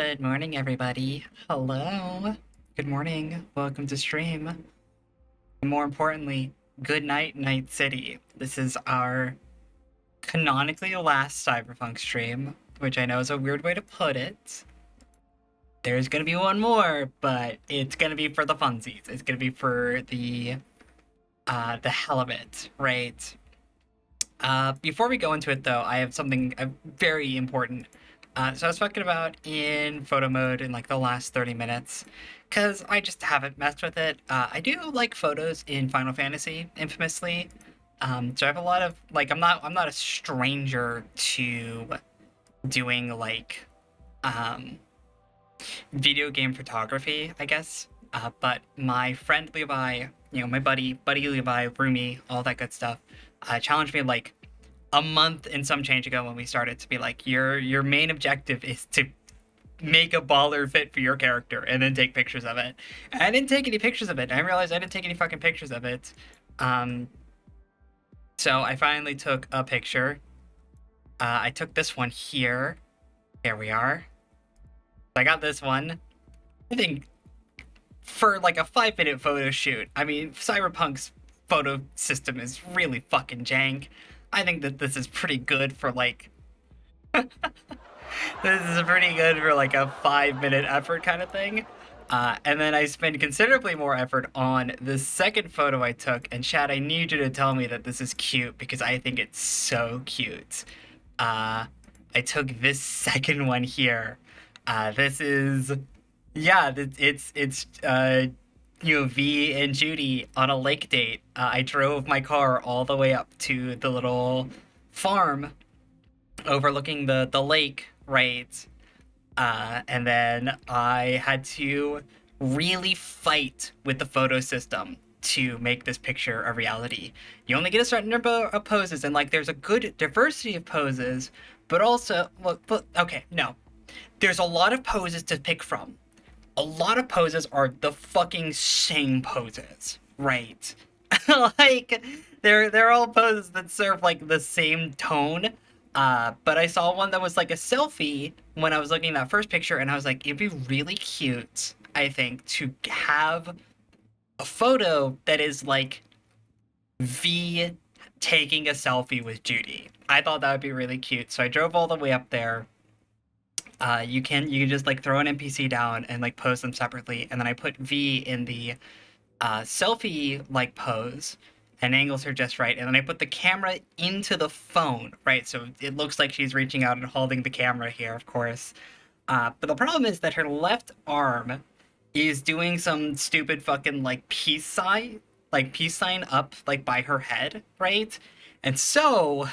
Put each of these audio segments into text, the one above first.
Good morning, everybody. Hello. Good morning. Welcome to stream. And more importantly, good night, Night City. This is our canonically last Cyberpunk stream, which I know is a weird way to put it. There's gonna be one more, but it's gonna be for the funsies. It's gonna be for the hell of it, right? Before we go into it, though, I have something very important. So I was fucking about in photo mode in like the last 30 minutes, because I just haven't messed with it. I do like photos in Final Fantasy, infamously. So I have a lot of like I'm not a stranger to doing like um, video game photography, I guess. But my friend Levi, my buddy Levi, Rumi, all that good stuff, challenged me like a month and some change ago when we started to be like, your main objective is to make a baller fit for your character and then take pictures of it. And I didn't take any pictures of it. I realized I didn't take any fucking pictures of it. So I finally took a picture. I took this one here. Here we are. I got this one. I think for like a 5-minute photo shoot. I mean, Cyberpunk's photo system is really fucking jank. I think that this is pretty good for like this is pretty good for like a 5-minute effort kind of thing. And then I spend considerably more effort on the second photo I took. And Chad, I need you to tell me that this is cute because I think it's so cute. I took this second one here. This is, yeah, it's V and Judy on a lake date. I drove my car all the way up to the little farm overlooking the lake, right? And then I had to really fight with the photo system to make this picture a reality. You only get a certain number of poses, and like there's a good diversity of poses, but also, okay, no. There's a lot of poses to pick from. A lot of poses are the fucking same poses, right? Like they're all poses that serve like the same tone. But I saw one that was like a selfie when I was looking at that first picture, and I was like, it'd be really cute, I think, to have a photo that is like V taking a selfie with Judy. I thought that would be really cute, so I drove all the way up there. You can just like throw an NPC down and like pose them separately, and then I put V in the selfie like pose and angles her just right, and then I put the camera into the phone, right? So it looks like she's reaching out and holding the camera here, of course. But the problem is that her left arm is doing some stupid fucking like peace sign up like by her head, right? And so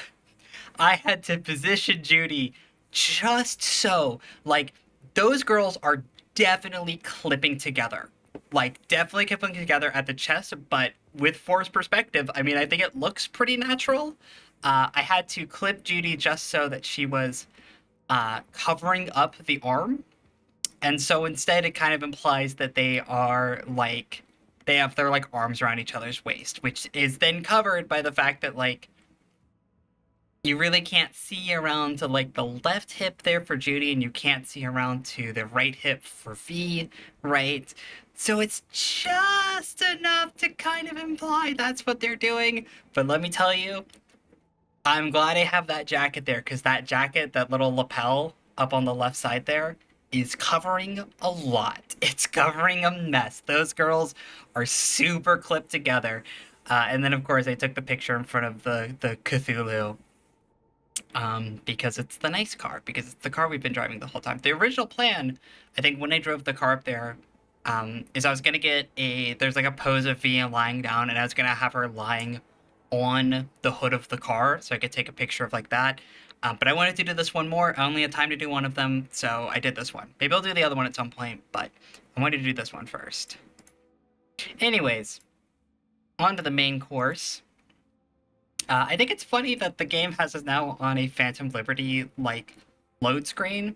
I had to position Judy just so like those girls are definitely clipping together, like definitely clipping together at the chest, but with forced perspective, I mean, I think it looks pretty natural. I had to clip Judy just so that she was covering up the arm, and so instead it kind of implies that they are like they have their like arms around each other's waist, which is then covered by the fact that like you really can't see around to like the left hip there for Judy, and you can't see around to the right hip for V, right? So it's just enough to kind of imply that's what they're doing. But let me tell you, I'm glad I have that jacket there, because that jacket, that little lapel up on the left side there, is covering a lot. It's covering a mess. Those girls are super clipped together. And then, of course, I took the picture in front of the Cthulhu, because it's the nice car, because it's the car we've been driving the whole time. The original plan, I think, when I drove the car up there, is I was gonna get there's like a pose of V lying down, and I was gonna have her lying on the hood of the car, so I could take a picture of like that. But I wanted to do this one more. I only had time to do one of them, so I did this one. Maybe I'll do the other one at some point, but I wanted to do this one first. Anyways, on to the main course. I think it's funny that the game has us now on a Phantom Liberty, like, load screen.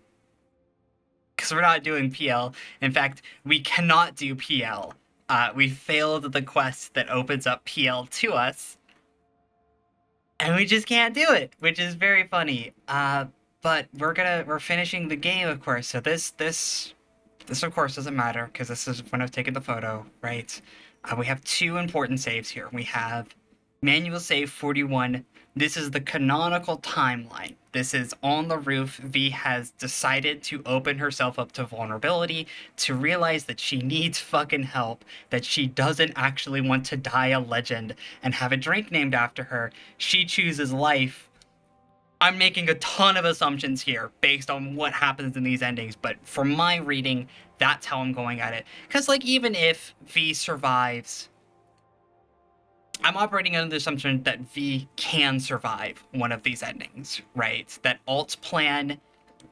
Because we're not doing PL. In fact, we cannot do PL. We failed the quest that opens up PL to us. And we just can't do it, which is very funny. But we're finishing the game, of course. So this of course doesn't matter because this is when I've taken the photo, right? We have two important saves here. We have manual save 41. This is the canonical timeline. This is on the roof. V has decided to open herself up to vulnerability, to realize that she needs fucking help, that she doesn't actually want to die a legend and have a drink named after her. She chooses life. I'm making a ton of assumptions here based on what happens in these endings, but for my reading, that's how I'm going at it. Because, like, even if V survives, I'm operating under the assumption that V can survive one of these endings, right? That Alt's plan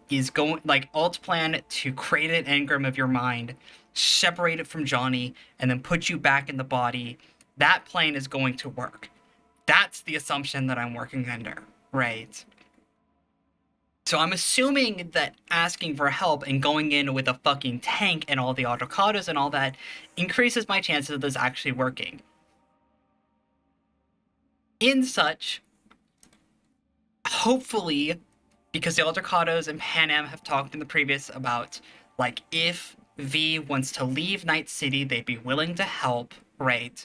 is going, like, Alt's plan to create an engram of your mind, separate it from Johnny, and then put you back in the body. That plan is going to work. That's the assumption that I'm working under, right? So I'm assuming that asking for help and going in with a fucking tank and all the autocados and all that increases my chances of this actually working. In such, hopefully, because the autocados and Panam have talked in the previous about, like, if V wants to leave Night City, they'd be willing to help, right?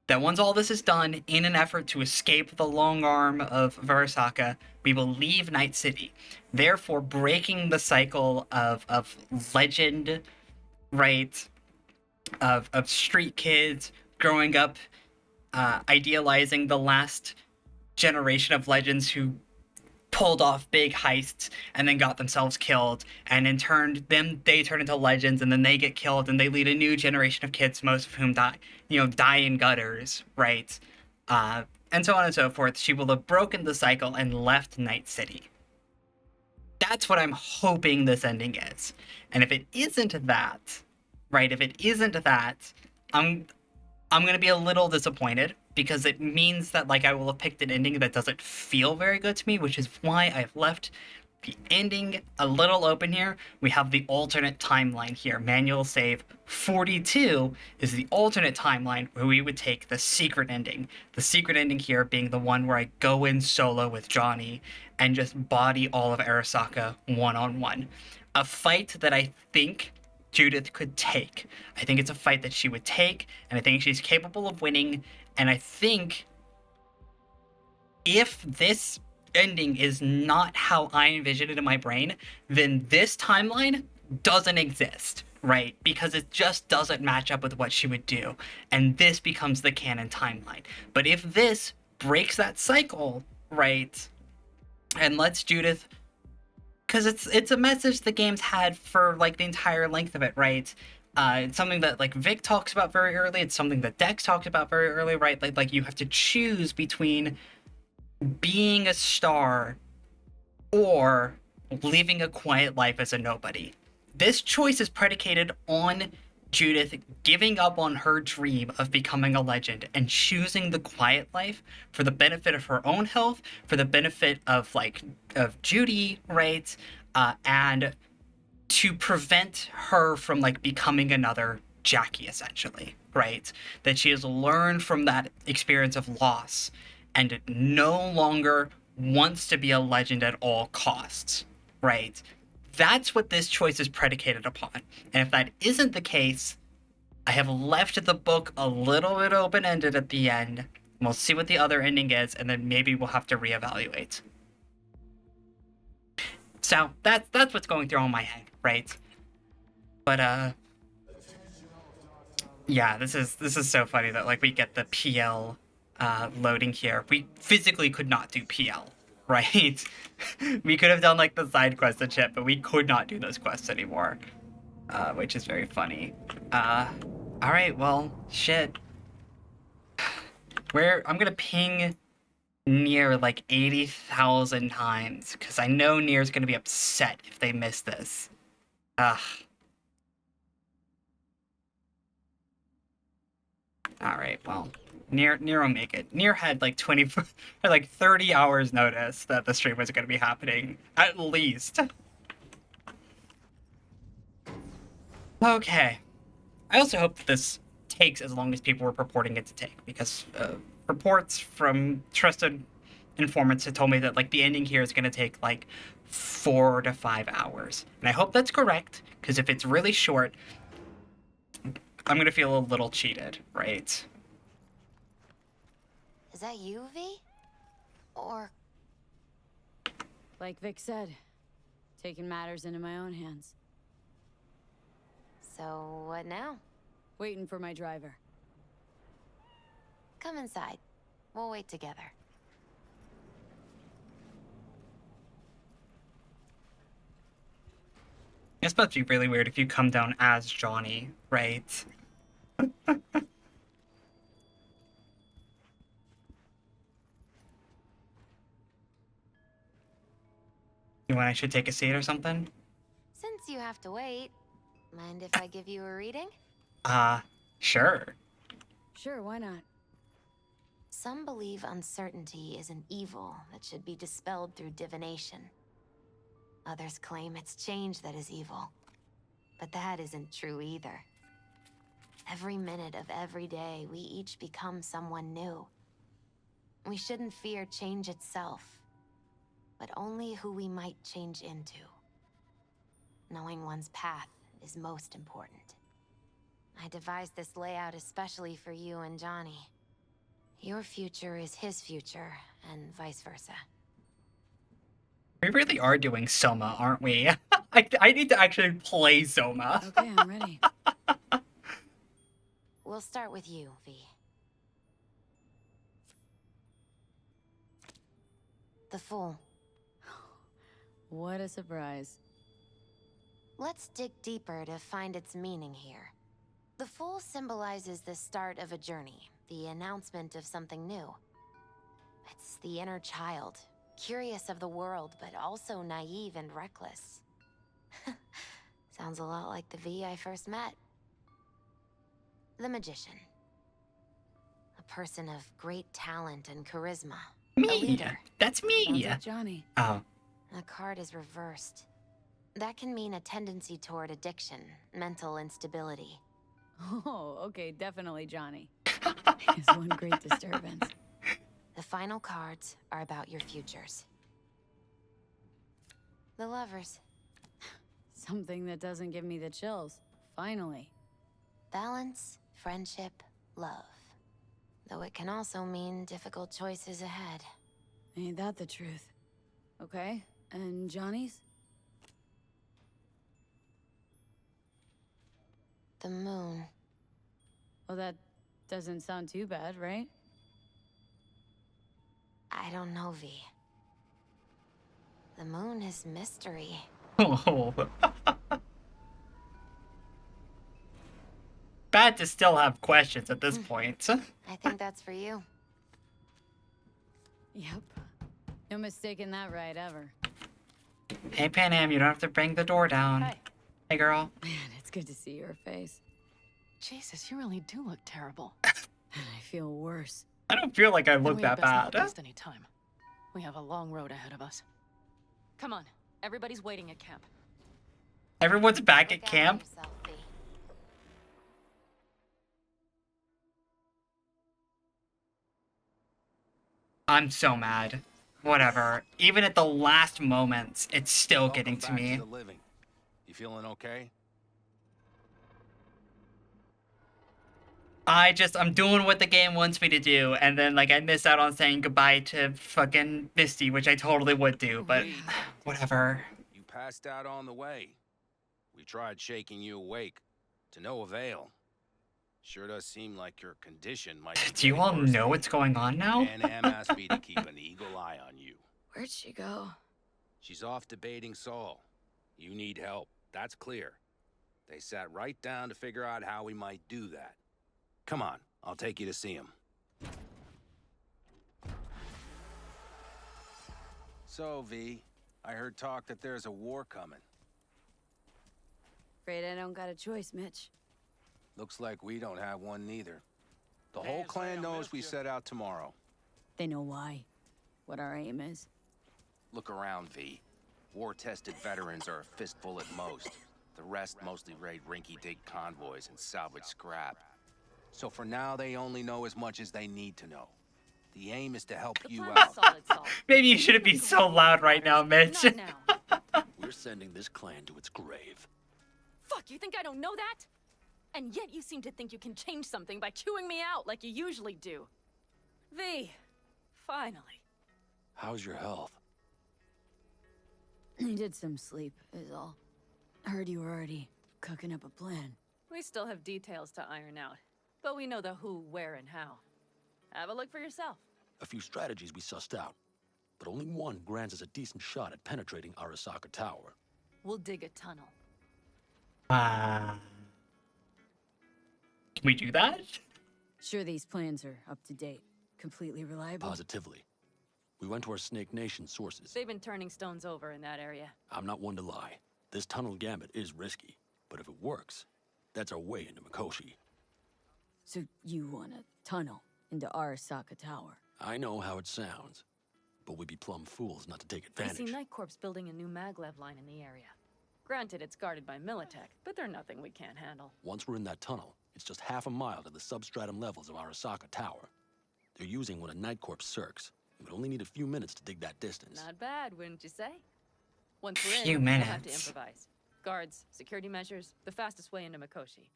That once all this is done, in an effort to escape the long arm of Virasaka, we will leave Night City, therefore breaking the cycle of legend, right? Of street kids growing up, idealizing the last generation of legends who pulled off big heists and then got themselves killed, and in turn they turn into legends and then they get killed and they lead a new generation of kids, most of whom die in gutters, right? And so on and so forth. She will have broken the cycle and left Night City. That's what I'm hoping this ending is. And if it isn't that, right, if it isn't that, I'm gonna be a little disappointed, because it means that, like, I will have picked an ending that doesn't feel very good to me, which is why I've left the ending a little open here. We have the alternate timeline here. Manual save 42 is the alternate timeline where we would take the secret ending. The secret ending here being the one where I go in solo with Johnny and just body all of Arasaka one-on-one. A fight that I think Judith could take. I think it's a fight that she would take, and I think she's capable of winning, and I think if this ending is not how I envision it in my brain, then this timeline doesn't exist, right? Because it just doesn't match up with what she would do, and this becomes the canon timeline. But if this breaks that cycle, right, and lets Judith, because it's a message the game's had for, like, the entire length of it, right? It's something that, like, Vic talks about very early. It's something that Dex talked about very early, right? Like you have to choose between being a star or living a quiet life as a nobody. This choice is predicated on Judith giving up on her dream of becoming a legend and choosing the quiet life for the benefit of her own health, for the benefit of, like, of Judy, right? And to prevent her from, like, becoming another Jackie, essentially, right? That she has learned from that experience of loss and no longer wants to be a legend at all costs, right? That's what this choice is predicated upon. And if that isn't the case, I have left the book a little bit open-ended at the end. We'll see what the other ending is, and then maybe we'll have to reevaluate. So that's what's going through on my head, right? But yeah, this is so funny that, like, we get the PL loading here. We physically could not do PL, right? We could have done, like, the side quests and shit, but we could not do those quests anymore, which is very funny. All right, well, shit. I'm gonna ping Nier like 80,000 times, because I know Nier's gonna be upset if they miss this. Ugh. Alright, well, Nier will make it. Nier had like 30 hours notice that the stream was gonna be happening, at least. Okay. I also hope that this takes as long as people were purporting it to take, because reports from trusted informants had told me that, like, the ending here is going to take like 4 to 5 hours. And I hope that's correct, because if it's really short, I'm going to feel a little cheated, right? Is that you, V? Or... Like Vic said, taking matters into my own hands. So, what now? Waiting for my driver. Come inside. We'll wait together. It's supposed to be really weird if you come down as Johnny, right? You want I should take a seat or something? Since you have to wait, mind if I give you a reading? Sure. Sure, why not? Some believe uncertainty is an evil that should be dispelled through divination. Others claim it's change that is evil. But that isn't true either. Every minute of every day, we each become someone new. We shouldn't fear change itself, but only who we might change into. Knowing one's path is most important. I devised this layout especially for you and Johnny. Your future is his future, and vice versa. We really are doing Soma, aren't we? I need to actually play Soma. Okay, I'm ready. We'll start with you, V. The Fool. What a surprise. Let's dig deeper to find its meaning here. The Fool symbolizes the start of a journey, the announcement of something new. It's the inner child, curious of the world, but also naive and reckless. Sounds a lot like the V I first met. The Magician. A person of great talent and charisma. A Me! leader. That's me! Sounds like Johnny. Oh. The card is reversed. That can mean a tendency toward addiction, mental instability. Oh, okay, definitely Johnny. It's one great disturbance. The final cards are about your futures. The Lovers. Something that doesn't give me the chills. Finally. Balance, friendship, love. Though it can also mean difficult choices ahead. Ain't that the truth? Okay, and Johnny's? The Moon. Well, that doesn't sound too bad, right? I don't know, V. The Moon is mystery. Oh. Bad to still have questions at this point. I think that's for you. Yep. No mistaking that right ever. Hey, Panam, you don't have to bang the door down. Hey. Hey, girl. Man, it's good to see your face. Jesus, you really do look terrible. And I feel worse. I don't feel like I And look we that had best not bad. waste any time. We have a long road ahead of us. Come on, everybody's waiting at camp. Everyone's back Look at out camp. for yourself, V. I'm so mad. Whatever. Even at the last moments, it's still getting to me. The living. You feeling okay? I'm doing what the game wants me to do, and then, like, I miss out on saying goodbye to fucking Misty, which I totally would do, but whatever. You passed out on the way. We tried shaking you awake, to no avail. Sure does seem like your condition might be Do you all getting worse. know what's going on now? And Em asked me to keep an eagle eye on you. Where'd she go? She's off debating Saul. You need help, that's clear. They sat right down to figure out how we might do that. Come on, I'll take you to see him. So, V, I heard talk that there's a war coming. Afraid I don't got a choice, Mitch. Looks like we don't have one neither. The whole clan knows we set out tomorrow. They know why. What our aim is. Look around, V. War-tested veterans are a fistful at most. The rest mostly raid rinky-dink convoys and salvage scrap. So for now, they only know as much as they need to know. The aim is to help you out. Solid, Saul. Maybe you shouldn't be so loud right now, Mitch. Not now. sending this clan to its grave. Fuck, you think I don't know that? And yet you seem to think you can change something by chewing me out like you usually do. V, finally. How's your health? Needed some sleep, is all. Heard you were already cooking up a plan. We still have details to iron out, but we know the who, where, and how. Have a look for yourself. A few strategies we sussed out, but only one grants us a decent shot at penetrating Arasaka Tower. We'll dig a tunnel. Can we do that? Sure these plans are up to date, completely reliable? Positively. We went to our Snake Nation sources. They've been turning stones over in that area. I'm not one to lie. This tunnel gambit is risky, but if it works, that's our way into Mikoshi. So you want a tunnel into Arasaka Tower? I know how it sounds, but we'd be plumb fools not to take I advantage. see Night Corps building a new maglev line in the area. Granted, it's guarded by Militech, but they're nothing we can't handle. Once we're in that tunnel, it's just half a mile to the substratum levels of Arasaka Tower. They're using one of Night Corps circs. We would only need a few minutes to dig that distance. Not bad, wouldn't you say? Once we're Few in, we'll have to minutes. improvise. Guards, security measures, the fastest way into Mikoshi.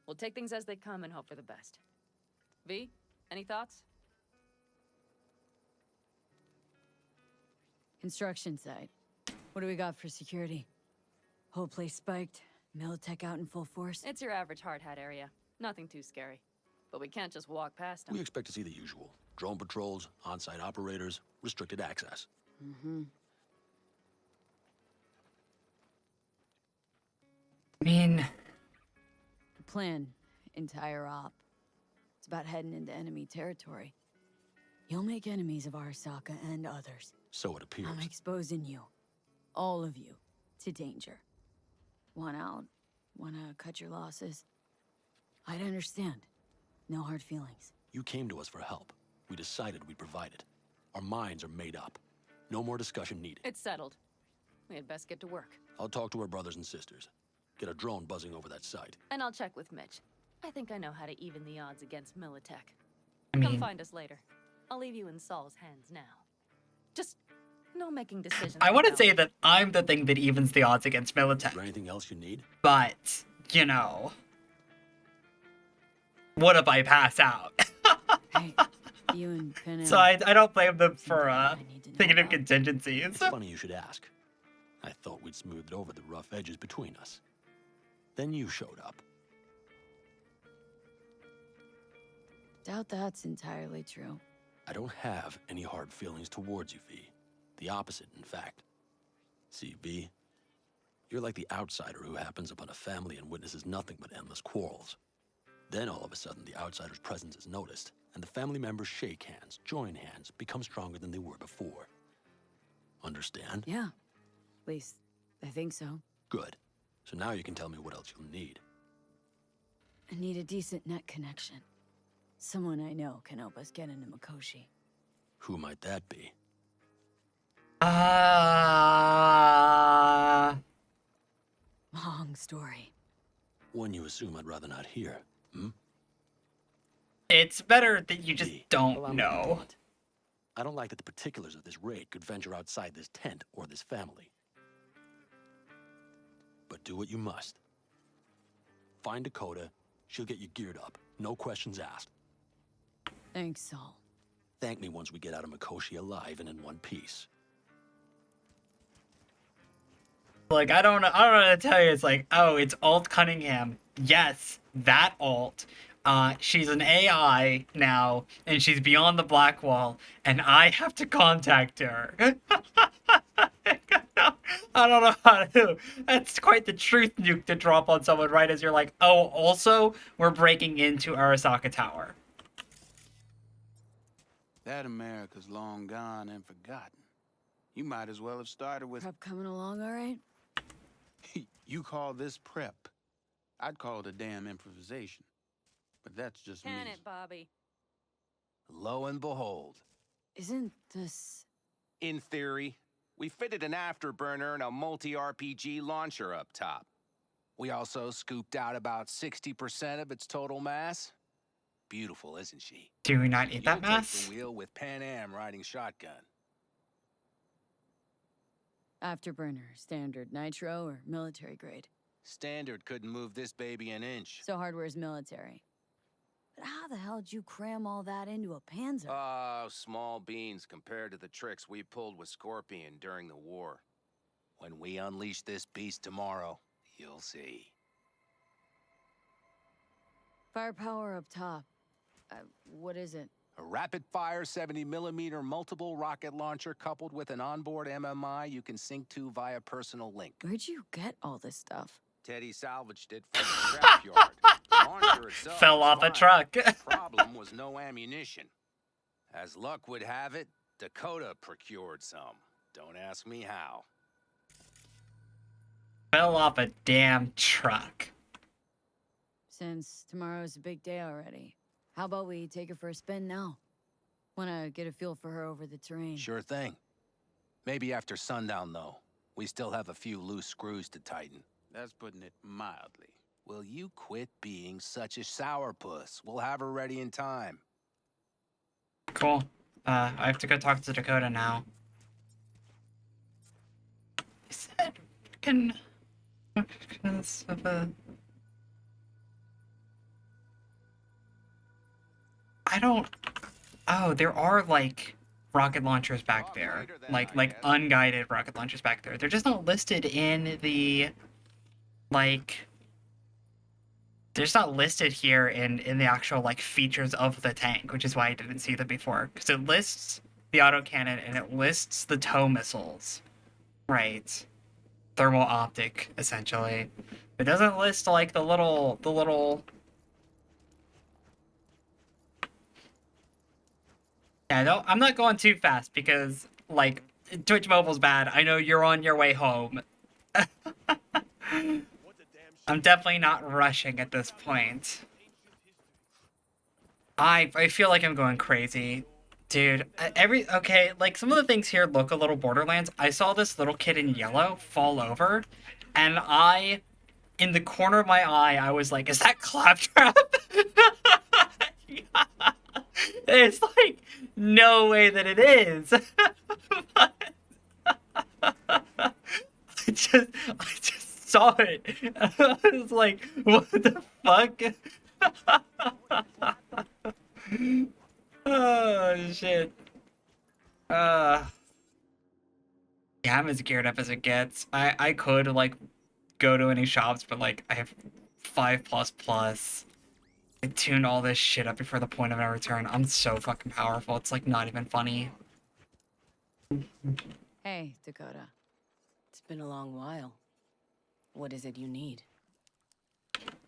We'll take things as they come and hope for the best. V, any thoughts? Construction site. What do we got for security? Whole place spiked, Militech out in full force? It's your average hard hat area. Nothing too scary. But we can't just walk past them. We expect to see the usual. Drone patrols, on-site operators, restricted access. I mean, The plan, entire op. It's about heading into enemy territory. You'll make enemies of Arasaka and others. So it appears. I'm exposing you, all of you, to danger. Want out? Wanna cut your losses? I'd understand. No hard feelings. You came to us for help. We decided we'd provide it. Our minds are made up. No more discussion needed. It's settled. We had best get to work. I'll talk to our brothers and sisters. Get a drone buzzing over that site. And I'll check with Mitch. I think I know how to even the odds against Militech. I Come mean, find us later. I'll leave you in Saul's hands now. Just no making decisions. I wouldn't without- say that I'm the thing that evens the odds against Is there Militech, anything else you need? but, you know, what if I pass out? Hey, you and Penn. So I don't blame them for I need to know thinking of about. contingencies. It's funny you should ask. I thought we'd smoothed over the rough edges between us. Then you showed up. Doubt that's entirely true. I don't have any hard feelings towards you, V. The opposite, in fact. See, V, you're like the outsider who happens upon a family and witnesses nothing but endless quarrels. Then all of a sudden, the outsider's presence is noticed, and the family members shake hands, join hands, become stronger than they were before. Understand? Yeah. At least, I think so. Good. So now you can tell me what else you'll need. I need a decent net connection. Someone I know can help us get into Mikoshi. Who might that be? Long story. One you assume I'd rather not hear, hmm? It's better that you just V, don't allow me to be know. blunt. I don't like that the particulars of this raid could venture outside this tent or this family. But do what you must. Find Dakota, she'll get you geared up. No questions asked. Thanks, Saul. Thank me once we get out of Mikoshi alive and in one piece. Like, I don't know how to tell you. It's like, oh, it's Alt Cunningham. Yes, that Alt. She's an AI now, and she's beyond the black wall, and I have to contact her. I don't know how to. That's quite the truth nuke to drop on someone right as you're like, oh, also, we're breaking into Arasaka Tower. That America's long gone and forgotten. You might as well have started with... Prep coming along all right? You call this prep. I'd call it a damn improvisation. But that's just me. Can it, Bobby? Lo and behold, Isn't this... in theory, we fitted an afterburner and a multi-RPG launcher up top. We also scooped out about 60% of its total mass. Beautiful, isn't she? Do we not eat that You'll take mass? the wheel with Pan Am riding shotgun. Afterburner, standard, nitro, or military grade? Standard couldn't move this baby an inch. So hardware's military. But how the hell did you cram all that into a Panzer? Oh, small beans compared to the tricks we pulled with Scorpion during the war. When we unleash this beast tomorrow, you'll see. Firepower up top. What is it? A rapid-fire 70mm multiple rocket launcher coupled with an onboard MMI you can sync to via personal link. Where'd you get all this stuff? Teddy salvaged it from the scrapyard. The launcher itself Fell was off a fine. truck. The problem was no ammunition. As luck would have it, Dakota procured some. Don't ask me how. Fell off a damn truck. Since tomorrow's a big day already, how about we take her for a spin now? Wanna get a feel for her over the terrain. Sure thing. Maybe after sundown, though. We still have a few loose screws to tighten. That's putting it mildly. Will you quit being such a sourpuss? We'll have her ready in time. Cool. I have to go talk to Dakota now. I said, can... I don't... Oh, there are, like, rocket launchers back there. Like unguided rocket launchers back there. They're just not listed in the... Like... They're just not listed here in the actual, like, features of the tank, which is why I didn't see them before. Because it lists the autocannon and it lists the tow missiles. Right. Thermal optic, essentially. It doesn't list, like, the little... Yeah, no, I'm not going too fast because, like, Twitch Mobile's bad. I know you're on your way home. I'm definitely not rushing at this point. I feel like I'm going crazy. Dude, okay, like, some of the things here look a little Borderlands. I saw this little kid in yellow fall over, and in the corner of my eye, I was like, is that Claptrap? Yeah. It's like, no way that it is. But, I just saw it. I was like, what the fuck? Oh, shit. Yeah, I'm as geared up as it gets. I could, like, go to any shops, but, like, I have 5++. I tuned all this shit up before the point of no return. I'm so fucking powerful. It's, like, not even funny. Hey, Dakota. It's been a long while. What is it you need?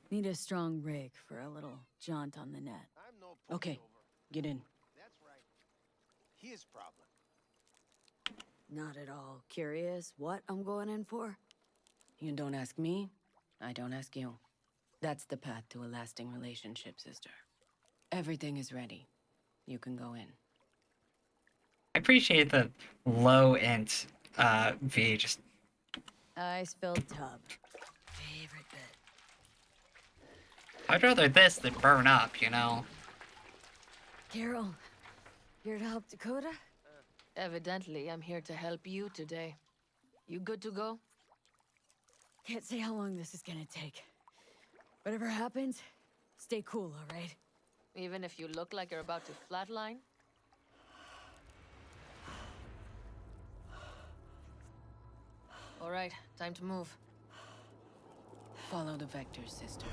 Need a strong rig for a little jaunt on the net. Okay, get in. That's right. His problem. Not at all curious what I'm going in for? You don't ask me, I don't ask you. That's the path to a lasting relationship, sister. Everything is ready. You can go in. I appreciate the low-int V. Just Ice-filled tub. Favorite bit. I'd rather this than burn up, you know? Carol, here to help Dakota? Evidently, I'm here to help you today. You good to go? Can't say how long this is gonna take. Whatever happens, stay cool, all right? Even if you look like you're about to flatline? All right, time to move. Follow the vectors, sister.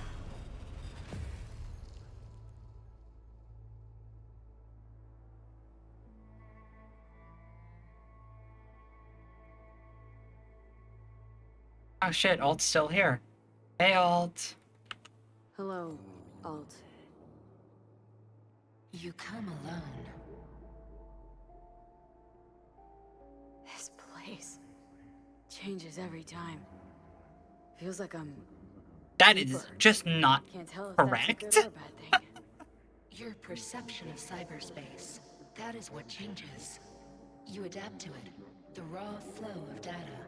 Oh shit, Alt's still here. Hey, Alt. Hello, Alt. You come alone. This place changes every time. Feels like I'm That is just not can't tell if correct. that's a good or bad thing. Your perception of cyberspace, that is what changes. You adapt to it, the raw flow of data.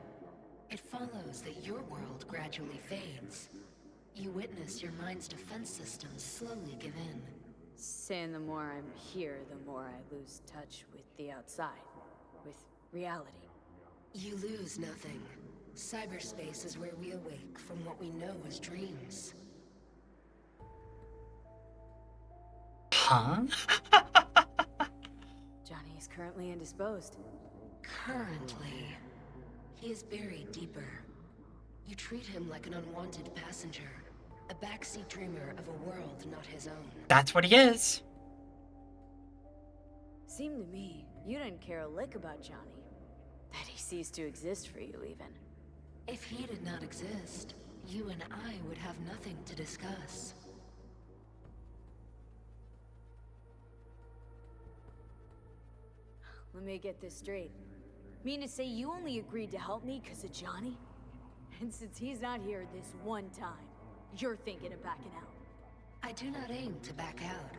It follows that your world gradually fades. You witness your mind's defense systems slowly give in. Saying the more I'm here, the more I lose touch with the outside, with reality. You lose nothing. Cyberspace is where we awake from what we know as dreams. Huh? Johnny is currently indisposed. Currently, he is buried deeper. You treat him like an unwanted passenger, a backseat dreamer of a world not his own. That's what he is. Seemed to me you didn't care a lick about Johnny. That he ceased to exist for you, even. If he did not exist, you and I would have nothing to discuss. Let me get this straight. Mean to say you only agreed to help me because of Johnny? And since he's not here this one time, you're thinking of backing out. I do not aim to back out.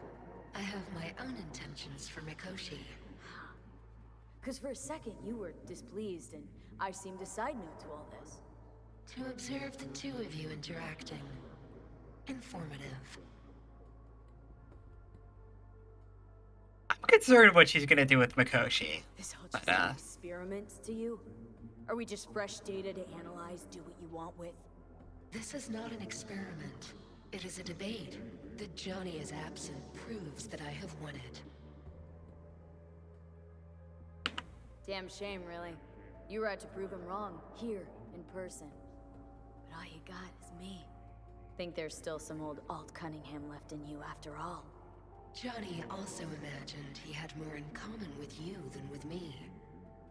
I have my own intentions for Mikoshi. Because for a second you were displeased, and I seemed a side note to all this. To observe the two of you interacting. Informative. I'm concerned what she's gonna do with Mikoshi. This all But, just an experiment to you? Are we just fresh data to analyze, do what you want with? This is not an experiment. It is a debate. That Johnny is absent proves that I have won it. Damn shame, really. You were out to prove him wrong, here, in person. But all you got is me. Think there's still some old Alt Cunningham left in you after all. Johnny also imagined he had more in common with you than with me.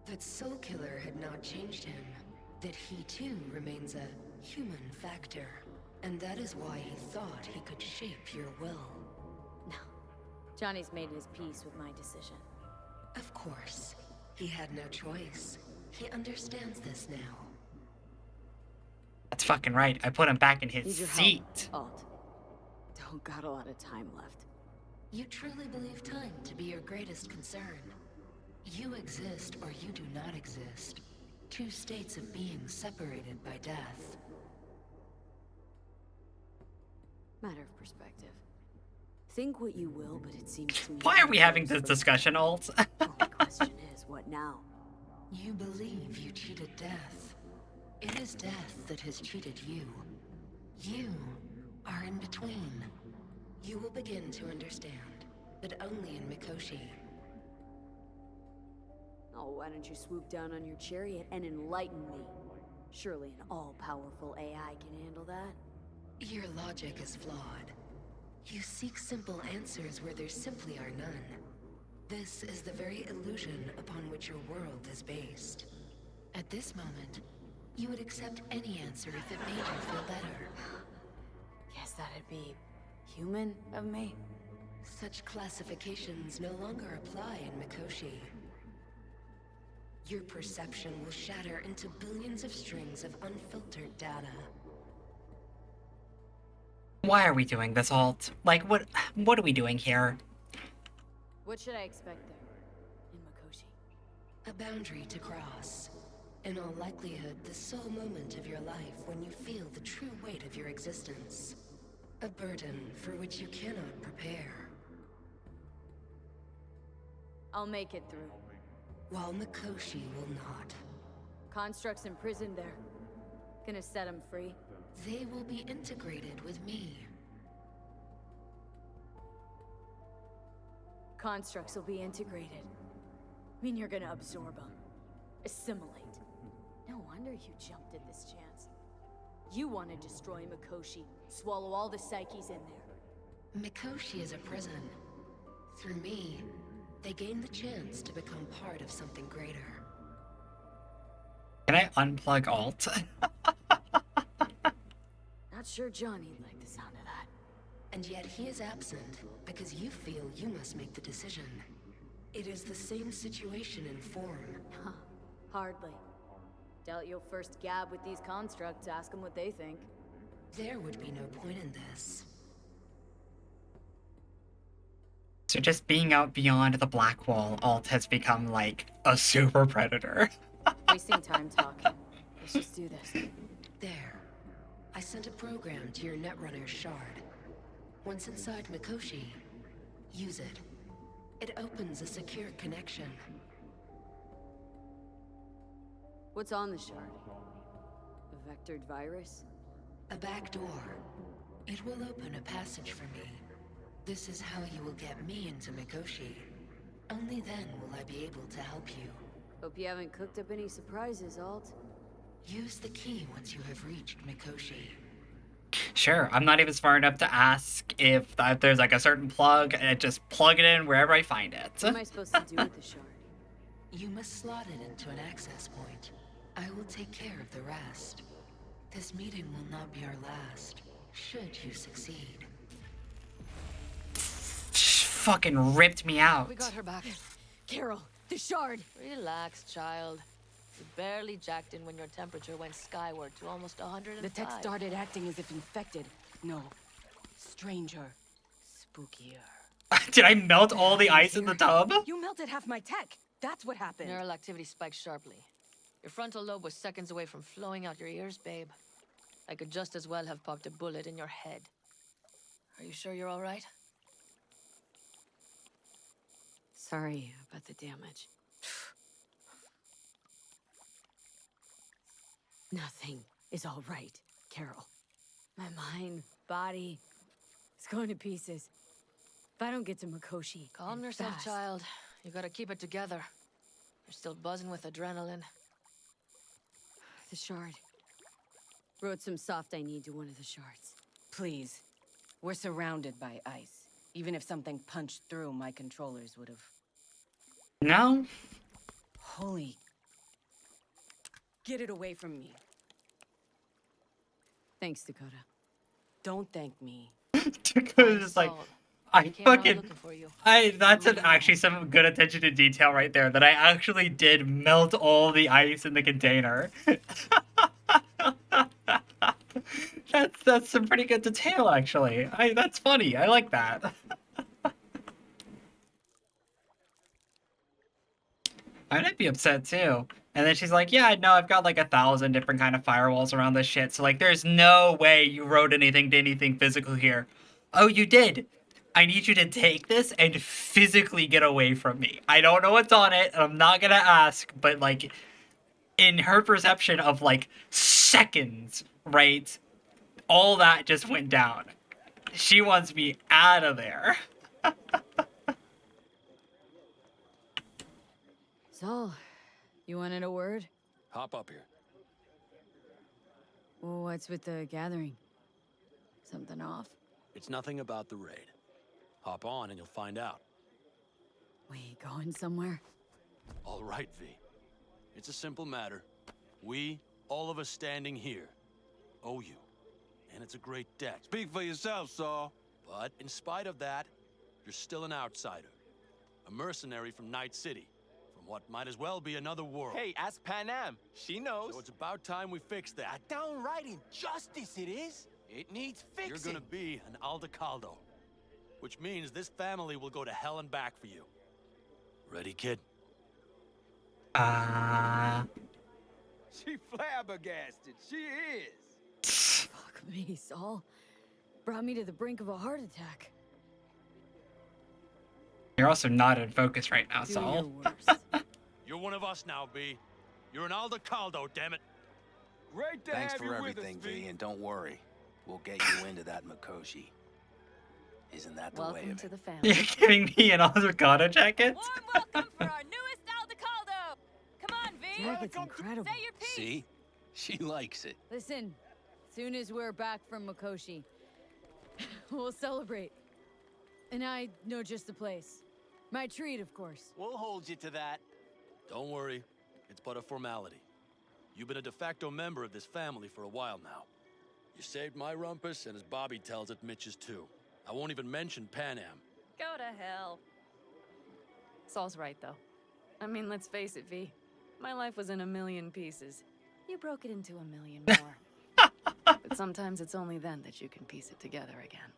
That Soul Killer had not changed him. That he too remains a human factor. And that is why he thought he could shape your will. No. Johnny's made his peace with my decision. Of course. He had no choice. He understands this now. That's fucking right. I put him back in his Need your seat. help, Alt. Don't got a lot of time left. You truly believe time to be your greatest concern. You exist or you do not exist. Two states of being separated by death. Matter of perspective. Think what you will, but it seems to me... Why are we having this discussion, Alt? Only question is, what now? You believe you cheated death. It is death that has cheated you. You are in between. You will begin to understand, but only in Mikoshi. Oh, why don't you swoop down on your chariot and enlighten me? Surely an all-powerful AI can handle that. Your logic is flawed. You seek simple answers where there simply are none. This is the very illusion upon which your world is based. At this moment, you would accept any answer if it made you feel better. Guess that'd be human of me. Such classifications no longer apply in Mikoshi. Your perception will shatter into billions of strings of unfiltered data. Why are we doing this, Alt? Like, what are we doing here? What should I expect there, in Mikoshi? A boundary to cross. In all likelihood, the sole moment of your life when you feel the true weight of your existence. A burden for which you cannot prepare. I'll make it through. While Mikoshi will not. Constructs imprisoned there. Gonna set him free. They will be integrated with me. Constructs will be integrated. Mean you're gonna absorb them. Assimilate. No wonder you jumped at this chance. You want to destroy Mikoshi, swallow all the psyches in there. Mikoshi is a prison. Through me, they gain the chance to become part of something greater. Can I unplug Alt? Not sure Johnny'd like the sound of that. And yet he is absent because you feel you must make the decision. It is the same situation in form. Huh. Hardly. Doubt you'll first gab with these constructs, ask them what they think. There would be no point in this. So just being out beyond the black wall, Alt has become like a super predator. Wasting time talking. Let's just do this. There. I sent a program to your Netrunner shard. Once inside Mikoshi, use it. It opens a secure connection. What's on the shard? A vectored virus? A back door. It will open a passage for me. This is how you will get me into Mikoshi. Only then will I be able to help you. Hope you haven't cooked up any surprises, Alt. Use the key once you have reached Mikoshi. Sure, I'm not even smart enough to ask if there's like a certain plug, and I just plug it in wherever I find it. What am I supposed to do with the shard? You must slot it into an access point. I will take care of the rest. This meeting will not be our last, should you succeed. Fucking ripped me out. We got her back. Carol, the shard! Relax, child. You barely jacked in when your temperature went skyward to almost 105. The tech started acting as if infected. No. Stranger. Spookier. Did I melt all the ice in the tub? You melted half my tech. That's what happened. Neural activity spiked sharply. Your frontal lobe was seconds away from flowing out your ears, babe. I could just as well have popped a bullet in your head. Are you sure you're all right? Sorry about the damage. Nothing is all right, Carol. My mind, body, it's going to pieces. If I don't get to Mikoshi, Calm yourself, child. You gotta keep it together. You're still buzzing with adrenaline. The shard. Wrote some soft I need to one of the shards. Please. We're surrounded by ice. Even if something punched through, my controllers would have. No? Holy. Get it away from me. Thanks, Dakota. Don't thank me. Dakota's just like, I fucking, that's actually some good attention to detail right there, that I actually did melt all the ice in the container. That's some pretty good detail, actually. That's funny. I like that. I might be upset too. And then she's like, yeah, no, I've got like 1,000 different kind of firewalls around this shit. So like, there's no way you wrote anything to anything physical here. Oh, you did. I need you to take this and physically get away from me. I don't know what's on it, and I'm not gonna ask, but like, in her perception of like seconds, right? All that just went down. She wants me out of there. So, you wanted a word? Hop up here. Well, what's with the gathering? Something off? It's nothing about the raid. Hop on and you'll find out. We going somewhere? All right, V. It's a simple matter. We, all of us standing here, owe you. And it's a great debt. Speak for yourself, Saul. But in spite of that, you're still an outsider. A mercenary from Night City. From what might as well be another world. Hey, ask Panam. She knows. So it's about time we fix that. A downright injustice it is. It needs fixing. You're gonna be an Aldecaldo. Which means this family will go to hell and back for you. Ready, kid? She flabbergasted. She is. Fuck me, Saul. Brought me to the brink of a heart attack. You're also not in focus right now, Do Saul. your worst. You're one of us now, B. You're an Aldecaldo, damn it. Great to Thanks have for you everything, with us, V, and don't worry. We'll get you into that Mikoshi. Isn't that the way Welcome of to it? the family. You're giving me an Aldecaldo jacket? Warm welcome for our newest Aldecaldo! Come on, V! Jacket's incredible. Say your piece! See? She likes it. Listen, soon as we're back from Mikoshi, we'll celebrate. And I know just the place. My treat, of course. We'll hold you to that. Don't worry. It's but a formality. You've been a de facto member of this family for a while now. You saved my rumpus, and as Bobby tells it, Mitch's too. I won't even mention Panam. Go to hell. Saul's right, though. I mean, let's face it, V. My life was in a million pieces. You broke it into a million more. But sometimes it's only then that you can piece it together again.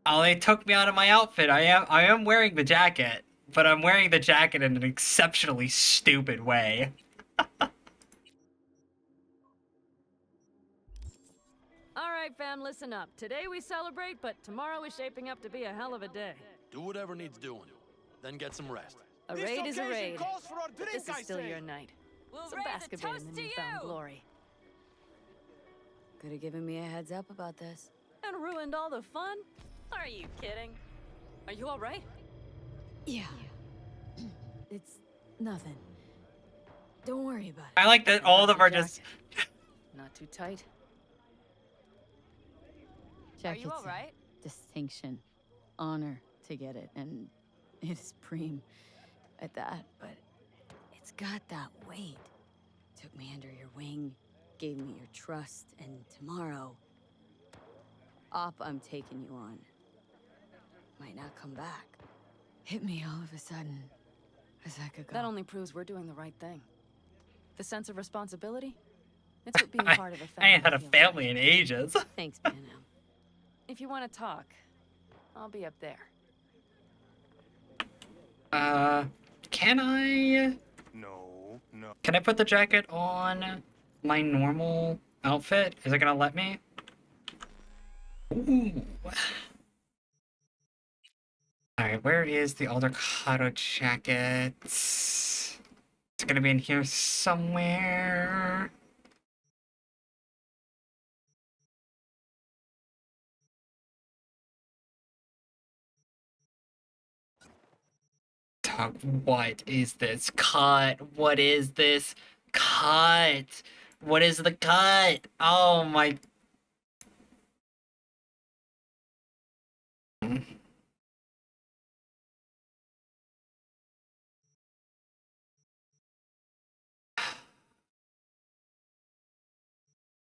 Oh, they took me out of my outfit. I am wearing the jacket, but I'm wearing the jacket in an exceptionally stupid way. All right, fam, listen up. Today we celebrate, but tomorrow is shaping up to be a hell of a day. Do whatever needs doing. Then get some rest. A This raid is a occasion raid. calls for a But drink, this is I still say. your night. We'll So raise bask a a bit in toast the to newfound you. glory. Could have given me a heads up about this. And ruined all the fun? Are you kidding? Are you all right? Yeah. It's nothing. Don't worry about it. I like that all of them are just. Not too tight. Jack, Are you it's all right? a distinction, honor to get it, and it is preem at that, but it's got that weight. Took me under your wing, gave me your trust, and tomorrow, I'm taking you on. Might not come back. Hit me all of a sudden, as I could go. That only proves we're doing the right thing. The sense of responsibility? It's what being I, part of a I family ain't had a feels family like. in ages. Thanks, Banam. If you want to talk, I'll be up there. Can I? No, no. Can I put the jacket on my normal outfit? Is it gonna let me? Ooh. Alright, where is the Aldecado jacket? It's gonna be in here somewhere. Dog, what is this? Cut! What is this? Cut! What is the cut? Oh my.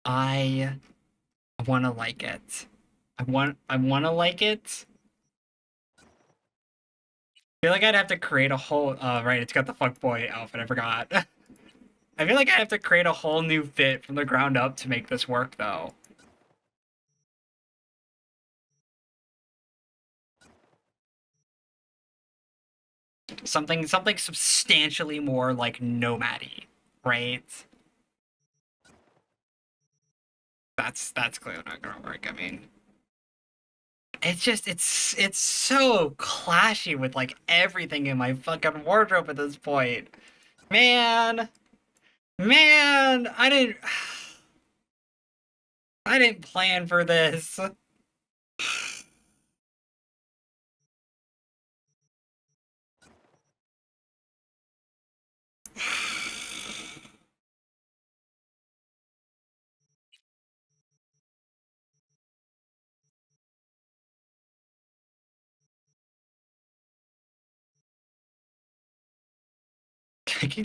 I wanna like it. I wanna like it. I feel like I'd have to create a whole right, it's got the fuckboy outfit, I forgot. I feel like I have to create a whole new fit from the ground up to make this work though. Something substantially more like nomad-y, right? That's clearly not gonna work. I mean, it's just it's so clashy with like everything in my fucking wardrobe at this point. Man, I didn't plan for this.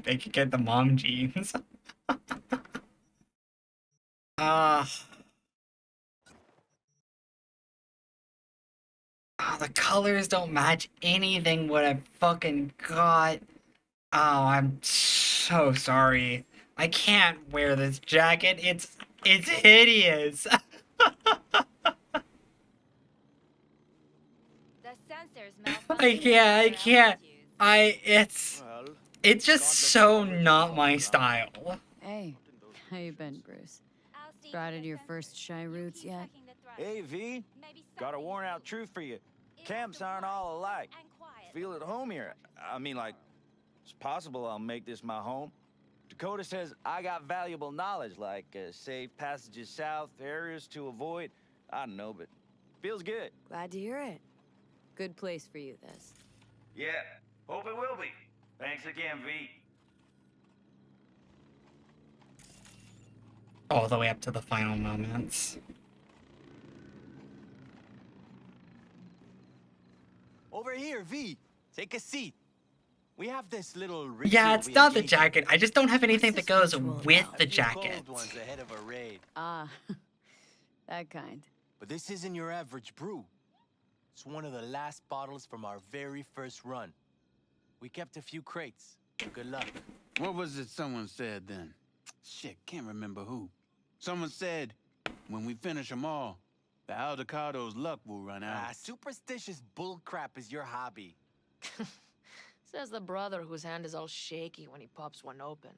They could get the mom jeans. Oh, the colors don't match anything what I fucking got. Oh, I'm so sorry. I can't wear this jacket. It's hideous. The sensors I can't. It's just so not my style. Hey, how you been, Bruce? Sprouted your first shy roots yet? Hey, V. Got a worn-out truth for you. Camps aren't all alike. Feel at home here. I mean, like, it's possible I'll make this my home. Dakota says I got valuable knowledge, like safe passages south, areas to avoid. I don't know, but feels good. Glad to hear it. Good place for you, this. Yeah, hope it will be. Thanks again, V. All the way up to the final moments. Over here, V. Take a seat. We have this little Yeah, ritual it's we not the engage jacket. I just don't have anything that goes ritual with about? the a few jacket. cold ones ahead of a raid. Ah, that kind. But this isn't your average brew. It's one of the last bottles from our very first run. We kept a few crates. Good luck. What was it someone said then? Shit, can't remember who. Someone said, when we finish them all, the Aldecado's luck will run out. Superstitious bullcrap is your hobby. Says the brother whose hand is all shaky when he pops one open.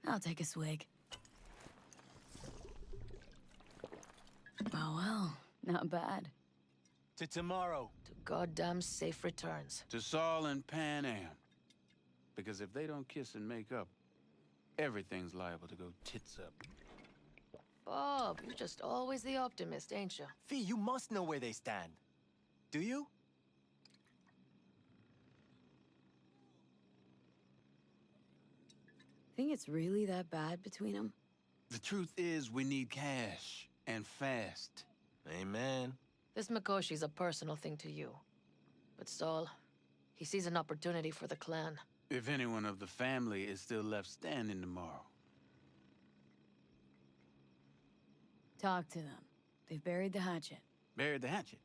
I'll take a swig. Oh, well, not bad. To tomorrow. To goddamn safe returns. To Saul and Pan Am. Because if they don't kiss and make up, everything's liable to go tits up. Bob, you're just always the optimist, ain't you? Fee, you must know where they stand. Do you? Think it's really that bad between them? The truth is, we need cash. And fast. Amen. This Mikoshi's a personal thing to you. But Saul, he sees an opportunity for the clan. If anyone of the family is still left standing tomorrow. Talk to them. They've buried the hatchet. Buried the hatchet?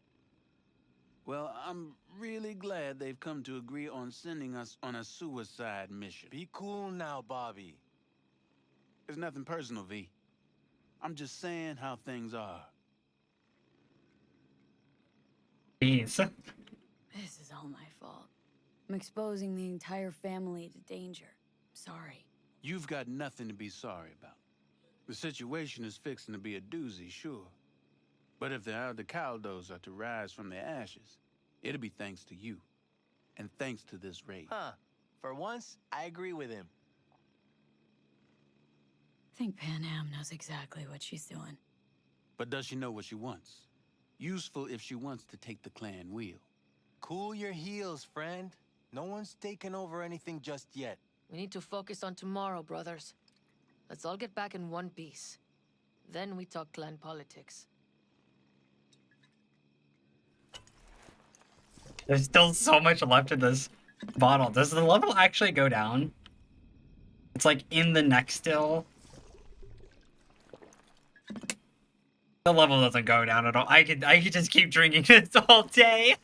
Well, I'm really glad they've come to agree on sending us on a suicide mission. Be cool now, Bobby. It's nothing personal, V. I'm just saying how things are. Jeez. This is all my fault. I'm exposing the entire family to danger. Sorry. You've got nothing to be sorry about. The situation is fixing to be a doozy, sure. But if the Aldecaldos are to rise from their ashes, it'll be thanks to you. And thanks to this raid. Huh. For once, I agree with him. I think Pan Am knows exactly what she's doing. But does she know what she wants? Useful if she wants to take the clan wheel. Cool your heels, friend. No one's taken over anything just yet. We need to focus on tomorrow, brothers. Let's all get back in one piece. Then we talk clan politics. There's still so much left in this bottle. Does the level actually go down? It's like in the neck still. The level doesn't go down at all. I could just keep drinking this all day.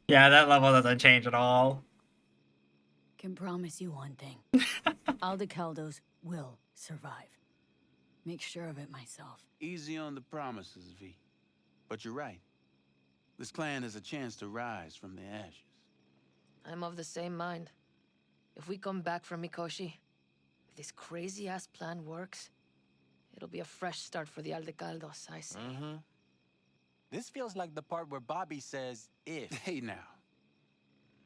Yeah, that level doesn't change at all. Can promise you one thing. Aldecaldos will survive. Make sure of it myself. Easy on the promises, V. But you're right. This clan has a chance to rise from the ashes. I'm of the same mind. If we come back from Mikoshi, if this crazy-ass plan works, it'll be a fresh start for the Aldecaldos, I say. Mm-hmm. This feels like the part where Bobby says, if. Hey now.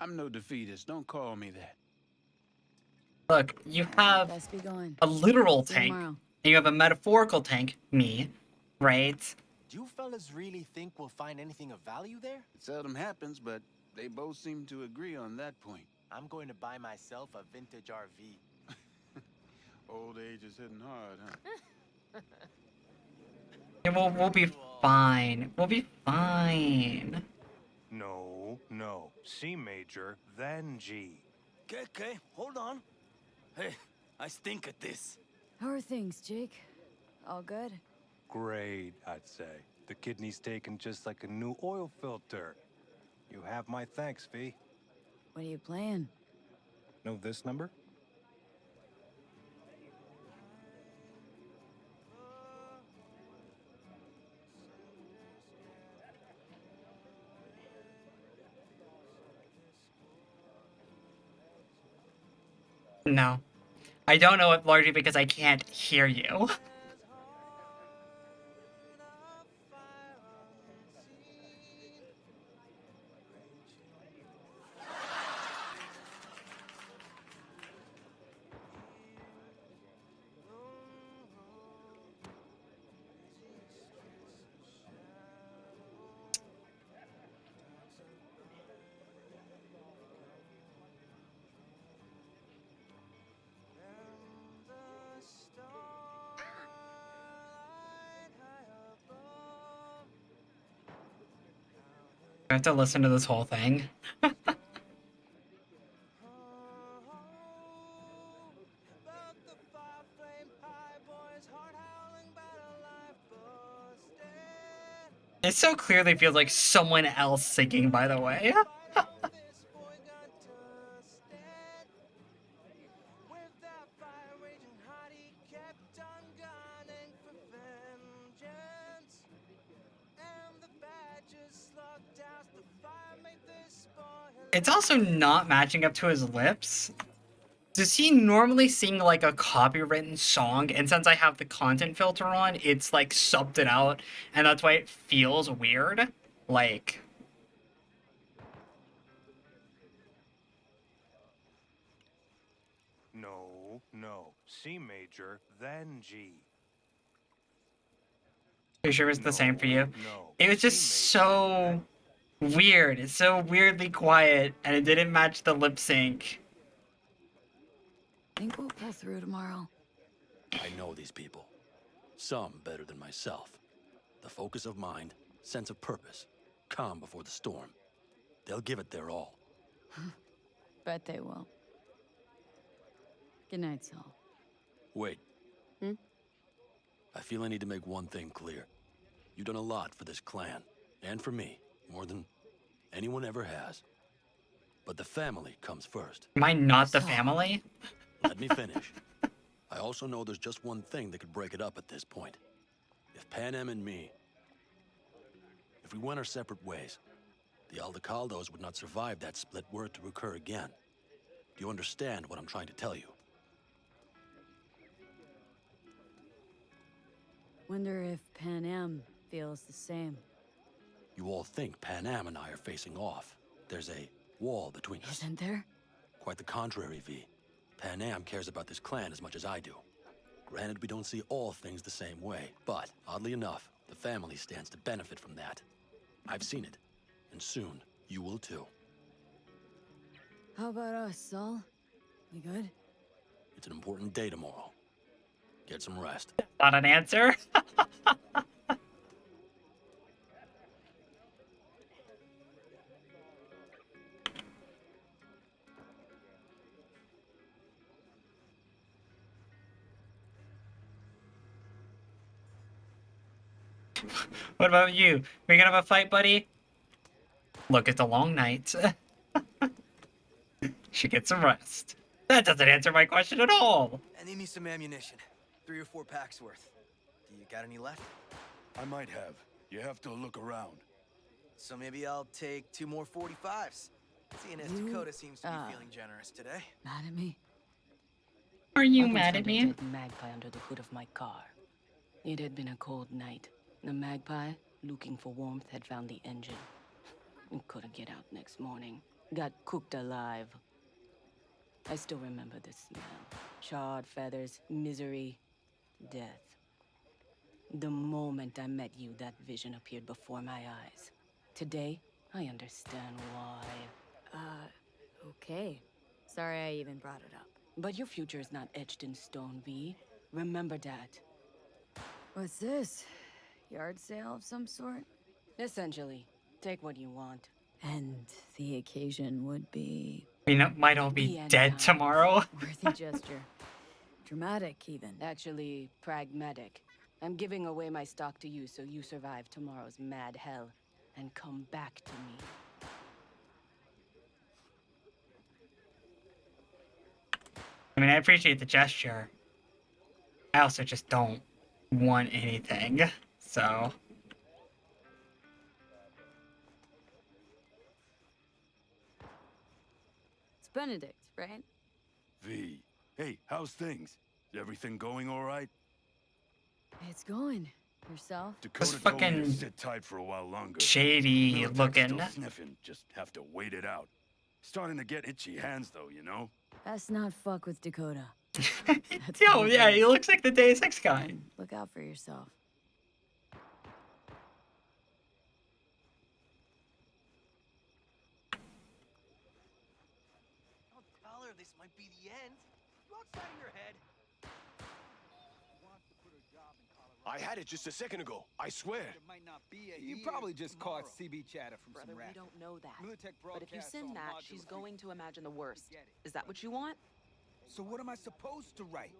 I'm no defeatist. Don't call me that. Look, you have Best be going. a literal See you tank, tomorrow. and you have a metaphorical tank, me, right? Do you fellas really think we'll find anything of value there? It seldom happens, but they both seem to agree on that point. I'm going to buy myself a vintage RV. Old age is hitting hard, huh? Yeah, we'll be fine. We'll be fine. No. C major, then G. Okay, hold on. Hey, I stink at this. How are things, Jake? All good? Great, I'd say. The kidney's taken just like a new oil filter. You have my thanks, V. What are you playing? Know this number? No. I don't know it largely because I can't hear you. I have to listen to this whole thing. It so clearly feels like someone else singing, by the way. It's also not matching up to his lips. Does he normally sing like a copywritten song? And since I have the content filter on, it's like subbed it out, and that's why it feels weird. Like, No. C major, then G. are you sure it's the same for you? No. It was just so weird. It's so weirdly quiet, and it didn't match the lip sync. Think we'll pull through tomorrow. I know these people. Some better than myself. The focus of mind, sense of purpose, calm before the storm. They'll give it their all. Bet they will. Good night, Saul. Wait. I feel I need to make one thing clear. You've done a lot for this clan, and for me, more than anyone ever has. But the family comes first. Am I not the family? Let me finish. I also know there's just one thing that could break it up at this point. If Panem and me, if we went our separate ways, the Aldecaldos would not survive that split were it to occur again. Do you understand what I'm trying to tell you? Wonder if Panem feels the same. You all think Panem and I are facing off. There's a wall between us. Isn't there? Quite the contrary, V. Panem cares about this clan as much as I do. Granted, we don't see all things the same way, but oddly enough, the family stands to benefit from that. I've seen it, and soon you will too. How about us, Saul? We good? It's an important day tomorrow. Get some rest. Not an answer. What about you? We gonna have a fight, buddy? Look, it's a long night. Should get some rest. That doesn't answer my question at all. I need me some ammunition. 3 or 4 packs worth. Do you got any left? I might have. You have to look around. So maybe I'll take 2 more 45s. Seeing as Dakota seems to be feeling generous today. Mad at me? Are you I would mad find at a me? dead magpie under the hood of my car. It had been a cold night. The magpie, looking for warmth, had found the engine. It couldn't get out next morning. Got cooked alive. I still remember the smell. Charred feathers, misery, death. The moment I met you, that vision appeared before my eyes. Today, I understand why. Okay. Sorry I even brought it up. But your future is not etched in stone, V. Remember that. What's this? Yard sale of some sort? Essentially, take what you want. And the occasion would be... We might all be dead tomorrow. Worthy gesture. Dramatic, even. Actually, pragmatic. I'm giving away my stock to you so you survive tomorrow's mad hell and come back to me. I mean, I appreciate the gesture. I also just don't want anything, so... It's Benedict, right? V. Hey, how's things? Is everything going all right? It's going. Yourself? Dakota This told me to fucking sit tight for a while longer. shady Militech's looking. Still sniffing. Just have to wait it out. Starting to get itchy hands, though, you know? Best not fuck with Dakota. Yo, yeah, he looks like the Deus Ex guy. Look out for yourself. Dollar, this might be the end. You outside of your head. I had it just a second ago, I swear. You probably just caught CB chatter from Brother, some rat. we don't know that. Militech But if you broadcasts send on that, modular she's frequency. going to imagine the worst. Is that what you want? So what am I supposed to write?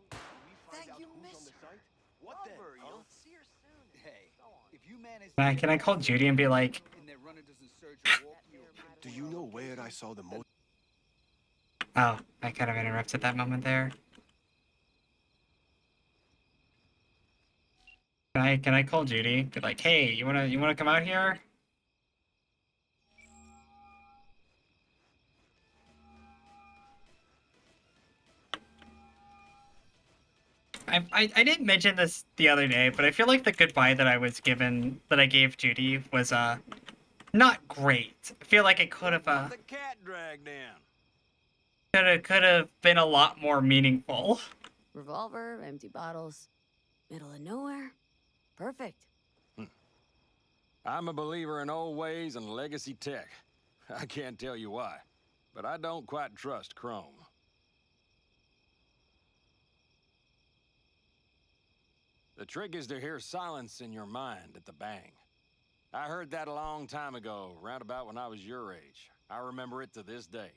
Thank you, miss her. What then? You'll see her soon. Hey, if you manage Can I call Judy and be like, and that runner doesn't surge or walk you, Do you know where I saw the most? oh, I kind of interrupted that moment there. Can I call Judy? Be like, hey, you wanna come out here? I didn't mention this the other day, but I feel like the goodbye that I gave Judy was not great. I feel like it could have The cat dragged in. could have been a lot more meaningful. Revolver, empty bottles, middle of nowhere. Perfect. I'm a believer in old ways and legacy tech. I can't tell you why, but I don't quite trust Chrome. The trick is to hear silence in your mind at the bang. I heard that a long time ago, round about when I was your age. I remember it to this day.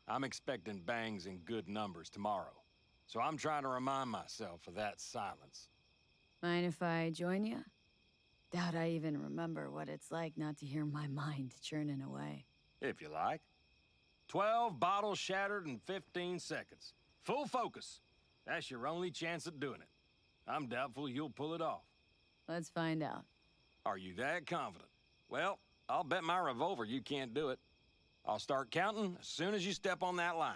I'm expecting bangs in good numbers tomorrow, so I'm trying to remind myself of that silence. Mind if I join you? Doubt I even remember what it's like not to hear my mind churning away. If you like. 12 bottles shattered in 15 seconds. Full focus. That's your only chance at doing it. I'm doubtful you'll pull it off. Let's find out. Are you that confident? Well, I'll bet my revolver you can't do it. I'll start counting as soon as you step on that line.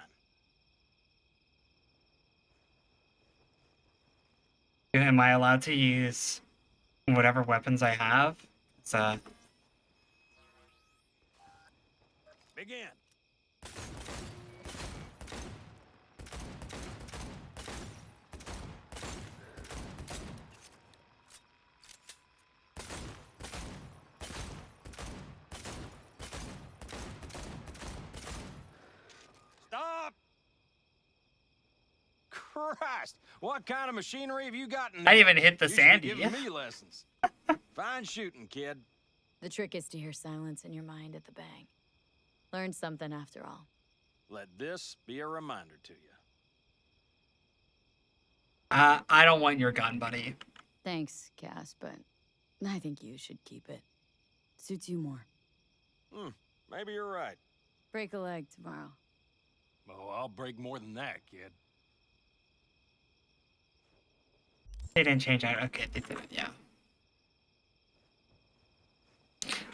Am I allowed to use whatever weapons I have? It's Begin. Stop! Christ! What kind of machinery have you got in there? I even hit the You should be Sandy. giving me lessons. Fine shooting, kid. The trick is to hear silence in your mind at the bang. Learned something after all. Let this be a reminder to you. I don't want your gun, buddy. Thanks, Cass, but I think you should keep it. Suits you more. Maybe you're right. Break a leg tomorrow. Oh, I'll break more than that, kid. They didn't change out. Okay, they did it, yeah.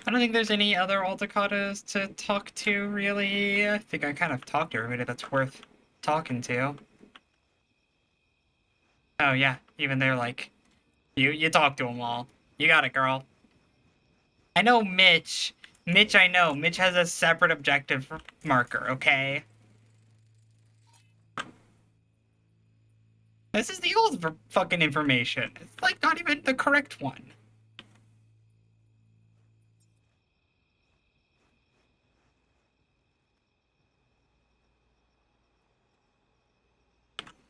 I don't think there's any other Aldecados to talk to, really. I think I kind of talked to everybody that's worth talking to. Oh, yeah. Even they're like, you talk to them all. You got it, girl. I know Mitch. I know. Mitch has a separate objective marker, okay? This is the old fucking information. It's like not even the correct one.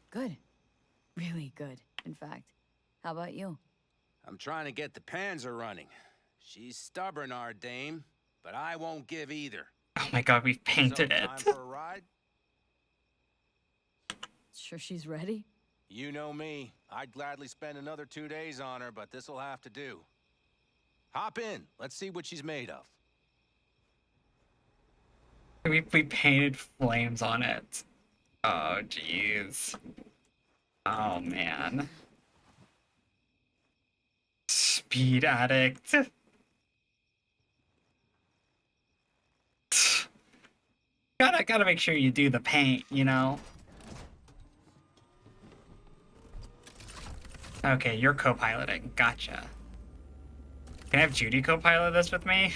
Good. Really good, in fact. How about you? I'm trying to get the Panzer running. She's stubborn, our dame, but I won't give either. Oh my god, we've painted Time it. for a ride? Sure she's ready? You know me. I'd gladly spend another 2 days on her, but this'll have to do. Hop in. Let's see what she's made of. We painted flames on it. Oh, jeez. Oh, man. Speed addict. Gotta make sure you do the paint, you know? Okay, you're co-piloting. Gotcha. Can I have Judy co-pilot this with me?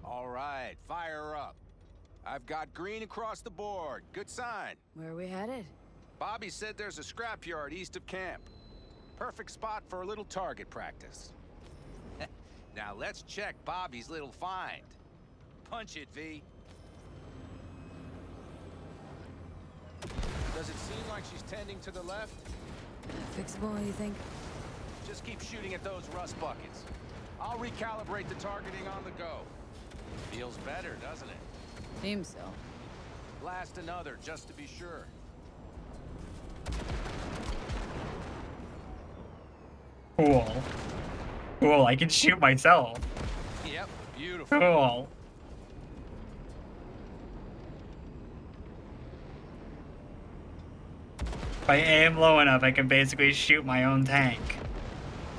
All right, fire her up. I've got green across the board. Good sign. Where are we headed? Bobby said there's a scrapyard east of camp. Perfect spot for a little target practice. Now let's check Bobby's little find. Punch it, V. Does it seem like she's tending to the left? Fixable, you think? Just keep shooting at those rust buckets. I'll recalibrate the targeting on the go. Feels better, doesn't it? Seems so. Blast another, just to be sure. Cool. Cool, I can shoot myself. Yep, beautiful. Cool. If I aim low enough, I can basically shoot my own tank.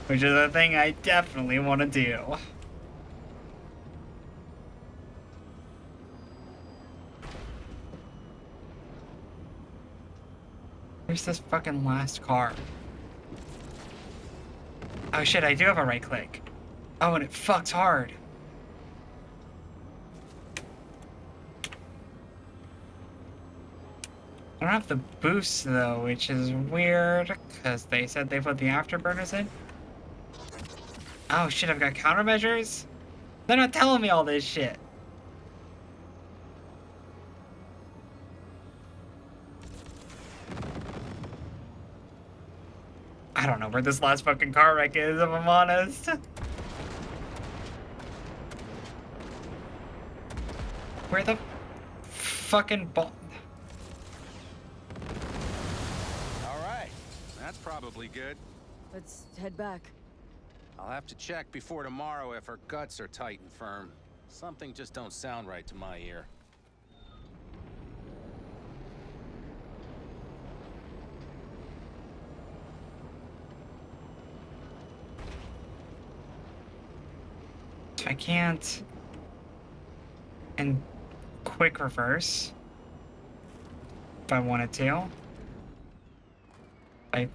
Which is a thing I definitely want to do. Where's this fucking last car? Oh shit, I do have a right click. Oh, and it fucks hard. I don't have the boost though, which is weird, because they said they put the afterburners in. Oh shit, I've got countermeasures? They're not telling me all this shit. I don't know where this last fucking car wreck is, if I'm honest. Where the fucking ball? All right, that's probably good. Let's head back. I'll have to check before tomorrow if her guts are tight and firm. Something just don't sound right to my ear. I can't. And quick reverse. If I wanted to. By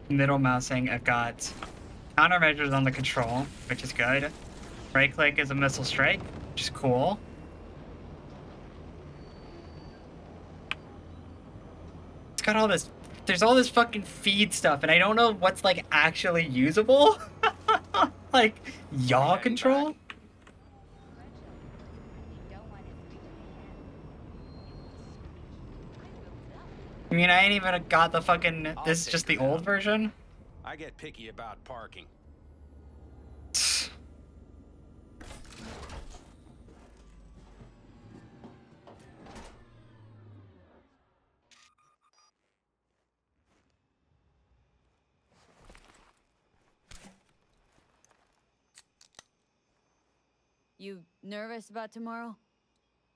middle mousing, I've got countermeasures on the control, which is good. Right click is a missile strike, which is cool. It's got all this. There's all this fucking feed stuff, and I don't know what's like actually usable. Like yaw control. I mean, I ain't even got the fucking. This is just the old version. I get picky about parking. You nervous about tomorrow?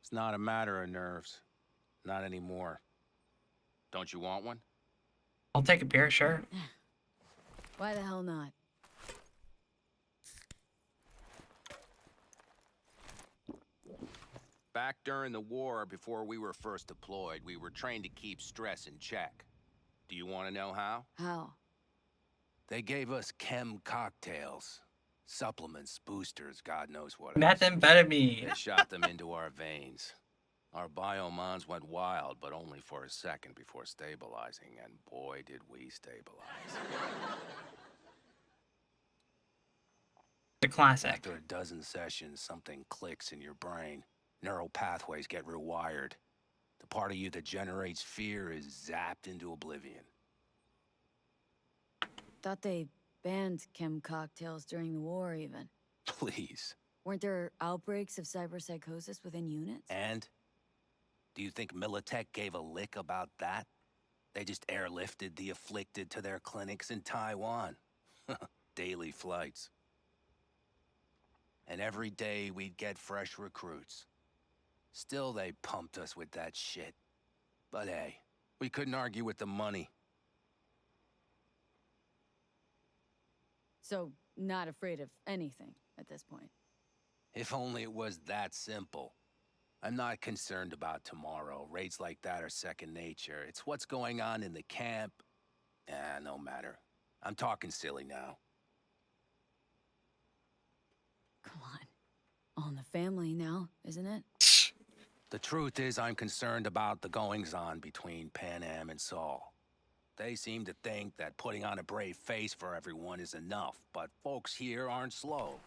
It's not a matter of nerves. Not anymore. Don't you want one? I'll take a beer, sure. Why the hell not? Back during the war, before we were first deployed, we were trained to keep stress in check. Do you want to know how? How? They gave us chem cocktails. Supplements, boosters, God knows what else. Methamphetamine. They shot them into our veins. Our biomons went wild, but only for a second before stabilizing, and boy, did we stabilize. The classic. After a dozen sessions, something clicks in your brain. Neural pathways get rewired. The part of you that generates fear is zapped into oblivion. Thought they banned chem cocktails during the war, even. Please. Weren't there outbreaks of cyberpsychosis within units? And? Do you think Militech gave a lick about that? They just airlifted the afflicted to their clinics in Taiwan. Daily flights. And every day we'd get fresh recruits. Still they pumped us with that shit. But hey, we couldn't argue with the money. So, not afraid of anything at this point. If only it was that simple. I'm not concerned about tomorrow. Raids like that are second nature. It's what's going on in the camp. No matter. I'm talking silly now. Come on. All in the family now, isn't it? The truth is, I'm concerned about the goings-on between Pan Am and Saul. They seem to think that putting on a brave face for everyone is enough, but folks here aren't slow.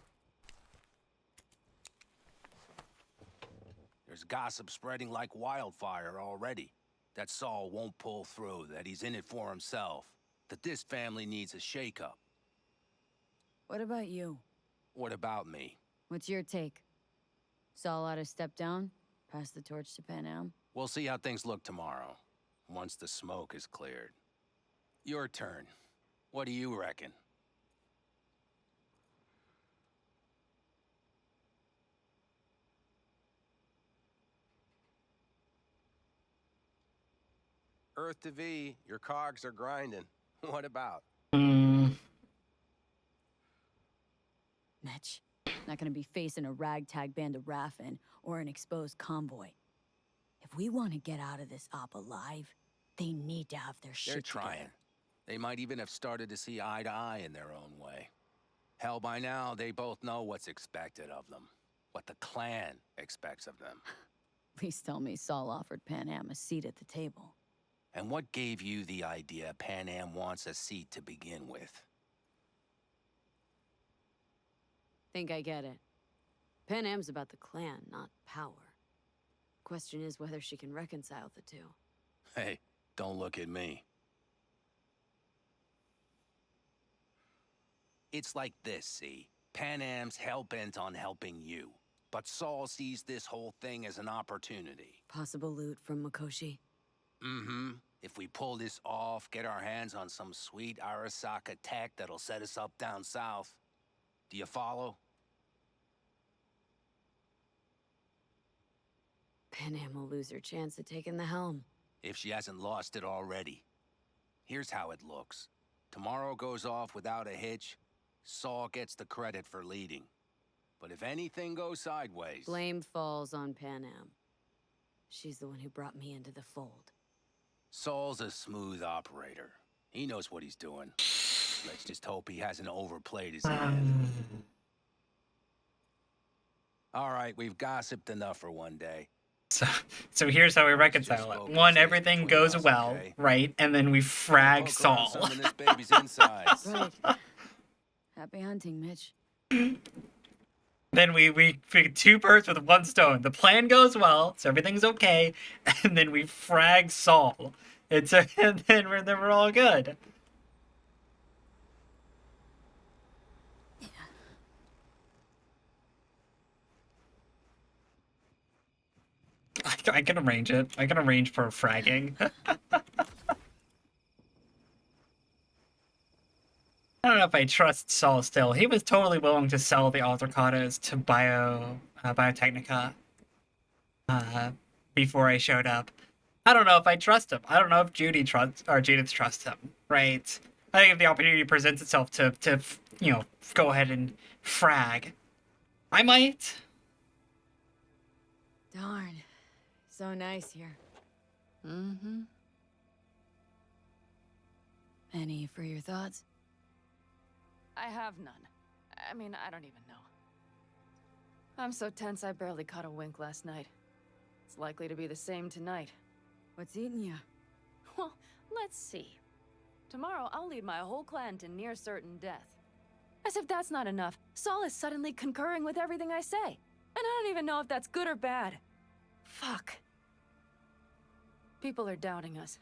There's gossip spreading like wildfire already. That Saul won't pull through, that he's in it for himself, that this family needs a shake-up. What about you? What about me? What's your take? Saul ought to step down? Pass the torch to Pan Am? We'll see how things look tomorrow, once the smoke is cleared. Your turn. What do you reckon? Earth to V, your cogs are grinding. What about? Mitch, not gonna be facing a ragtag band of Raffin or an exposed convoy. If we want to get out of this op alive, They need to have their shit They're together. trying. They might even have started to see eye to eye in their own way. Hell, by now, they both know what's expected of them. What the clan expects of them. Please tell me Saul offered Pan Am a seat at the table. And what gave you the idea Pan Am wants a seat to begin with? Think I get it. Pan Am's about the clan, not power. Question is whether she can reconcile the two. Hey, don't look at me. It's like this, see? Pan Am's hell-bent on helping you. But Saul sees this whole thing as an opportunity. Possible loot from Mikoshi? Mm-hmm. If we pull this off, get our hands on some sweet Arasaka tech that'll set us up down south. Do you follow? Pan Am will lose her chance at taking the helm. If she hasn't lost it already. Here's how it looks. Tomorrow goes off without a hitch. Saul gets the credit for leading. But if anything goes sideways... Blame falls on Pan Am. She's the one who brought me into the fold. Saul's a smooth operator. He knows what he's doing. Let's just hope he hasn't overplayed his hand. All right, we've gossiped enough for one day. So here's how we reconcile it. One, everything goes well, right? And then we frag Saul. This baby's insides. Right. Happy hunting, Mitch. Then we pick two birds with one stone. The plan goes well, so everything's okay, and then we frag Saul. And then we're all good. I can arrange it. I can arrange for fragging. I don't know if I trust Saul still. He was totally willing to sell the Altercados to Biotechnica before I showed up. I don't know if I trust him. I don't know if Judith trusts him, right? I think if the opportunity presents itself to you know, go ahead and frag, I might. Darn. So nice here. Mm-hmm. Any for your thoughts? I have none. I mean, I don't even know. I'm so tense I barely caught a wink last night. It's likely to be the same tonight. What's eating you? Well, let's see. Tomorrow I'll lead my whole clan to near certain death. As if that's not enough, Saul is suddenly concurring with everything I say. And I don't even know if that's good or bad. Fuck. People are doubting us.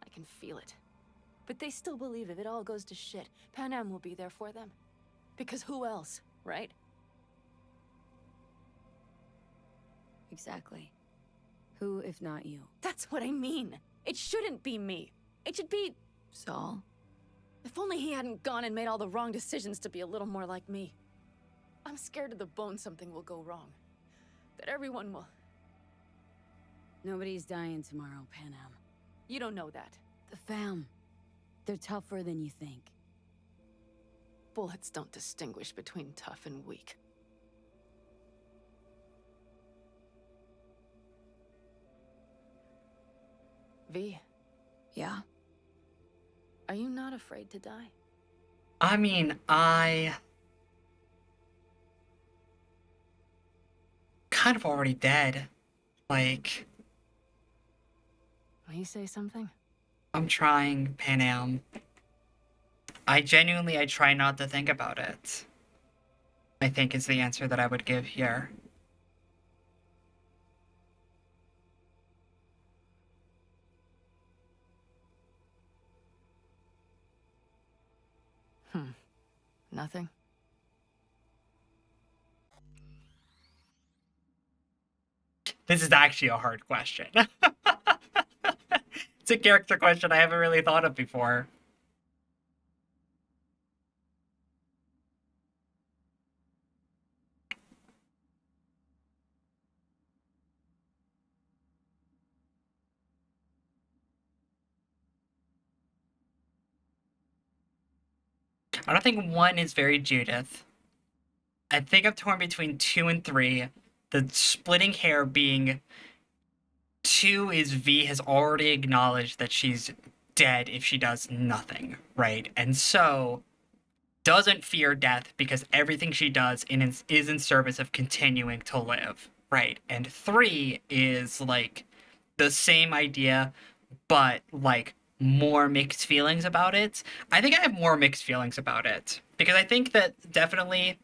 I can feel it. But they still believe if it all goes to shit, Pan Am will be there for them. Because who else, right? Exactly. Who, if not you? That's what I mean. It shouldn't be me. It should be... Saul? If only he hadn't gone and made all the wrong decisions to be a little more like me. I'm scared to the bone something will go wrong. That everyone will... Nobody's dying tomorrow, Pan Am. You don't know that. The fam. They're tougher than you think. Bullets don't distinguish between tough and weak. V. Yeah? Are you not afraid to die? I mean, I kind of already dead. Like, Will you say something? I'm trying, Pan Am. I try not to think about it. I think is the answer that I would give here. Nothing? This is actually a hard question. It's a character question I haven't really thought of before. I don't think 1 is very Judith. I think I'm torn between 2 and 3. The splitting hair being 2 is V has already acknowledged that she's dead if she does nothing, right? And so doesn't fear death because everything she does is in service of continuing to live, right? And 3 is like the same idea, but like more mixed feelings about it. I think I have more mixed feelings about it because I think that definitely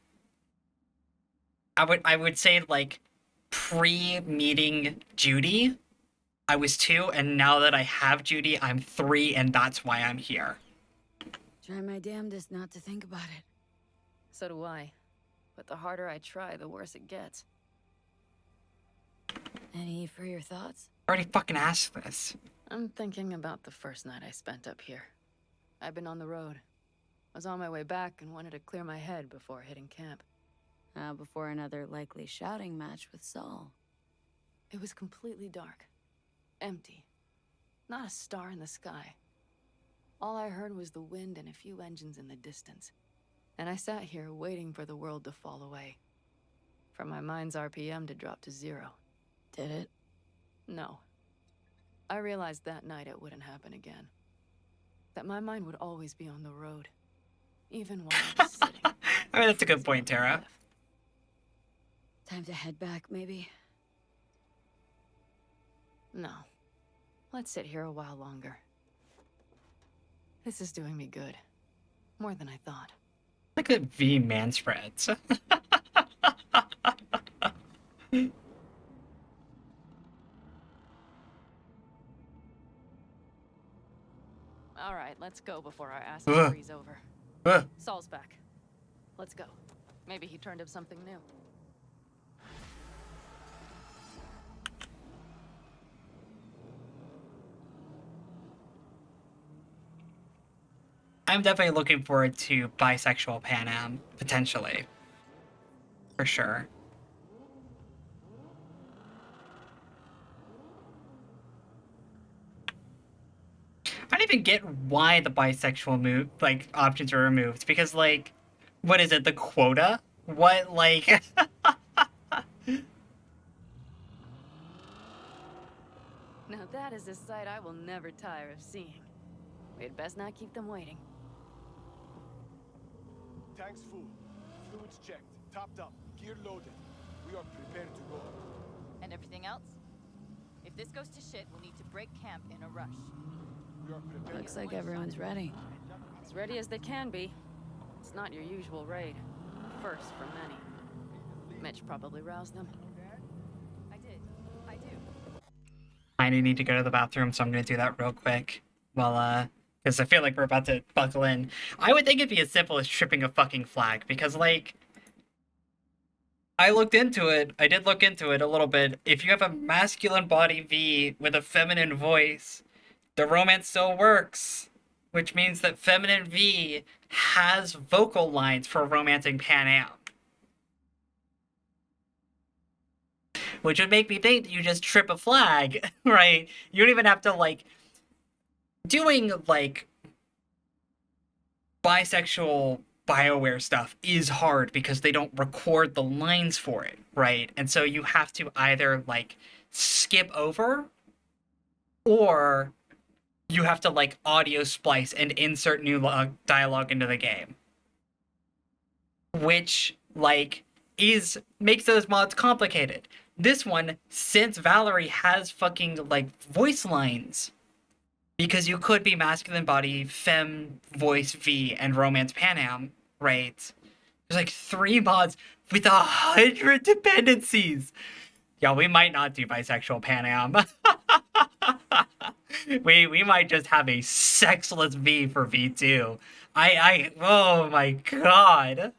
I would say like pre-meeting Judy, I was 2, and now that I have Judy, I'm 3, and that's why I'm here. Try my damnedest not to think about it. So do I. But the harder I try, the worse it gets. Any freer thoughts? I already fucking asked this. I'm thinking about the first night I spent up here. I've been on the road. I was on my way back and wanted to clear my head before hitting camp. Before another likely shouting match with Saul. It was completely dark. Empty. Not a star in the sky. All I heard was the wind and a few engines in the distance. And I sat here waiting for the world to fall away. For my mind's RPM to drop to 0. Did it? No. I realized that night it wouldn't happen again. That my mind would always be on the road. Even while I was sitting. I mean, that's a good point, Tara. Time to head back, maybe? No. Let's sit here a while longer. This is doing me good. More than I thought. Look at V man spreads. Alright, let's go before our asses freeze over. Saul's back. Let's go. Maybe he turned up something new. I'm definitely looking forward to bisexual Pan Am, potentially. For sure. I don't even get why the bisexual options are removed, because like, what is it, the quota? What, like... Now that is a sight I will never tire of seeing. We'd best not keep them waiting. Tanks full. Fluids checked. Topped up. Gear loaded. We are prepared to go. And everything else? If this goes to shit, we'll need to break camp in a rush. We are prepared. Looks like everyone's ready. As ready as they can be. It's not your usual raid. First for many. Mitch probably roused them. I do. I need to go to the bathroom, so I'm gonna do that real quick. Well, because I feel like we're about to buckle in. I would think it'd be as simple as tripping a fucking flag, because, like, I looked into it. I did look into it a little bit. If you have a masculine body V with a feminine voice, the romance still works. Which means that feminine V has vocal lines for romancing Pan Am. Which would make me think that you just trip a flag, right? You don't even have to, like... Doing, like, bisexual BioWare stuff is hard because they don't record the lines for it, right? And so you have to either, like, skip over, or you have to, like, audio splice and insert new dialogue into the game. Which, like, makes those mods complicated. This one, since Valerie has fucking, like, voice lines... Because you could be masculine body, femme, voice V, and romance Pan Am, right? There's like 3 mods with 100 dependencies. Yeah, we might not do bisexual Pan Am. we might just have a sexless V for V2. Oh my god.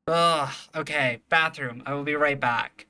Ugh, okay, bathroom. I will be right back.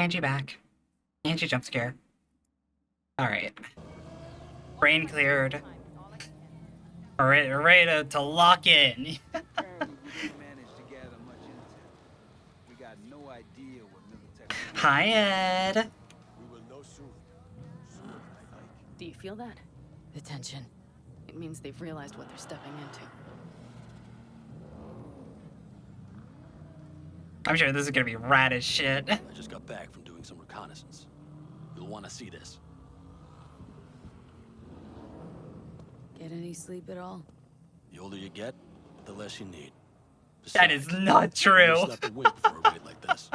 Angie back. Angie jump scare. Alright. Brain cleared. Alright, we're ready to lock in. Apparently, we didn't manage to gather much intel. We got no idea what military. Hi, Ed. We will know soon. Soon, I like. Do you feel that? The tension. It means they've realized what they're stepping into. I'm sure this is gonna be rad as shit. I just got back from doing some reconnaissance. You'll want to see this. Get any sleep at all? The older you get, the less you need. That is not true. You slept a wink for a raid like this.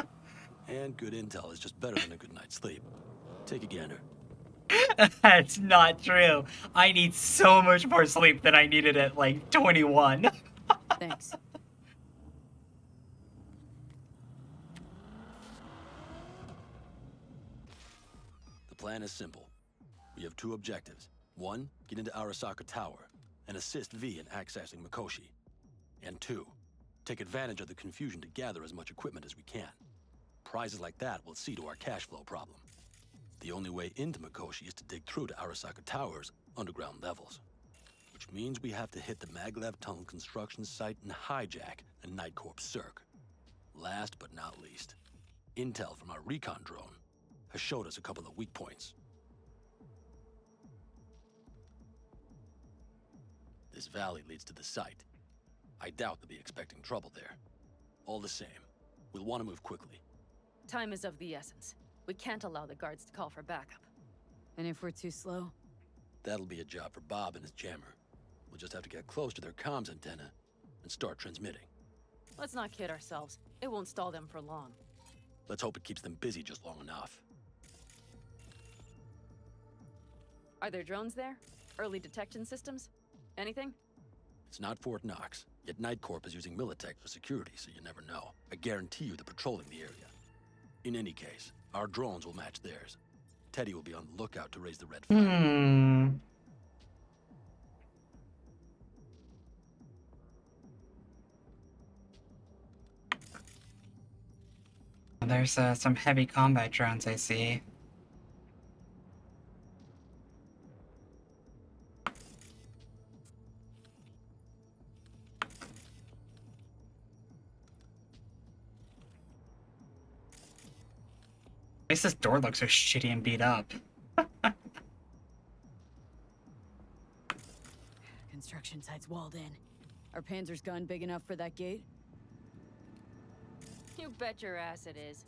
And good intel is just better than a good night's sleep. Take a gander. That's not true. I need so much more sleep than I needed at like 21. Thanks. The plan is simple. We have two objectives. One, get into Arasaka Tower and assist V in accessing Mikoshi. And two, take advantage of the confusion to gather as much equipment as we can. Prizes like that will see to our cash flow problem. The only way into Mikoshi is to dig through to Arasaka Tower's underground levels. Which means we have to hit the Maglev Tunnel construction site and hijack a Night Corps Cirque. Last but not least, intel from our recon drone has showed us a couple of weak points. This valley leads to the site. I doubt they'll be expecting trouble there. All the same, we'll want to move quickly. Time is of the essence. We can't allow the guards to call for backup. And if we're too slow? That'll be a job for Bob and his jammer. We'll just have to get close to their comms antenna and start transmitting. Let's not kid ourselves. It won't stall them for long. Let's hope it keeps them busy just long enough. Are there drones there? Early detection systems? Anything? It's not Fort Knox, yet Night Corp is using Militech for security, so you never know. I guarantee you they're patrolling the area. In any case, our drones will match theirs. Teddy will be on the lookout to raise the red flag. There's some heavy combat drones I see. At least this door looks so shitty and beat up. Construction site's walled in. Our Panzer's gun big enough for that gate? You bet your ass it is.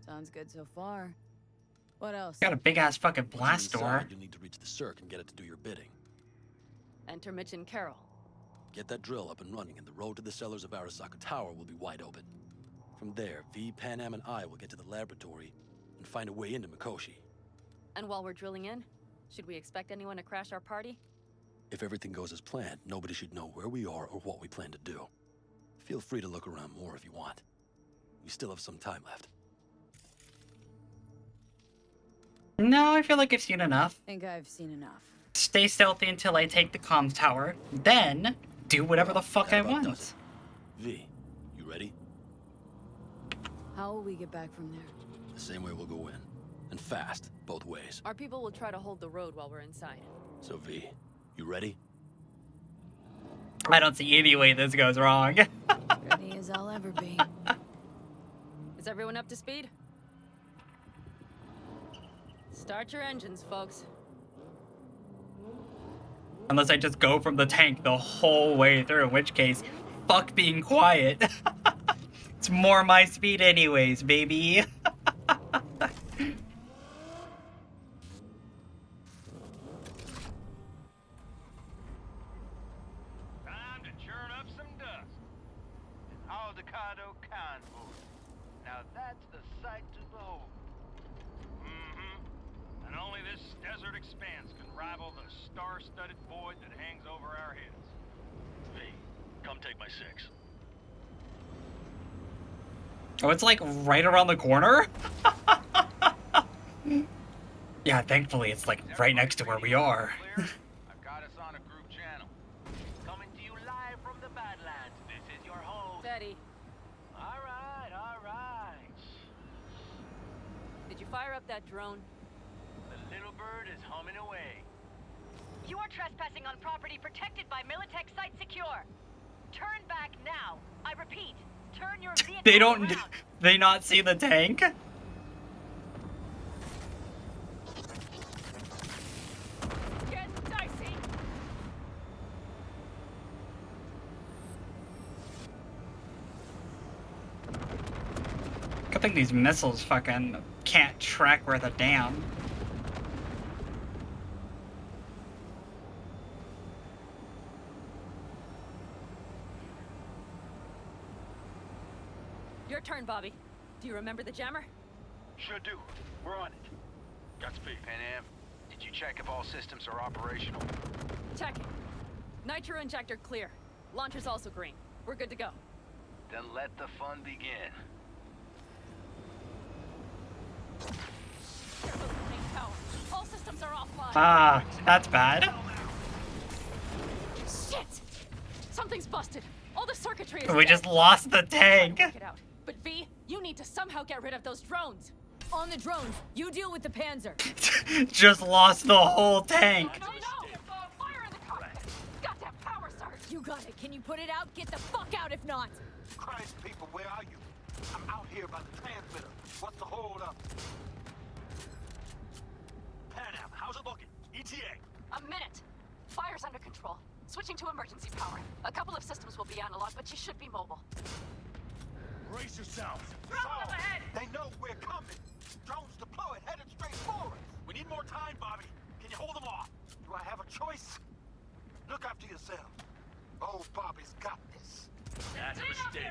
Sounds good so far. What else? Got a big ass fucking blast Once you're door. inside, you'll need to reach the Cirque and get it to do your bidding. Enter Mitch and Carol. Get that drill up and running, and the road to the cellars of Arasaka Tower will be wide open. From there, V, Panam, and I will get to the laboratory and find a way into Mikoshi. And while we're drilling in, should we expect anyone to crash our party? If everything goes as planned, nobody should know where we are or what we plan to do. Feel free to look around more if you want. We still have some time left. No, I feel like I've seen enough. Think I've seen enough. Stay stealthy until I take the comms tower, then do whatever the fuck I want. V, you ready? How will we get back from there? The same way we'll go in. And fast, both ways. Our people will try to hold the road while we're inside. So V, you ready? I don't see any way this goes wrong. Ready as I'll ever be. Is everyone up to speed? Start your engines, folks. Unless I just go from the tank the whole way through, in which case, fuck being quiet. It's more my speed anyways, baby. Time to churn up some dust. An Aldecado convoy. Now that's a sight to behold. And only this desert expanse can rival the star-studded void that hangs over our heads. V, come take my 6. Oh, it's like right around the corner? Yeah, thankfully it's like right next to where we are. I've got us on a group channel. Coming to you live from the Badlands. This is your host. Betty. All right. fire up that drone? The little bird is humming away. You are trespassing on property protected by Militech Site Secure. Turn back now. I repeat, turn your vehicle They don't. around. They not see the tank? Get dicey! Good thing these missiles fucking can't track worth a damn. Your turn, Bobby. Do you remember the jammer? Sure do. We're on it. Godspeed. Pan did you check if all systems are operational? Checking. Nitro injector clear. Launcher's also green. We're good to go. Then let the fun begin. Main power. All systems are offline. Ah, that's bad. Shit! Something's busted. All the circuitry is We dead. just lost the tank. Work it out. But V, you need to somehow get rid of those drones. On the drones, you deal with the Panzer. Just lost the whole tank. No! Fire in the cockpit! Goddamn power surge! You got it. Can you put it out? Get the fuck out if not. Christ, people, where are you? I'm out here by the transmitter. What's the hold up? Pan Am, how's it looking? ETA. A minute. Fire's under control. Switching to emergency power. A couple of systems will be analog, but you should be mobile. Brace yourselves. Problem up ahead. They know we're coming. Drones deployed, headed straight for us. We need more time, Bobby. Can you hold them off? Do I have a choice? Look after yourself. Oh, Bobby's got this. That's a mistake.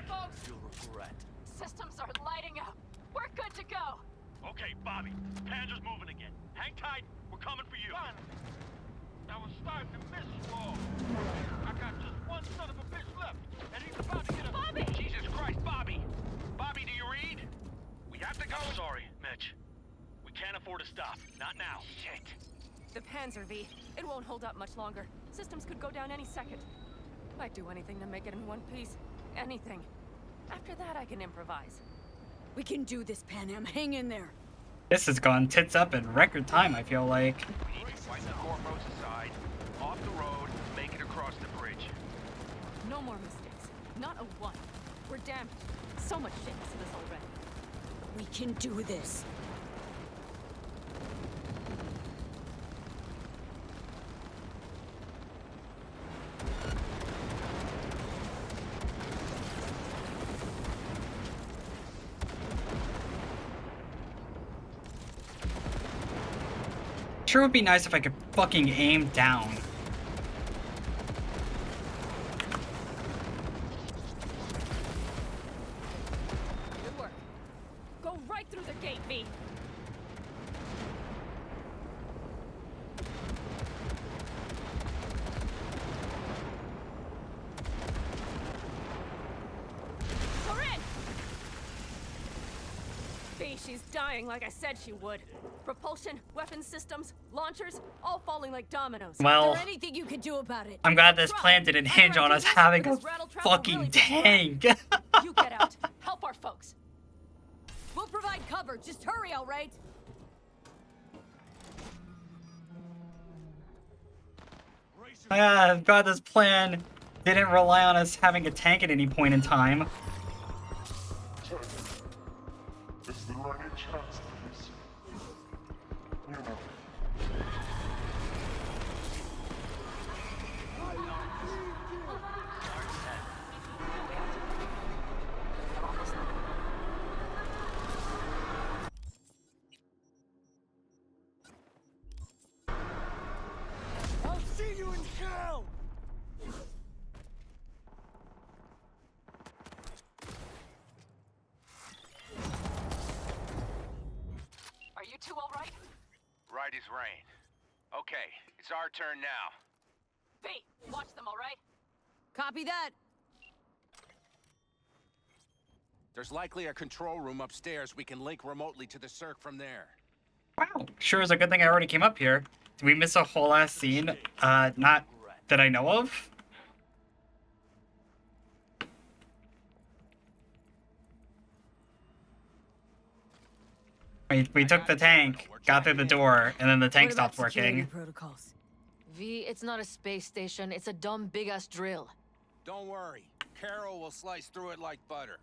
You'll regret. Systems are lighting up. We're good to go. Okay, Bobby. Panzer's moving again. Hang tight. We're coming for you. I was starting to miss you all. I got just one son of a bitch left, and he's about to get a... Bobby! Jesus Christ, Bobby! Bobby, do you read? We have to go. I'm sorry, Mitch. We can't afford to stop. Not now. Shit. The Panzer V. It won't hold up much longer. Systems could go down any second. I'd do anything to make it in one piece. Anything. After that, I can improvise. We can do this, Pan Am. Hang in there. This has gone tits up in record time, I feel like. We need to wipe the corpos aside, off the road, make it across the bridge. No more mistakes. Not a one. We're damaged. So much shit to this already. We can do this. Sure would be nice if I could fucking aim down. Good work. Go right through the gate, V. We're in! V, she's dying like I said she would. Propulsion, weapons systems, launchers, all falling like dominoes. Well, Is there anything you can do about it? I'm glad this plan didn't hinge on us having a fucking tank. You get out. Help our folks. We'll provide cover. Just hurry, all right? I'm glad this plan didn't rely on us having a tank at any point in time. It's the only chance to this. You know. I'll see you in hell! Are you two all right? Right as rain. Okay, it's our turn now. V, watch them, all right? Copy that. There's likely a control room upstairs. We can link remotely to the circ from there. Wow, sure is a good thing I already came up here. Did we miss a whole ass scene? Not that I know of. We took the tank, got through the door, and then the tank stopped working. Protocols? V, it's not a space station. It's a dumb big-ass drill. Don't worry. Carol will slice through it like butter.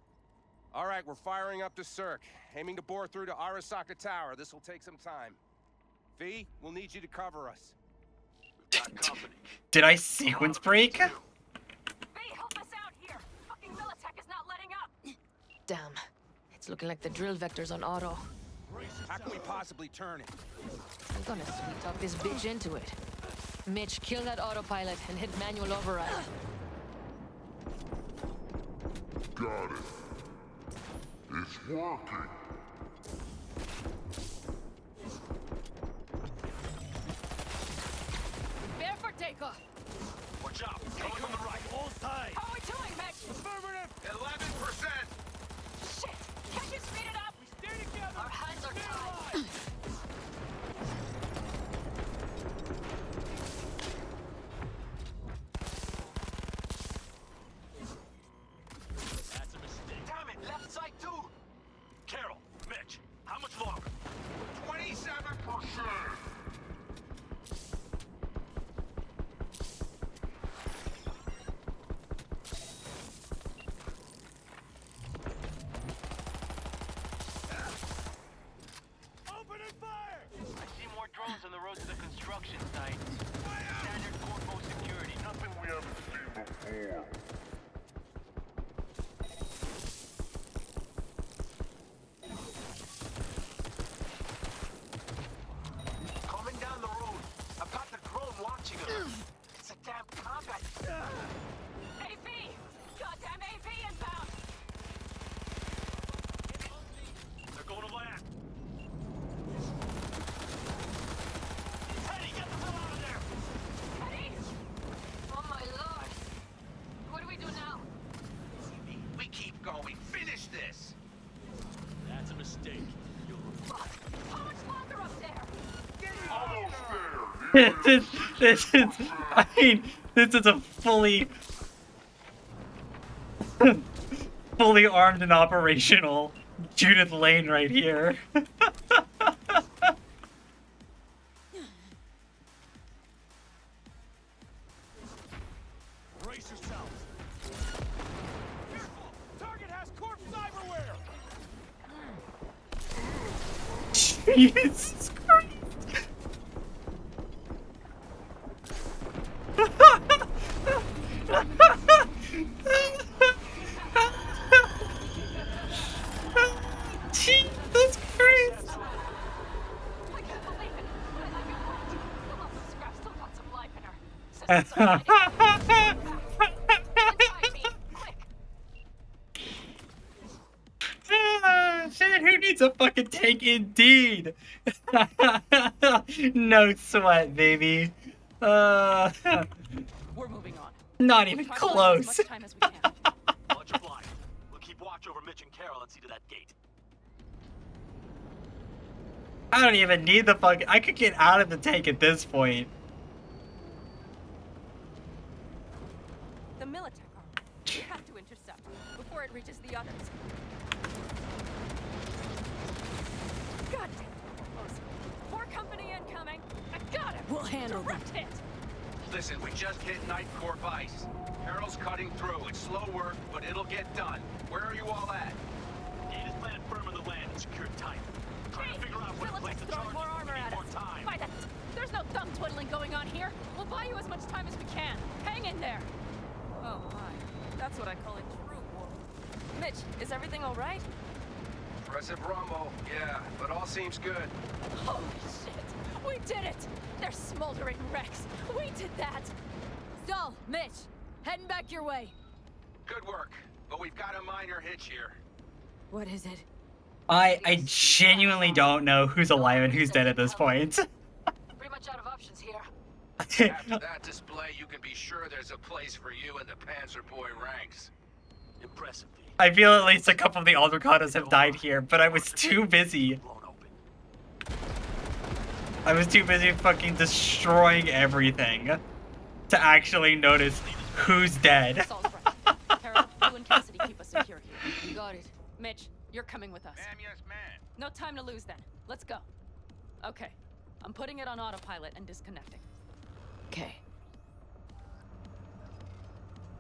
All right, we're firing up the circ. Aiming to bore through to Arasaka Tower. This will take some time. V, we'll need you to cover us. Did I sequence break? V, help us out here. Fucking Militech is not letting up. Damn. It's looking like the drill vector's on auto. How can we possibly turn it? I'm gonna sweet talk this bitch into it. Mitch, kill that autopilot and hit manual override. Got it. It's working. Prepare for takeoff. Watch out. Coming from the right. All sides. How are we doing, Mitch? Affirmative. 11%. Shit! Can't you speed it up? We stay together. Our hands are Stay tied. alive. That's a mistake. Damn it, left side too. Carol, Mitch, how much longer? 27%. Opening fire! I see more drones on the road to the construction site. Standard corpo security. Nothing we haven't seen before. Coming down the road. I've got the drone watching us. It's a damn combat. AV! Goddamn AV inbound! They're going to land. Teddy, get the hell out of there! Eddie! Oh my lord! What do we do now? We keep going. Finish this. That's a mistake. Fuck! How much longer up there? Almost there. this is, I mean, this is a fully armed and operational Judith Laine right here. Brace yourselves. Careful! Target has corpse cyberware! Jesus Christ. Jesus Christ. I can't believe it. I got whacked. The muscle scrap still got some life in her. Systems are ready. Inside me. Quick. Shit, who needs a fucking tank indeed? No sweat, baby. We're moving on. Not even We'll try to buy close. as much time as we can. Much obliged. We'll keep watch over Mitch and Carol and see to that gate. I don't even need the fuck. I could get out of the tank at this point. The Militech armor. We have to intercept before it reaches the others. God damn. More company incoming. I got him. We'll handle them. Direct hit. Listen, we just hit Night Corp ice. Carol's cutting through. It's slow work, but it'll get done. Where are you all at? Gate is planted firm on the land and secured tight. Trying to figure out where to place the Throwing charges. more armor We need at more us. time. By the... There's no thumb twiddling going on here. We'll buy you as much time as we can. Hang in there. Oh my. That's what I call a true war. Mitch, is everything all right? Impressive rumble. Yeah, but all seems good. Holy shit. We did it. They're smoldering wrecks. We did that. So, Mitch, heading back your way. Good work. But we've got a minor hitch here. What is it? I genuinely don't know who's alive and who's dead at this point. Pretty much out of options here. After that display, you can be sure there's a place for you in the Panzer Boy ranks. Impressive. I feel at least a couple of the Aldercatas have died here, but I was too busy. I was too busy fucking destroying everything to actually notice who's dead. Saul's right. Carol, you and Cassidy keep us secure here. You got it. Mitch, you're coming with us. Ma'am, yes, ma'am. No time to lose then. Let's go. Okay. I'm putting it on autopilot and disconnecting. Okay.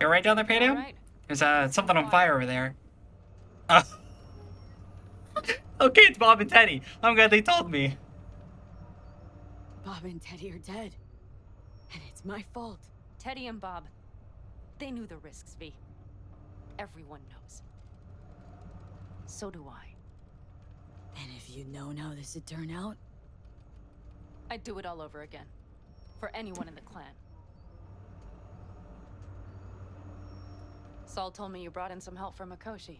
You're right down there, Paydown? Right. There's something on fire over there. Okay, it's Bob and Teddy. I'm glad they told me. Bob and Teddy are dead. And it's my fault. Teddy and Bob, they knew the risks, V. Everyone knows. So do I. And if you'd known how this would turn out? I'd do it all over again. For anyone in the clan. Saul told me you brought in some help from Mikoshi.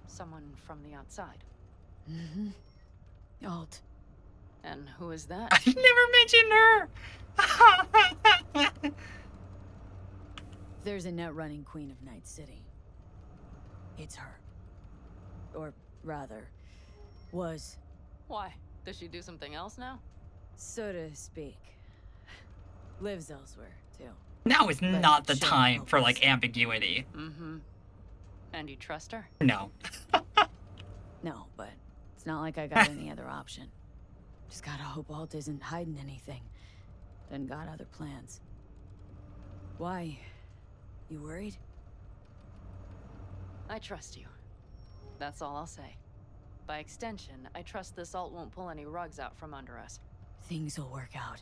Someone from the outside. Mm-hmm. Alt. And who is that? I never mentioned her! There's a net-running queen of Night City. It's her. Or rather, was. Why? Does she do something else now? So to speak. Lives elsewhere, too. Now is But not the she'll time help for, us. like, ambiguity. Mm-hmm. And you trust her? No. No, but it's not like I got any other option. Just gotta hope Alt isn't hiding anything. Then got other plans. Why? You worried? I trust you. That's all I'll say. By extension, I trust this alt won't pull any rugs out from under us. Things will work out.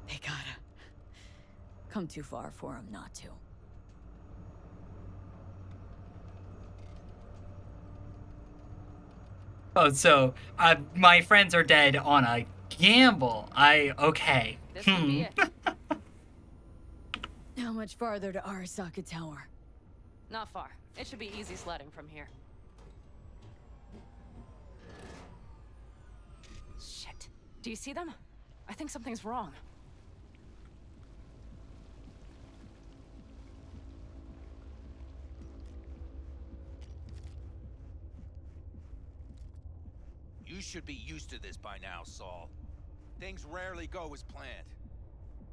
They gotta. Come too far for him not to. Oh, so, my friends are dead on a gamble. Okay. This would be it. How much farther to Arasaka Tower? Not far. It should be easy sledding from here. Shit. Do you see them? I think something's wrong. You should be used to this by now, Saul. Things rarely go as planned.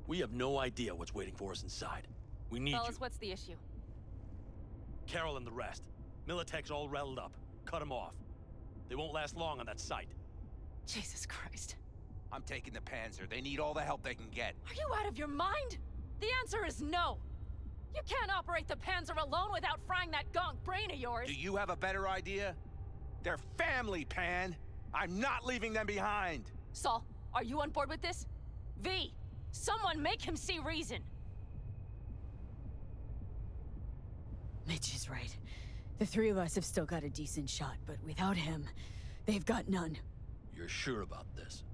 We have no idea what's waiting for us inside. We need Fellas, you. what's the issue? Carol and the rest. Militech's all rattled up. Cut them off. They won't last long on that site. Jesus Christ. I'm taking the Panzer. They need all the help they can get. Are you out of your mind? The answer is no. You can't operate the Panzer alone without frying that gonk brain of yours. Do you have a better idea? They're family, Pan. I'm not leaving them behind. Saul, are you on board with this? V, someone make him see reason. Mitch is right. The three of us have still got a decent shot, but without him, they've got none. You're sure about this?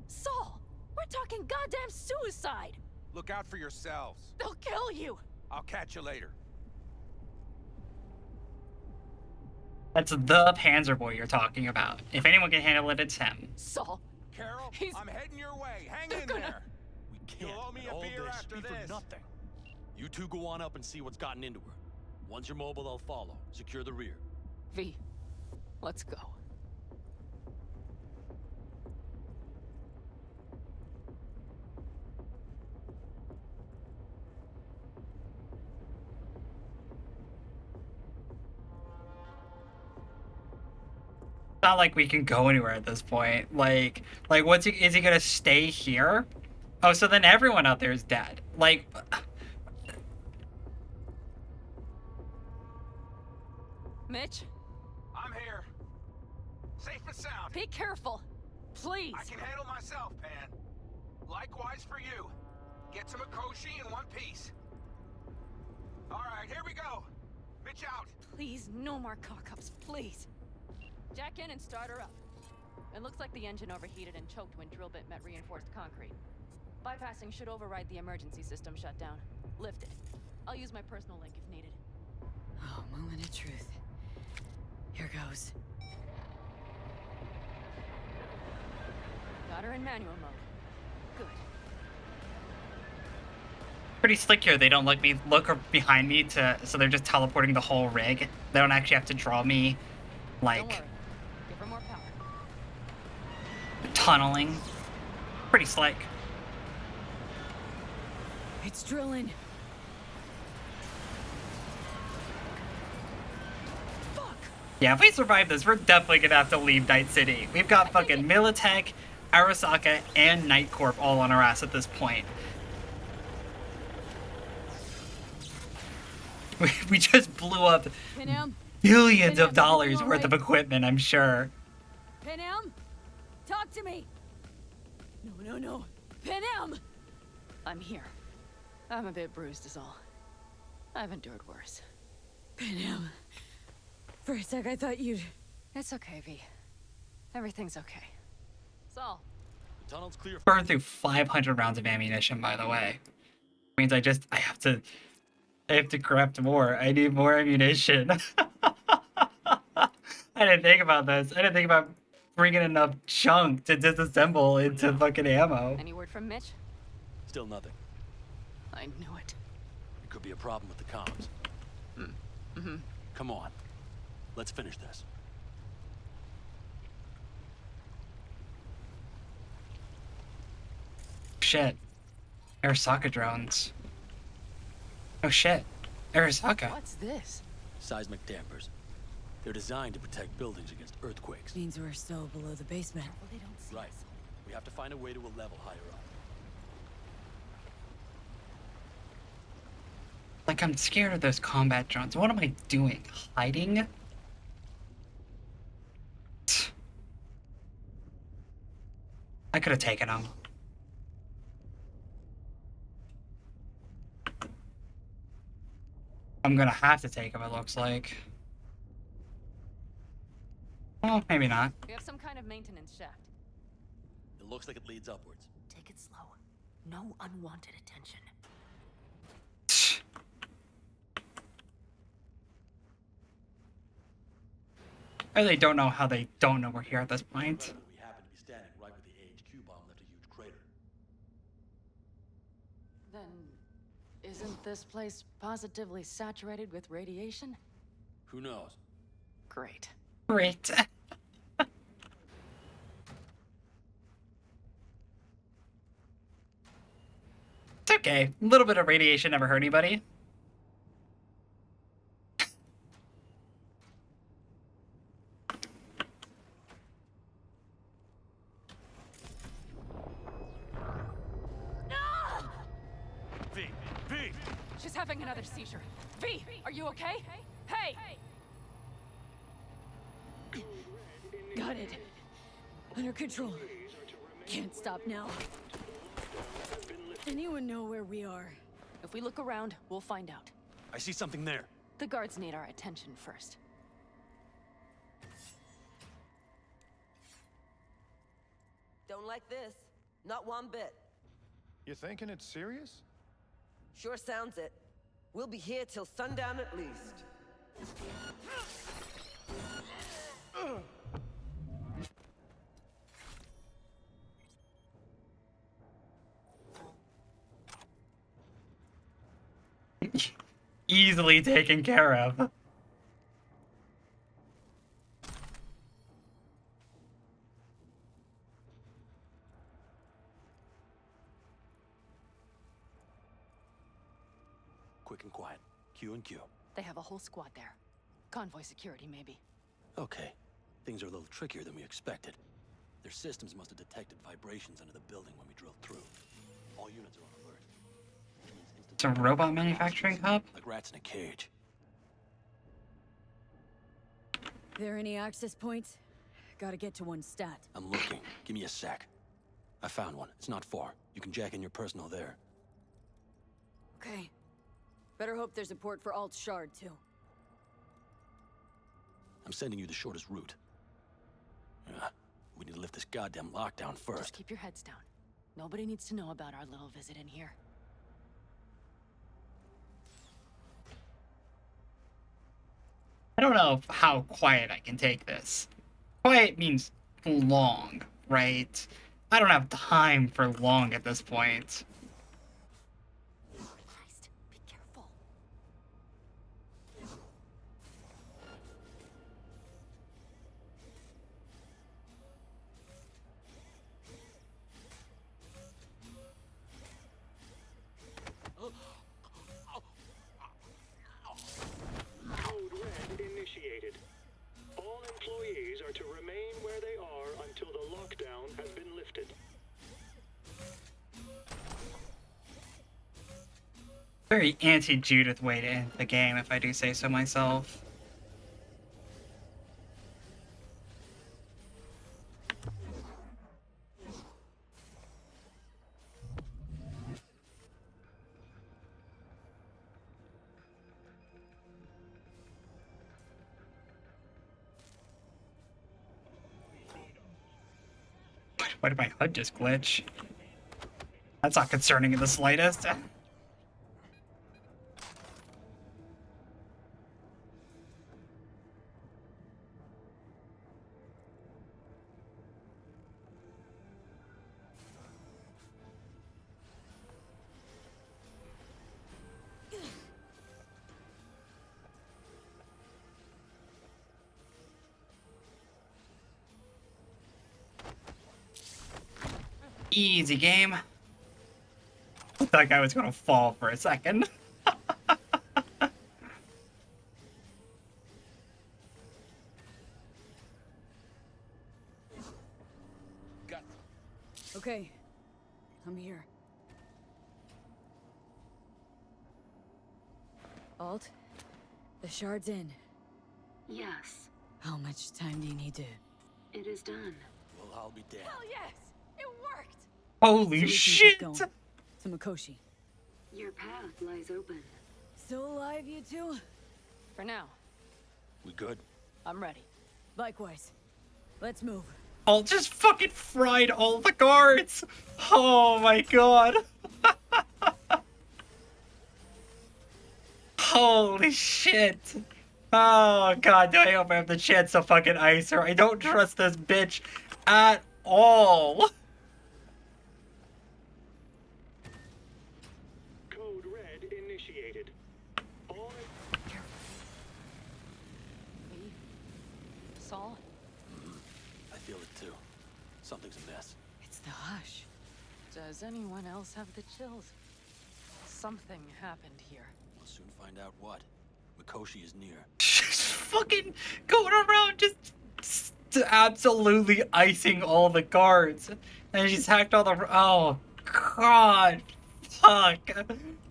Saul, we're talking goddamn suicide. Look out for yourselves. They'll kill you. I'll catch you later. That's the Panzer boy you're talking about. If anyone can handle it, it's him. Saul. Carol, I'm heading your way. Hang in there. We can't. You'll owe me and a all beer this after be this. for nothing. You two go on up and see what's gotten into her. Once you're mobile, I'll follow. Secure the rear. V, let's go. Not like we can go anywhere at this point. Like what's is he gonna stay here? Oh, so then everyone out there is dead. Like, Mitch? I'm here. Safe and sound. Be careful. Please. I can handle myself, Pan. Likewise for you. Get to Mikoshi in one piece. Alright, here we go. Mitch out. Please, no more cock-ups, please. Jack in and start her up. It looks like the engine overheated and choked when drill bit met reinforced concrete. Bypassing should override the emergency system shutdown. Lift it. I'll use my personal link if needed. Oh, moment of truth. Here goes. Got her in manual mode. Good. pretty slick here. They don't let me look behind me so they're just teleporting the whole rig. They don't actually have to draw me, like, Give her more power. tunneling. Pretty slick. It's drilling. Fuck! Yeah, if we survive this, we're definitely gonna have to leave Night City. We've got fucking Militech, Arasaka, and Night Corp all on our ass at this point. We just blew up billions of dollars worth of equipment, I'm sure. Panem? Talk to me! No. Panem! I'm here. I'm a bit bruised is all. I've endured worse. Panem. For a sec, I thought you'd... It's okay, V. Everything's okay. Saul. The tunnel's clear. Burned through 500 rounds of ammunition, by the way. Means I have to craft more. I need more ammunition. I didn't think about this. I didn't think about bringing enough chunk to disassemble into fucking ammo. Any word from Mitch? Still nothing. I knew it. It could be a problem with the comms. Mm-hmm. Come on. Let's finish this. Shit. Arasaka drones. Oh shit. Arasaka. What's this? Seismic dampers. They're designed to protect buildings against earthquakes. Means we're so below the basement. Well, they don't see Right. us. We have to find a way to a level higher up. Like, I'm scared of those combat drones. What am I doing? Hiding? I could have taken them. I'm gonna have to take them, it looks like. Well, maybe not. We have some kind of maintenance shaft. It looks like it leads upwards. Take it slow. No unwanted attention. Or they don't know how they don't know we're here at this point. We happen to be standing right where the AHQ bomb left a huge crater. Then, isn't this place positively saturated with radiation? Who knows? Great. Great. It's okay. A little bit of radiation never hurt anybody. V! She's having another seizure. V, are you okay? Hey! Got it. Under control. Can't stop now. Anyone know where we are? If we look around, we'll find out. I see something there. The guards need our attention first. Don't like this. Not one bit. You thinking it's serious? Sure sounds it. We'll be here till sundown at least. Easily taken care of. Quick and quiet. Q and Q. They have a whole squad there. Convoy security, maybe. Okay. Things are a little trickier than we expected. Their systems must have detected vibrations under the building when we drilled through. All units are on alert. It's a robot manufacturing hub? Like rats in a cage. There any access points? Gotta get to one stat. I'm looking. Give me a sec. I found one. It's not far. You can jack in your personal there. Okay. Better hope there's a port for Alt Shard, too. I'm sending you the shortest route. Yeah, we need to lift this goddamn lockdown first. Just keep your heads down. Nobody needs to know about our little visit in here. I don't know how quiet I can take this. Quiet means long, right? I don't have time for long at this point. Christ, be careful. Code red initiated. Very anti-Judith way to end the game, if I do say so myself. Why did my HUD just glitch? That's not concerning in the slightest. Easy game. That guy was gonna fall for a second. Okay, I'm here. Alt, the shard's in. Yes, How much time do you need to? it is done. Well, I'll be damned. Hell yes! It worked! Holy So we can shit! keep going. To Mikoshi. Your path lies open. Still alive, you two? For now, We good? I'm ready. Likewise. Let's move. Alt just fucking fried all the guards! Oh my god! Holy shit! Oh god, do I hope I have the chance to fucking ice her. I don't trust this bitch at all! Code red initiated. All Saul? I feel it too. Something's amiss. It's the hush. Does anyone else have the chills? Something happened here. We'll soon find out what. Mikoshi is near. She's fucking going around just absolutely icing all the guards. And she's hacked all the... Oh, god. Fuck.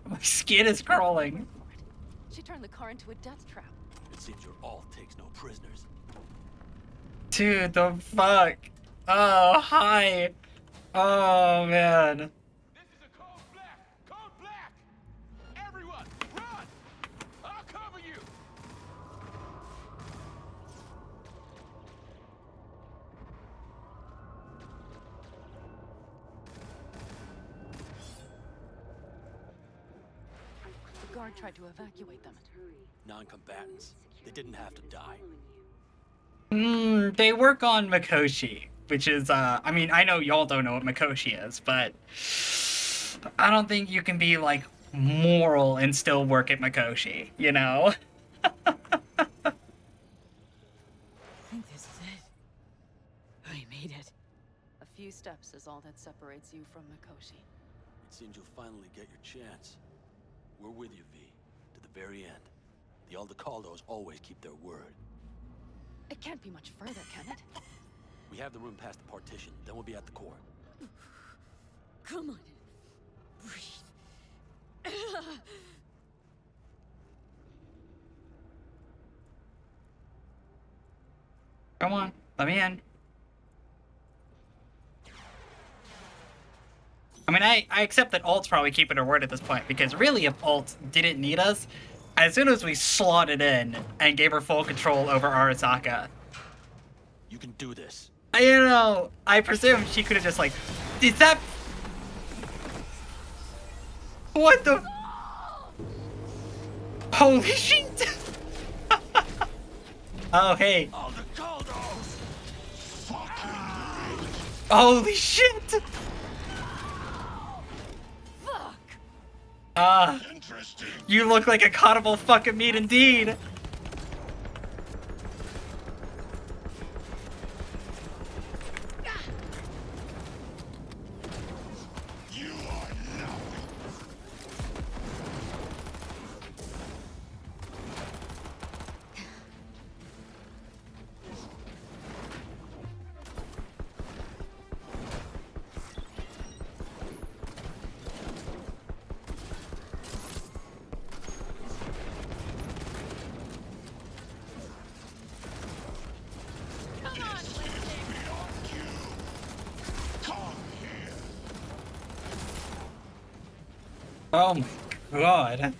My skin is crawling. She turned the car into a death trap. It seems your alt takes no prisoners. Dude, the fuck? Oh, hi. Oh, man. This is a code black! Code black! Everyone, run! I'll cover you! The guard tried to evacuate them. Non-combatants. They didn't have to die. They work on Mikoshi, which is, I mean, I know y'all don't know what Mikoshi is, but I don't think you can be, like, moral and still work at Mikoshi, you know? I think this is it. I made it. A few steps is all that separates you from Mikoshi. It seems you'll finally get your chance. We're with you, V, to the very end. The Aldecaldos always keep their word. It can't be much further, can it? We have the room past the partition, then we'll be at the core. Come on. Breathe. Come on, let me in. I mean, I accept that Alt's probably keeping her word at this point, because really, if Alt didn't need us, as soon as we slotted in and gave her full control over Arasaka, You can do this. you know, I presume she could have just like, is that... What the... Holy shit! Oh, hey. Holy shit! You look like a cannibal fucking meat indeed. Oh my god.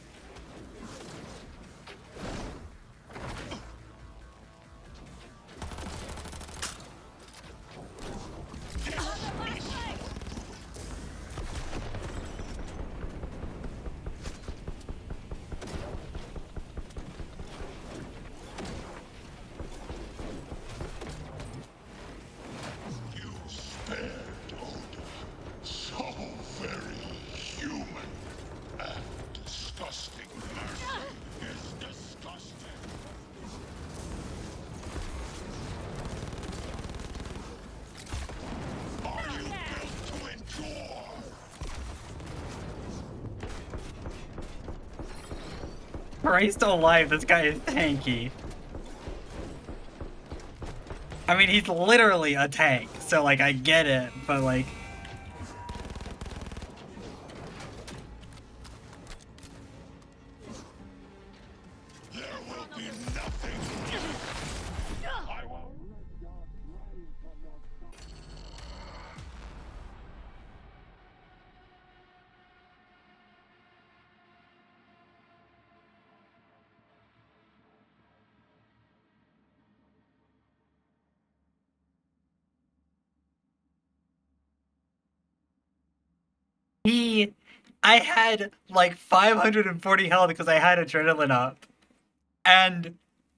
So very human and disgusting. Mercy is disgusting. Are you built to endure? He's still alive. This guy is tanky. I mean, he's literally a tank, so like I get it, but like. There will be nothing. I will. I had like 540 health because I had adrenaline up. And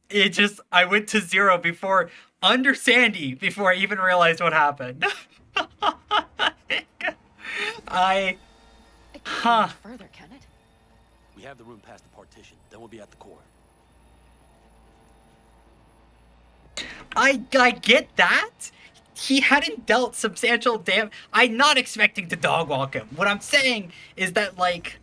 it just, I went to 0 before, under Sandy, before I even realized what happened. Further, can it? We have the room past the partition, then we'll be at the core. I get that. He hadn't dealt substantial damage. I'm not expecting to dog walk him. What I'm saying is that, like,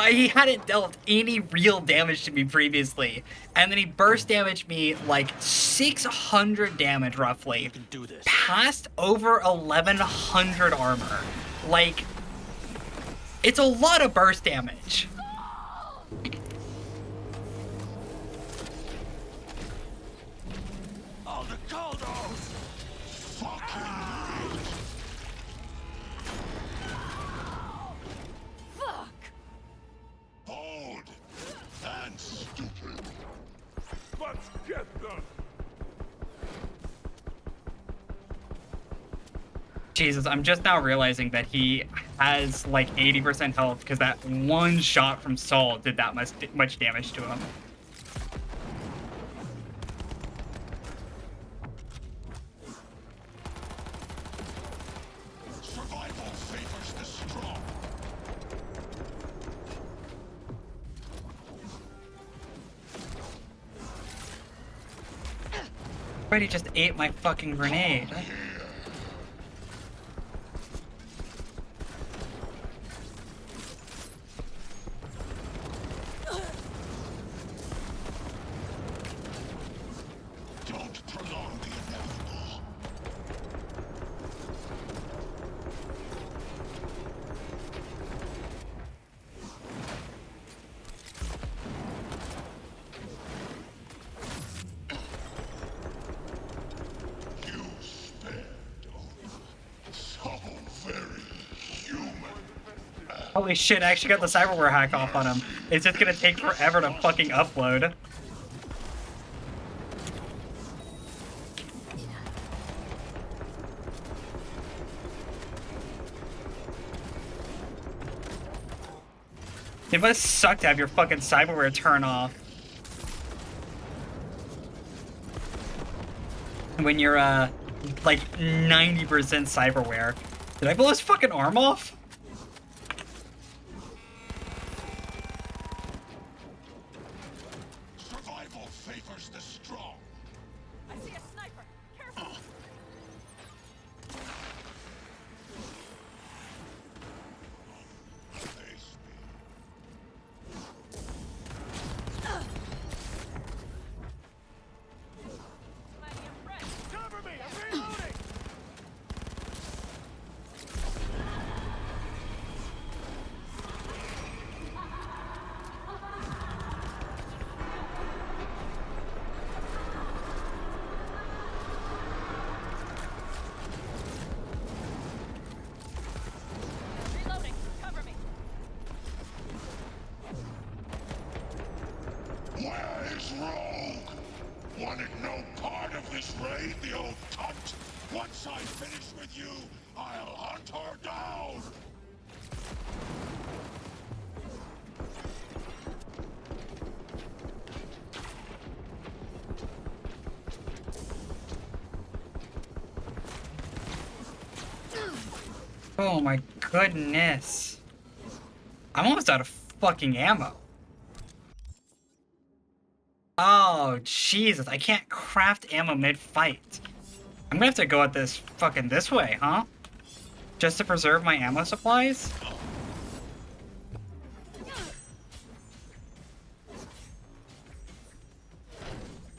he hadn't dealt any real damage to me previously. And then he burst damaged me, like, 600 damage, roughly. You can do this. Past over 1,100 armor. Like, it's a lot of burst damage. All the Caldos! Fucking Fuck! bold and stupid. Let's get them! Jesus, I'm just now realizing that he has like 80% health because that one shot from Saul did that much damage to him. Survival favors the strong. Freddy just ate my fucking grenade. Don't prolong the inevitable. You spared so very human. Holy shit, I actually got the cyberware hack off on him. It's just gonna take forever to fucking upload. It must suck to have your fucking cyberware turn off. When you're, like 90% cyberware. Did I blow his fucking arm off? Survival favors the strong. I see a sniper. Careful. Face Cover me! I'm reloading! finish with you, I'll hunt her down! Oh my goodness. I'm almost out of fucking ammo. Oh, Jesus. I can't craft ammo mid-fight. I'm gonna have to go at this fucking this way, huh? Just to preserve my ammo supplies?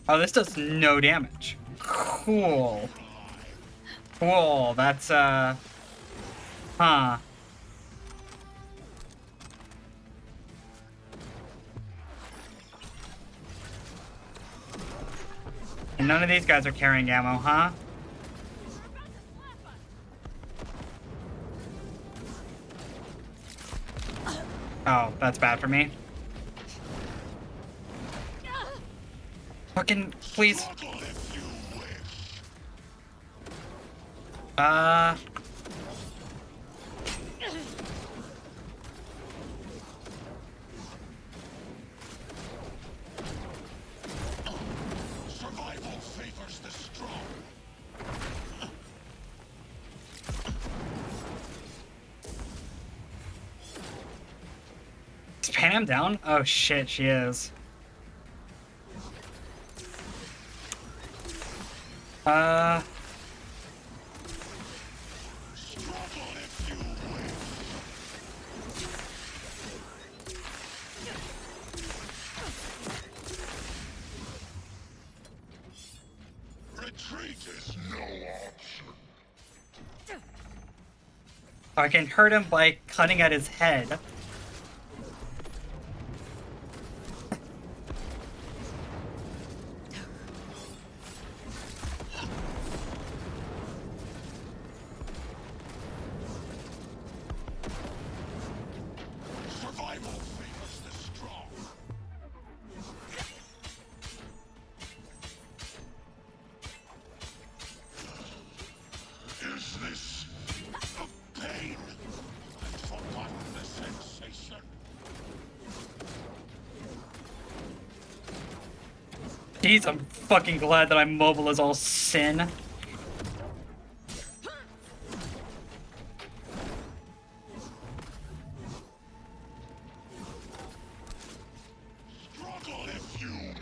Oh, this does no damage. Cool. Cool, that's, huh. And none of these guys are carrying ammo, huh? Oh, that's bad for me. Fucking, please. Survival favors the strong. Is Pam down? Oh shit, she is. Retreat is no option. I can hurt him by cutting at his head. Survival favors the strong. Is this a pain? I've forgotten the sensation. Jeez, I'm fucking glad that I'm mobile as all sin. Struggle if you will.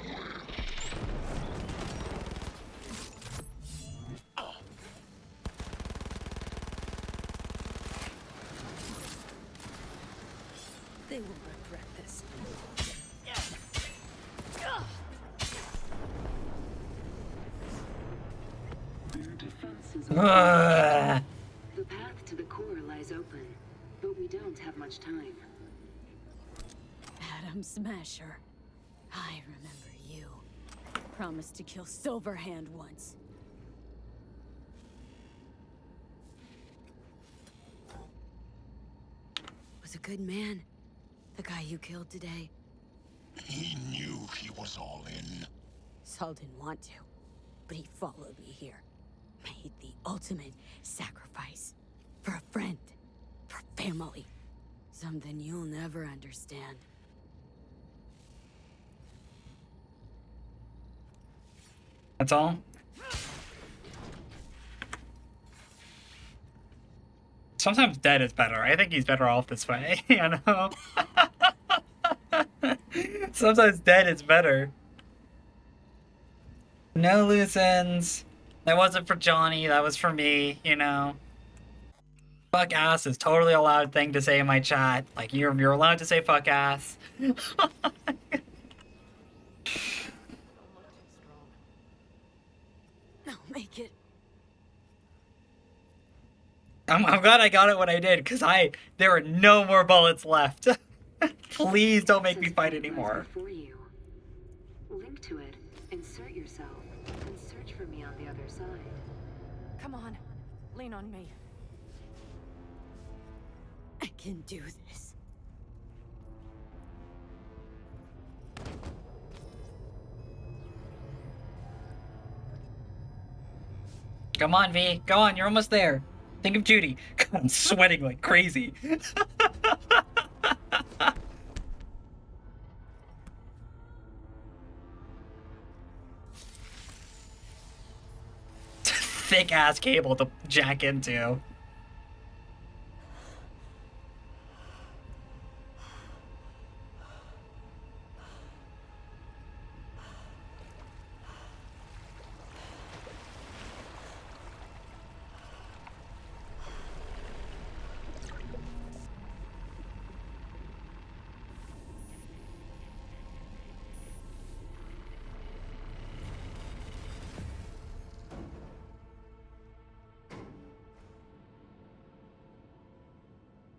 They will regret this. Their defenses Ugh. are the path to the core lies open, but we don't have much time. Adam Smasher. I remember you. Promised to kill Silverhand once. Was a good man. The guy you killed today. He knew he was all in. Saul didn't want to, but he followed me here. Made the ultimate sacrifice. For a friend. For family. Something you'll never understand. That's all? Sometimes dead is better. I think he's better off this way, you know? Sometimes dead is better. No loose ends. That wasn't for Johnny, that was for me, you know? Fuck ass is totally a loud thing to say in my chat. Like, you're allowed to say fuck ass. I'll make it. I'm glad I got it when I did, because there were no more bullets left. Please don't make me fight anymore. For you. Link to it, insert yourself, and search for me on the other side. Come on, lean on me. I can do this. Come on, V. Go on, you're almost there. Think of Judy. God, I'm sweating like crazy. Thick ass cable to jack into.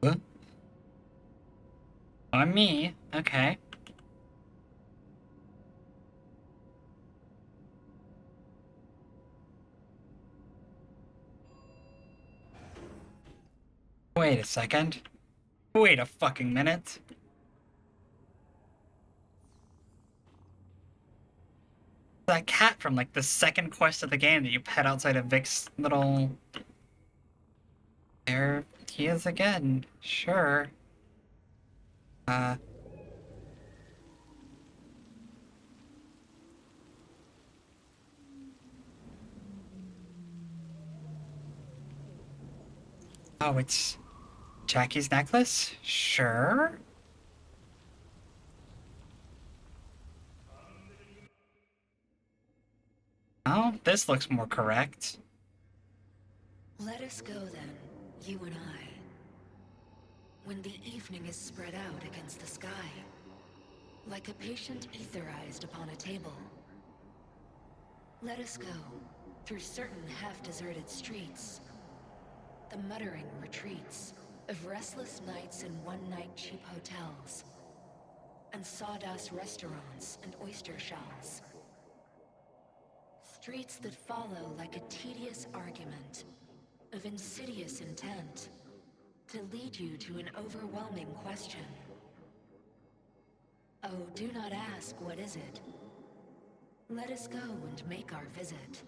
What? On me? Okay. Wait a second. Wait a fucking minute. That cat from like the second quest of the game that you pet outside of Vic's little... There he is again. Sure. Oh, it's Jackie's necklace? Sure. Oh, this looks more correct. Let us go then, you and I. When the evening is spread out against the sky, like a patient etherized upon a table. Let us go through certain half-deserted streets, the muttering retreats of restless nights in one-night cheap hotels, and sawdust restaurants and oyster shells. Streets that follow like a tedious argument of insidious intent to lead you to an overwhelming question. Oh, do not ask what is it. Let us go and make our visit.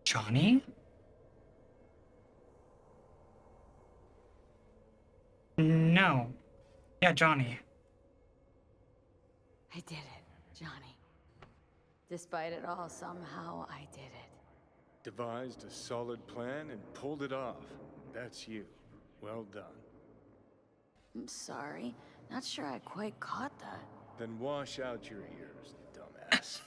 Johnny? No. Yeah, Johnny. I did it, Johnny. Despite it all, somehow I did it. Devised a solid plan and pulled it off. That's you. Well done. I'm sorry. Not sure I quite caught that. Then wash out your ears, dumbass.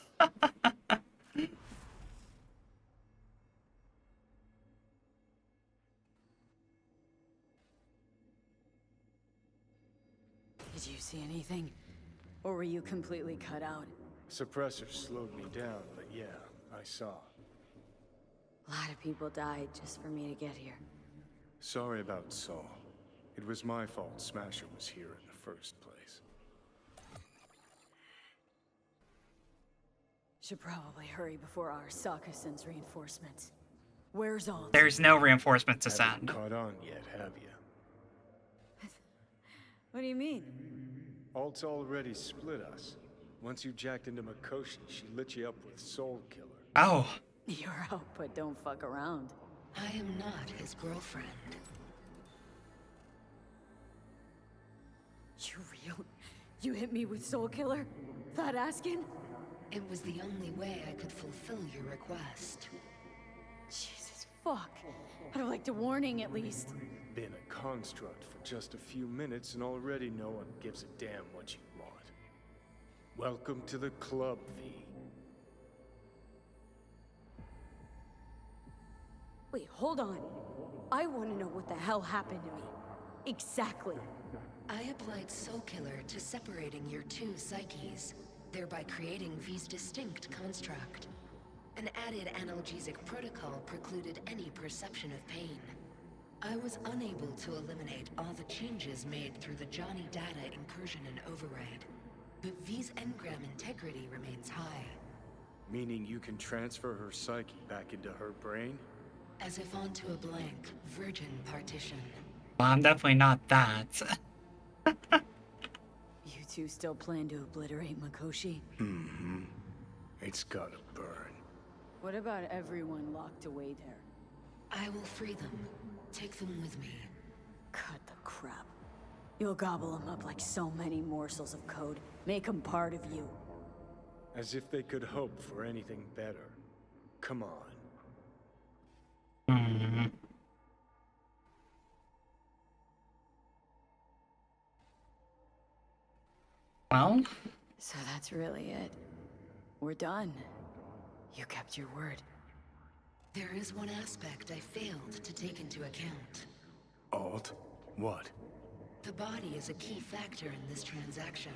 Did you see anything? Or were you completely cut out? Suppressor slowed me down, but yeah, I saw. A lot of people died just for me to get here. Sorry about Saul. It was my fault Smasher was here in the first place. Should probably hurry before Arasaka sends reinforcements. Where's all? There's no reinforcements to Haven't send. caught on yet, have you? What do you mean? Alt's already split us. Once you jacked into Mikoshi, she lit you up with Soul Killer. Oh. You're out, but don't fuck around. I am not his girlfriend. You real? You hit me with Soul Killer? Without asking? It was the only way I could fulfill your request. Jesus, fuck. I'd have liked a warning at least. Been a construct for just a few minutes and already no one gives a damn what you want. Welcome to the club, V. Wait, hold on. I want to know what the hell happened to me. Exactly. I applied Soul Killer to separating your two psyches, thereby creating V's distinct construct. An added analgesic protocol precluded any perception of pain. I was unable to eliminate all the changes made through the Johnny data incursion and override. But V's engram integrity remains high. Meaning you can transfer her psyche back into her brain? As if onto a blank, virgin partition. Well, I'm definitely not that. You two still plan to obliterate Mikoshi? Mm-hmm. It's gotta burn. What about everyone locked away there? I will free them. Take them with me. Cut the crap. You'll gobble them up like so many morsels of code. Make them part of you. As if they could hope for anything better. Come on. Mm-hmm. Well? So that's really it. We're done. You kept your word. There is one aspect I failed to take into account. Alt? What? The body is a key factor in this transaction.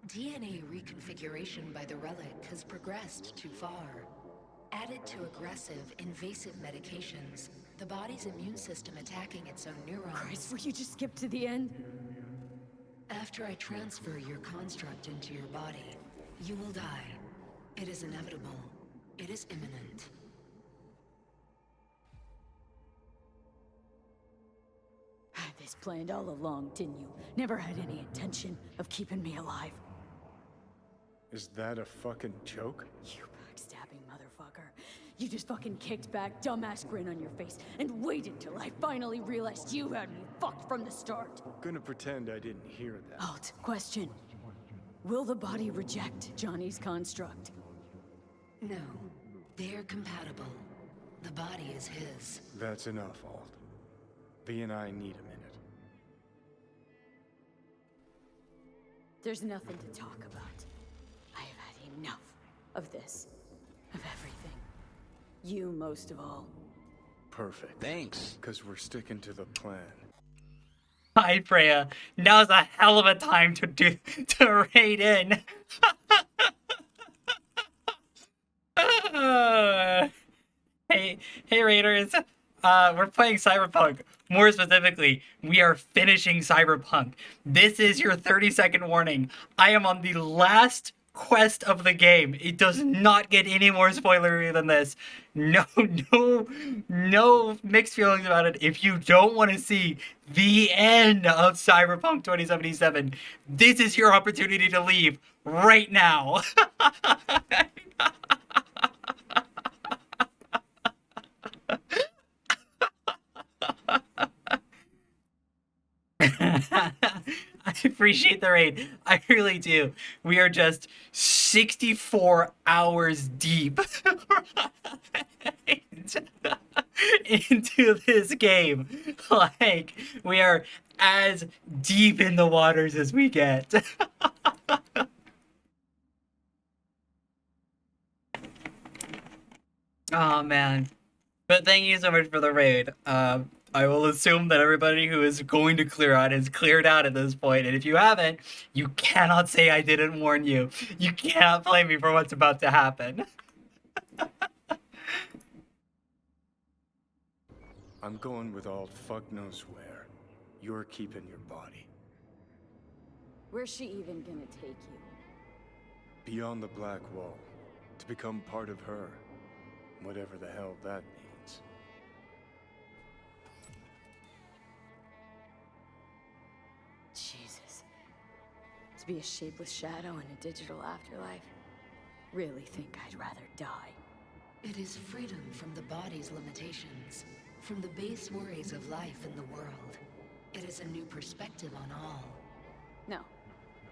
DNA reconfiguration by the relic has progressed too far. Added to aggressive, invasive medications, the body's immune system attacking its own neurons. Christ, will you just skip to the end? After I transfer your construct into your body, you will die. It is inevitable. It is imminent. Had this planned all along, didn't you? Never had any intention of keeping me alive. Is that a fucking joke? You backstabbing motherfucker. You just fucking kicked back, dumbass grin on your face, and waited till I finally realized you had me fucked from the start. I'm gonna pretend I didn't hear that. Alt, question. Will the body reject Johnny's construct? No. They're compatible. The body is his. That's enough, Alt. V and I need a minute. There's nothing to talk about. I have had enough of this. Of everything. You most of all. Perfect. Thanks. Because we're sticking to the plan. Hi, Freya. Now's a hell of a time to raid in. Hey, Raiders. We're playing Cyberpunk. More specifically, we are finishing Cyberpunk. This is your 30-second warning. I am on the last quest of the game. It does not get any more spoilery than this. No mixed feelings about it. If you don't want to see the end of Cyberpunk 2077, this is your opportunity to leave right now. I appreciate the raid. I really do. We are just 64 hours deep into this game. Like, we are as deep in the waters as we get. Oh, man. But thank you so much for the raid. I will assume that everybody who is going to clear out has cleared out at this point, and if you haven't, you cannot say I didn't warn you. You cannot blame me for what's about to happen. I'm going with Alt fuck knows where. You're keeping your body. Where's she even gonna take you? Beyond the Black Wall. To become part of her. Whatever the hell that means. Jesus. To be a shapeless shadow in a digital afterlife? Really think I'd rather die. It is freedom from the body's limitations, from the base worries of life in the world. It is a new perspective on all. No.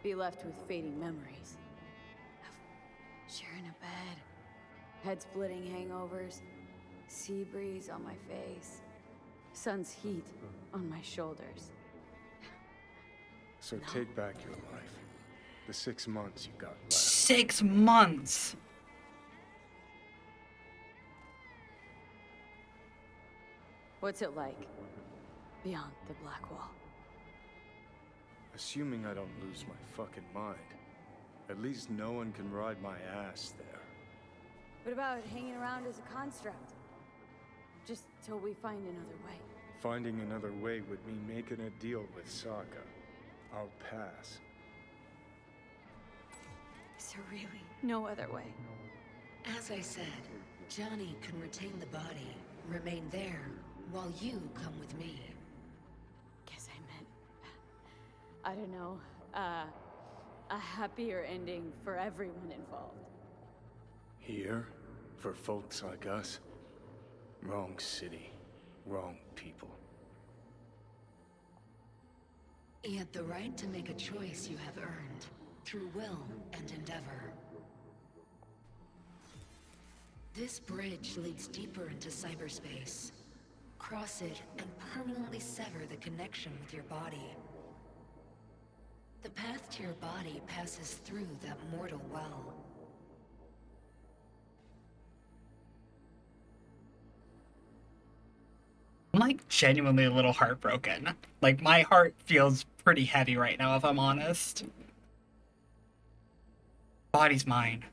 Be left with fading memories. Of sharing a bed, head-splitting hangovers, sea breeze on my face, sun's heat on my shoulders. So take back your life. The 6 months you got left. 6 months! What's it like? Beyond the Black Wall. Assuming I don't lose my fucking mind. At least no one can ride my ass there. What about hanging around as a construct? Just till we find another way. Finding another way would mean making a deal with Sokka. I'll pass. Is there really no other way? As I said, Johnny can retain the body, remain there, while you come with me. Guess I meant... I don't know. A happier ending for everyone involved. Here? For folks like us? Wrong city. Wrong people. Yet the right to make a choice you have earned, through will and endeavor. This bridge leads deeper into cyberspace. Cross it and permanently sever the connection with your body. The path to your body passes through that mortal well. I'm like genuinely a little heartbroken. Like my heart feels pretty heavy right now, if I'm honest. Body's mine.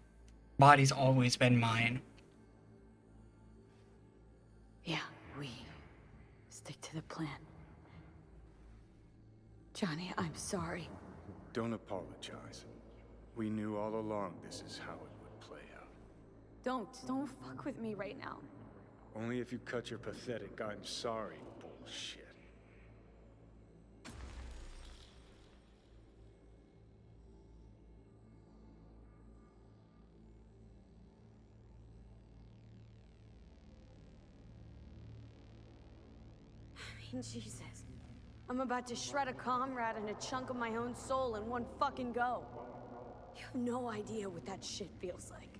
Body's always been mine. Yeah, we stick to the plan. Johnny, I'm sorry. Don't apologize. We knew all along this is how it would play out. Don't fuck with me right now. Only if you cut your pathetic "I'm sorry" bullshit. I mean, Jesus. I'm about to shred a comrade and a chunk of my own soul in one fucking go. You have no idea what that shit feels like.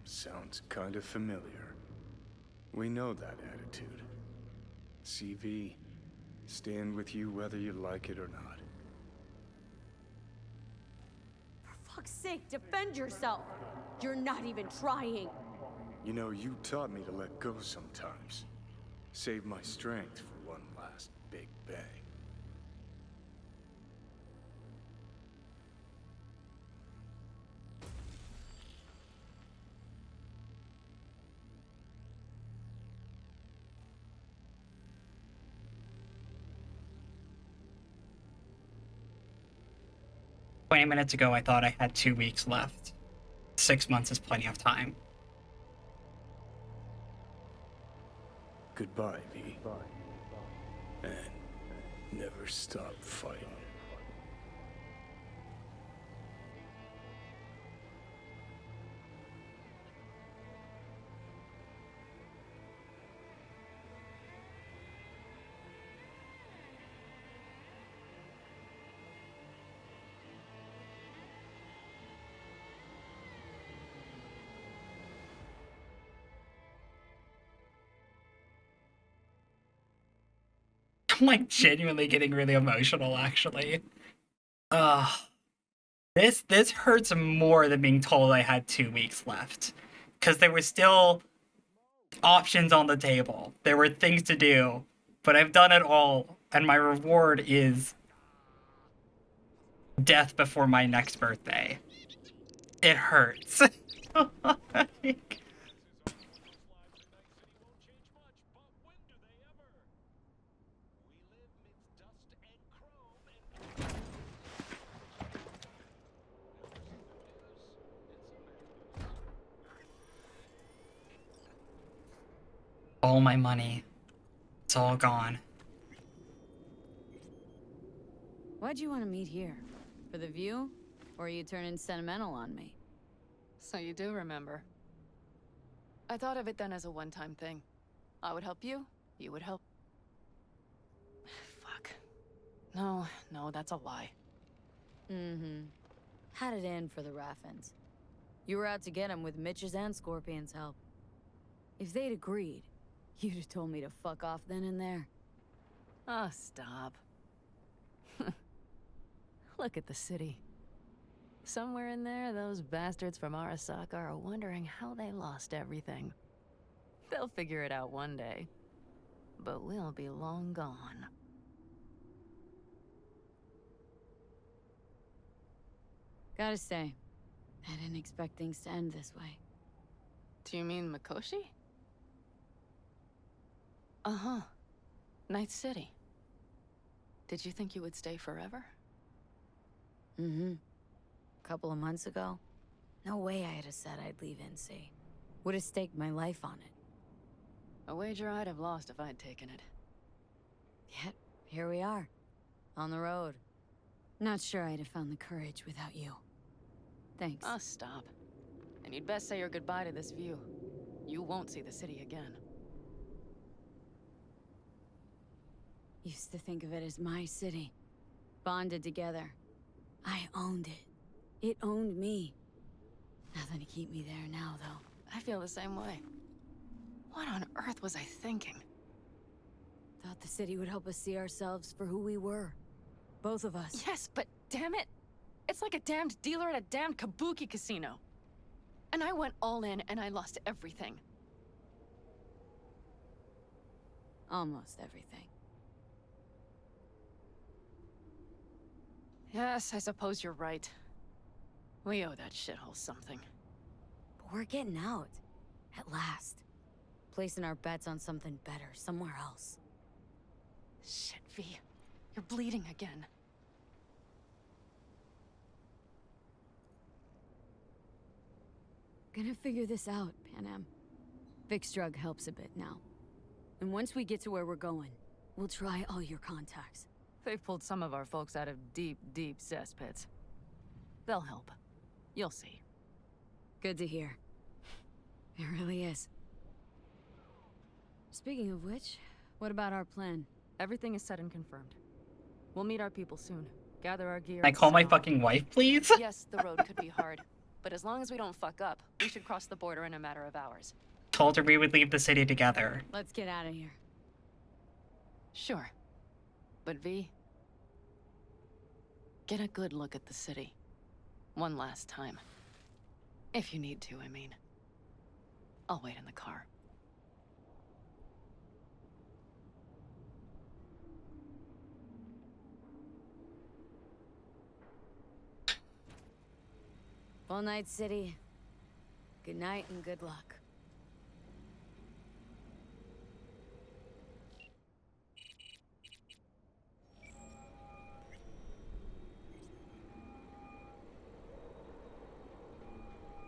Sounds kind of familiar. We know that attitude. CV, stand with you whether you like it or not. For fuck's sake, defend yourself! You're not even trying! You know, you taught me to let go sometimes. Save my strength for one last big bang. 20 minutes ago, I thought I had 2 weeks left. 6 months is plenty of time. Goodbye, V. And never stop fighting. I'm like genuinely getting really emotional, actually. This hurts more than being told I had 2 weeks left. Because there were still options on the table. There were things to do. But I've done it all, and my reward is death before my next birthday. It hurts. All my money. It's all gone. Why'd you want to meet here? For the view? Or are you turning sentimental on me? So you do remember. I thought of it then as a one-time thing. I would help you, you would help... Fuck. No, that's a lie. Had it in for the Raffins. You were out to get him with Mitch's and Scorpion's help. If they'd agreed, you'd have told me to fuck off then and there. Oh, stop. Look at the city. Somewhere in there, those bastards from Arasaka are wondering how they lost everything. They'll figure it out one day. But we'll be long gone. Gotta say, I didn't expect things to end this way. Do you mean Mikoshi? Uh-huh. Night City. Did you think you would stay forever? Mm-hmm. A couple of months ago, no way I'd have said I'd leave NC. Would have staked my life on it. A wager I'd have lost if I'd taken it. Yet, here we are. On the road. Not sure I'd have found the courage without you. Thanks. Oh, stop. And you'd best say your goodbye to this view. You won't see the city again. Used to think of it as my city. Bonded together. I owned it. It owned me. Nothing to keep me there now, though. I feel the same way. What on earth was I thinking? Thought the city would help us see ourselves for who we were. Both of us. Yes, but damn it! It's like a damned dealer at a damned kabuki casino. And I went all in and I lost everything. Almost everything. Yes, I suppose you're right. We owe that shithole something. But we're getting out. At last. Placing our bets on something better, somewhere else. Shit, V. You're bleeding again. Gonna figure this out, Panam. Vic's drug helps a bit now. And once we get to where we're going, we'll try all your contacts. They've pulled some of our folks out of deep, deep cesspits. They'll help. You'll see. Good to hear. It really is. Speaking of which, what about our plan? Everything is set and confirmed. We'll meet our people soon. Gather our gear. Can I call my fucking wife, please? Yes, the road could be hard. But as long as we don't fuck up, we should cross the border in a matter of hours. Told her we would leave the city together. Let's get out of here. Sure. But V, get a good look at the city. One last time. If you need to, I mean. I'll wait in the car. Full night, city. Good night and good luck.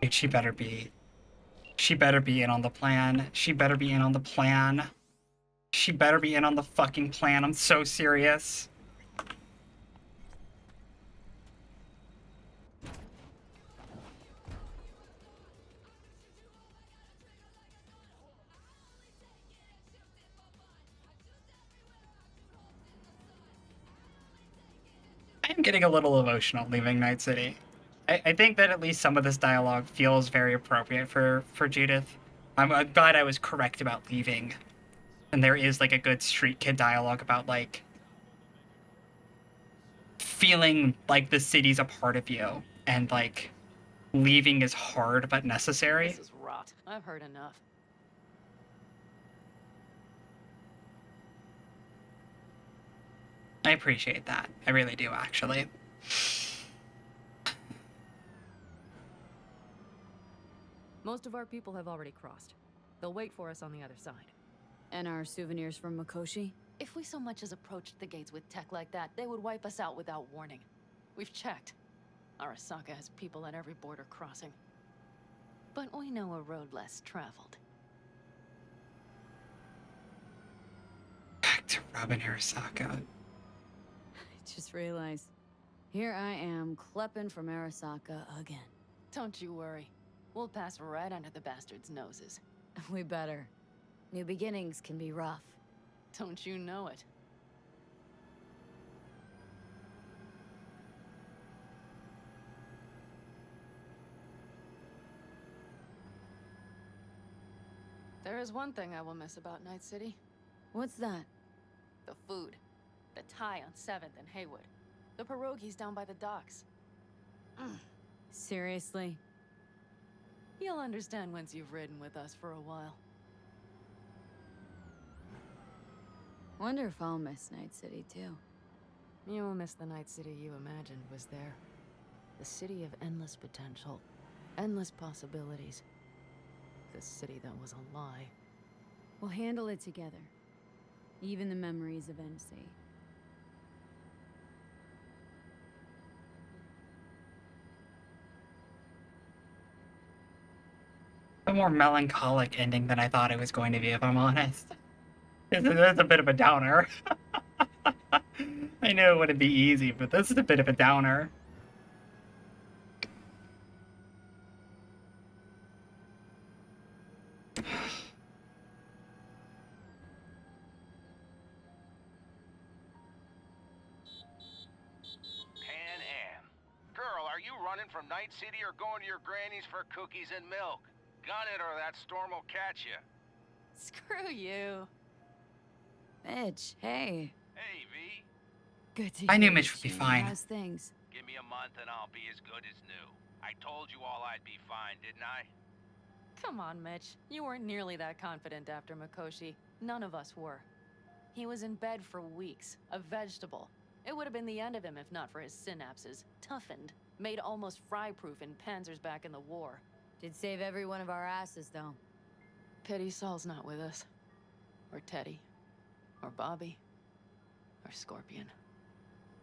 Dude, she better be. She better be in on the plan. She better be in on the plan. She better be in on the fucking plan. I'm so serious. I'm getting a little emotional leaving Night City. I think that at least some of this dialogue feels very appropriate for Judith. I'm glad I was correct about leaving. And there is like a good street kid dialogue about like feeling like the city's a part of you and like leaving is hard but necessary. This is rot. I've heard enough. I appreciate that. I really do, actually. Most of our people have already crossed. They'll wait for us on the other side. And our souvenirs from Mikoshi? If we so much as approached the gates with tech like that, they would wipe us out without warning. We've checked. Arasaka has people at every border crossing. But we know a road less traveled. Back to Robin Arasaka. I just realized. Here I am, klepping from Arasaka again. Don't you worry. We'll pass right under the bastards' noses. We better. New beginnings can be rough. Don't you know it? There is one thing I will miss about Night City. What's that? The food. The Thai on 7th and Haywood. The pierogies down by the docks. Seriously? You'll understand once you've ridden with us for a while. Wonder if I'll miss Night City too. You will miss the Night City you imagined was there. The city of endless potential. Endless possibilities. this city that was a lie. We'll handle it together. Even the memories of NC. A more melancholic ending than I thought it was going to be, if I'm honest. It's a bit of a downer. I knew it wouldn't be easy, but this is a bit of a downer. Pan Am. Girl, are you running from Night City or going to your granny's for cookies and milk? Gun it or that storm will catch you. Screw you. Mitch, hey. Hey, V. Good to I knew hear Mitch you, would be June. fine. How's things? Give me a month and I'll be as good as new. I told you all I'd be fine, didn't I? Come on, Mitch. You weren't nearly that confident after Mikoshi. None of us were. He was in bed for weeks, a vegetable. It would have been the end of him if not for his synapses. Toughened, made almost fry-proof in panzers back in the war. Did save every one of our asses, though. Pity Saul's not with us. Or Teddy. Or Bobby. Or Scorpion.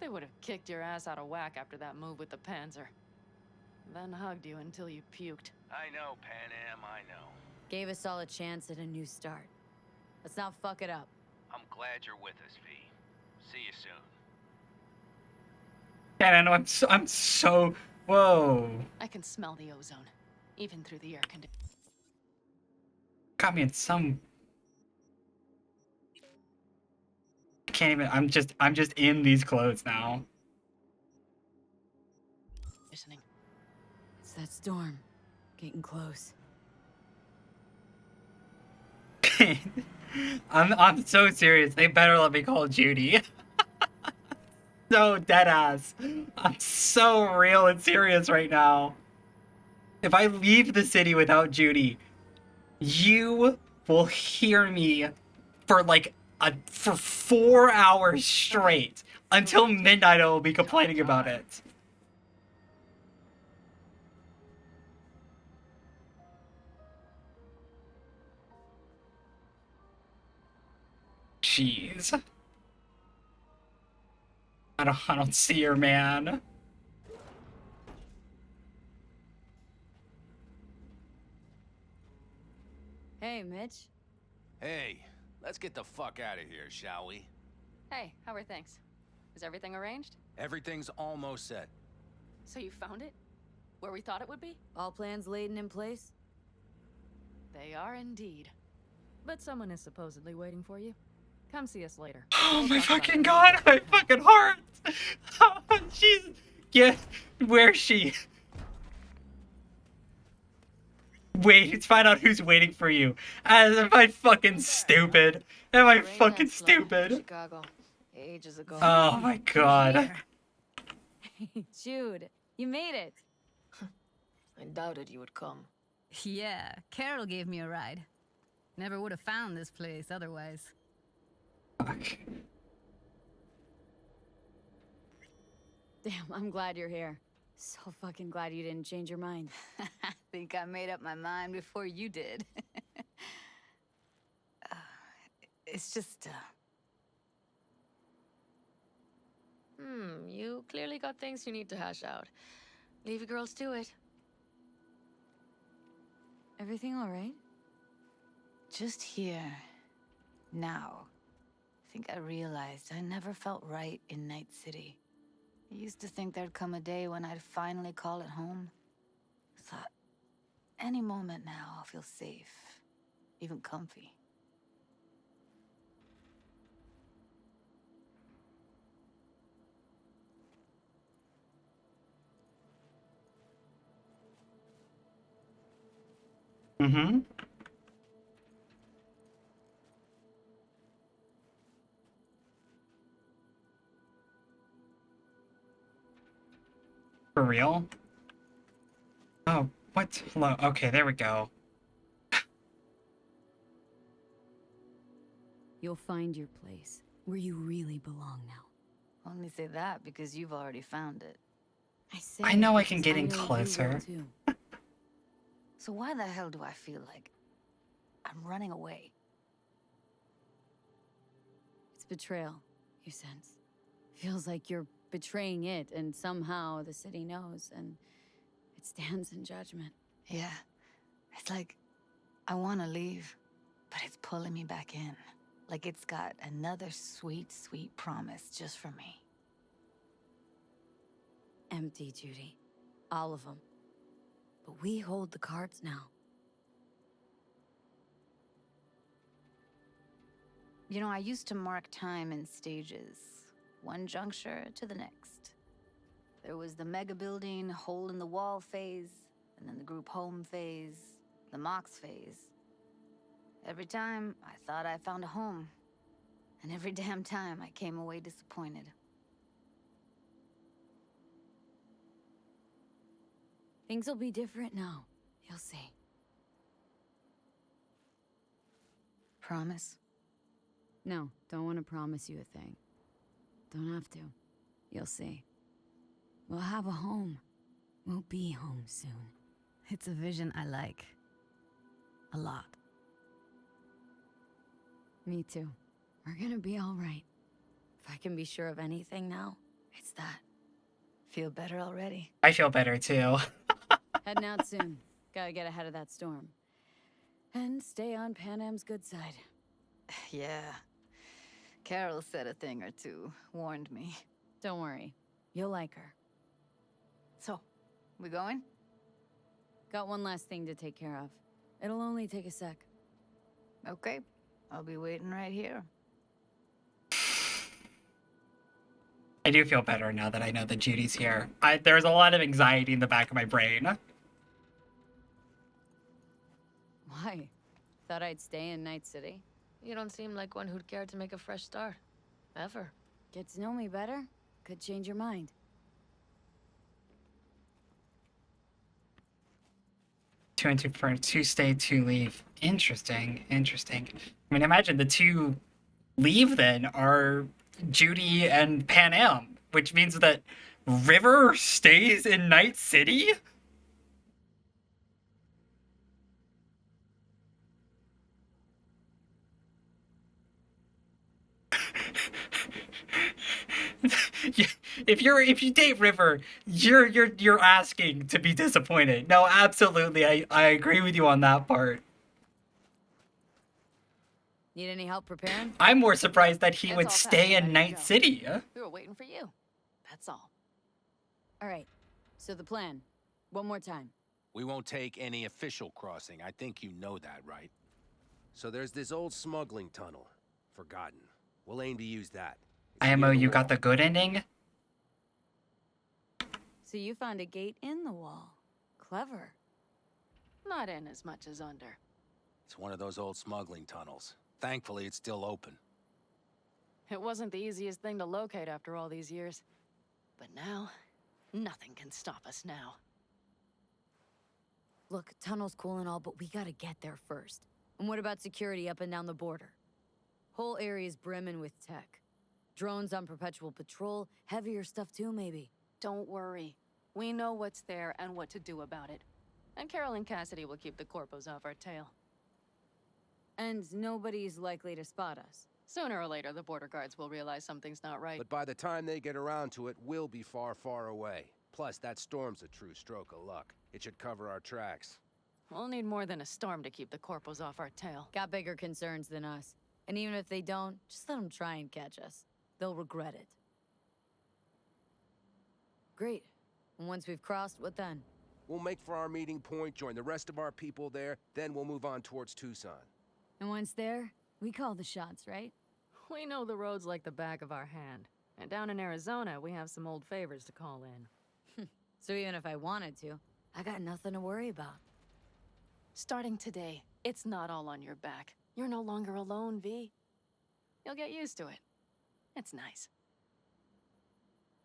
They would have kicked your ass out of whack after that move with the Panzer. Then hugged you until you puked. I know, Pan Am, I know. Gave us all a chance at a new start. Let's not fuck it up. I'm glad you're with us, V. See you soon. And I know I'm so whoa. I can smell the ozone, even through the air conditioning. Got me in some. Can't even. I'm just in these clothes now. It's that storm. Getting close. I'm so serious. They better let me call Judy. So deadass. I'm so real and serious right now. If I leave the city without Judy, you will hear me for like for 4 hours straight until midnight. I will be complaining about it. Jeez. I don't see her, man. Hey, Mitch. Hey, let's get the fuck out of here, shall we? Hey, how are things? Is everything arranged? Everything's almost set. So you found it? Where we thought it would be? All plans laid and in place? They are indeed. But someone is supposedly waiting for you. Come see us later. Oh my fucking god, my fucking heart! Oh, jeez. Yeah, where's she? Wait, let's find out who's waiting for you. Am I fucking stupid? Am I fucking stupid? Chicago, ages ago. Oh my god. Hey, Jude, you made it. I doubted you would come. Yeah, Carol gave me a ride. Never would have found this place otherwise. Fuck. Damn, I'm glad you're here. So fucking glad you didn't change your mind. Think I made up my mind before you did. It's just, You clearly got things you need to hash out. Leave you girls to it. Everything all right? just here. Now. I think I realized I never felt right in Night City. I used to think there'd come a day when I'd finally call it home. Thought, any moment now I'll feel safe, even comfy. Mm-hmm. For real? Oh, what? Hello. Okay, there we go. You'll find your place, where you really belong now. Only say that because you've already found it. I say I know I because can get in know you will closer. too. So why the hell do I feel like I'm running away. It's betrayal, you sense. Feels like you're betraying it, and somehow the city knows, and it stands in judgment. Yeah. It's like I want to leave, but it's pulling me back in. Like it's got another sweet, sweet promise just for me. Empty, Judy. All of them. But we hold the cards now. You know, I used to mark time in stages, one juncture to the next. There was the mega building, hole in the wall phase, and then the group home phase, the Mox phase. Every time, I thought I found a home. And every damn time, I came away disappointed. Things will be different now. You'll see. Promise? No, don't want to promise you a thing. Don't have to. You'll see. We'll have a home. We'll be home soon. It's a vision I like. A lot. Me too. We're gonna be all right. If I can be sure of anything now, it's that. Feel better already? I feel better too. Heading out soon. Gotta get ahead of that storm. And stay on Pan Am's good side. Yeah. Carol said a thing or two, warned me. Don't worry. You'll like her. So, we going? Got one last thing to take care of. It'll only take a sec. Okay. I'll be waiting right here. I do feel better now that I know that Judy's here. There's a lot of anxiety in the back of my brain. Why? Thought I'd stay in Night City? You don't seem like one who'd care to make a fresh start. Ever. Get to know me better? Could change your mind. Two and two for two stay, two leave. Interesting. I mean, imagine the two leave then are Judy and Pan Am, which means that River stays in Night City? If you date River, you're asking to be disappointed. No, absolutely, I agree with you on that part. Need any help preparing? I'm more surprised that he It's would all stay packed, in ready to Night go. City. We were waiting for you. That's all. All right. So the plan. One more time. We won't take any official crossing. I think you know that, right? So there's this old smuggling tunnel. Forgotten. We'll aim to use that. IMO, you got the good ending? So you found a gate in the wall. Clever. Not in as much as under. It's one of those old smuggling tunnels. Thankfully, it's still open. It wasn't the easiest thing to locate after all these years. But now, nothing can stop us now. Look, tunnel's cool and all, but we gotta get there first. And what about security up and down the border? Whole area's brimming with tech. Drones on perpetual patrol, heavier stuff too, maybe. Don't worry. We know what's there and what to do about it. And Carol and Cassidy will keep the corpos off our tail. And nobody's likely to spot us. Sooner or later, the border guards will realize something's not right. But by the time they get around to it, we'll be far, far away. Plus, that storm's a true stroke of luck. It should cover our tracks. We'll need more than a storm to keep the corpos off our tail. Got bigger concerns than us. And even if they don't, just let them try and catch us. They'll regret it. Great. And once we've crossed, what then? We'll make for our meeting point, join the rest of our people there, then we'll move on towards Tucson. And once there, we call the shots, right? We know the roads like the back of our hand. And down in Arizona, we have some old favors to call in. So even if I wanted to, I got nothing to worry about. Starting today, it's not all on your back. You're no longer alone, V. You'll get used to it. It's nice.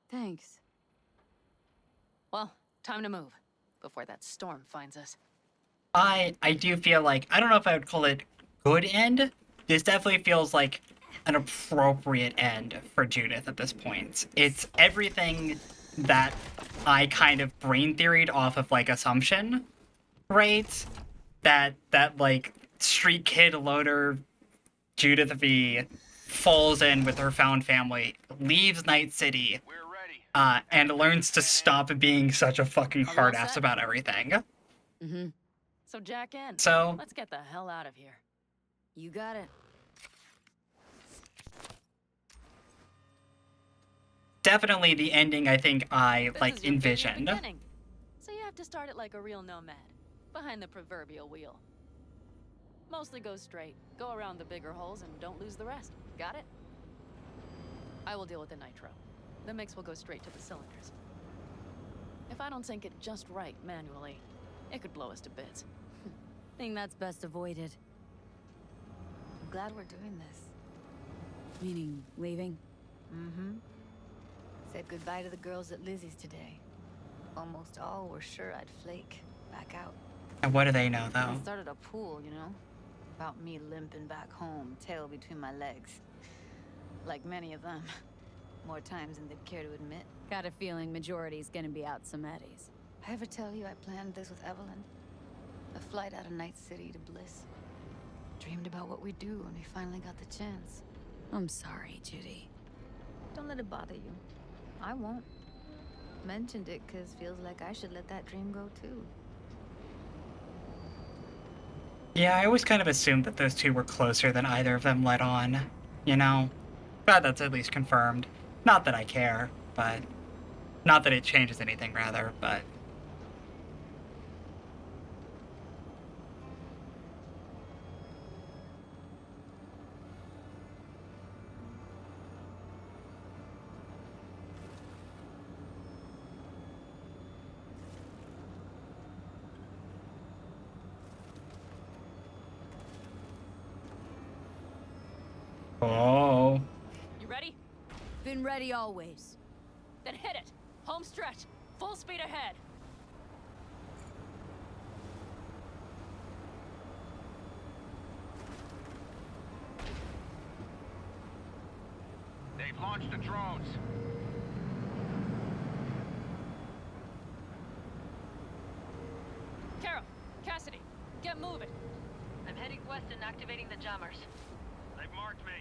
Thanks. Well, time to move, before that storm finds us. I do feel like, I don't know if I would call it good end. This definitely feels like an appropriate end for Judith at this point. It's everything that I kind of brain theoried off of like assumption, right? That like street kid loner Judith V falls in with her found family, leaves Night City, and learns to stop being such a fucking Are we all hard ass set? about everything. Mm-hmm. So jack in. So- let's get the hell out of here. You got it. Definitely the ending I think I This like is your envisioned. beginning. So you have to start it like a real nomad, behind the proverbial wheel. Mostly go straight, go around the bigger holes, and don't lose the rest. Got it? I will deal with the nitro. The mix will go straight to the cylinders. If I don't sync it just right manually, it could blow us to bits. Think that's best avoided. I'm glad we're doing this. Meaning, leaving? Mm-hmm. Said goodbye to the girls at Lizzie's today. Almost all were sure I'd flake. Back out. And what do they know, though? I started a pool, you know? About me limping back home, tail between my legs. Like many of them. More times than they'd care to admit. Got a feeling majority's gonna be out some eddies. I ever tell you I planned this with Evelyn? A flight out of Night City to Bliss. Dreamed about what we'd do when we finally got the chance. I'm sorry, Judy. Don't let it bother you. I won't. Mentioned it because feels like I should let that dream go too. Yeah, I always kind of assumed that those two were closer than either of them let on, you know? Glad that's at least confirmed. Not that I care, but... Not that it changes anything, rather, but... Oh. You ready? Been ready always. Then hit it! Home stretch! Full speed ahead! They've launched the drones. Carol! Cassidy! Get moving! I'm heading west and activating the jammers. They've marked me.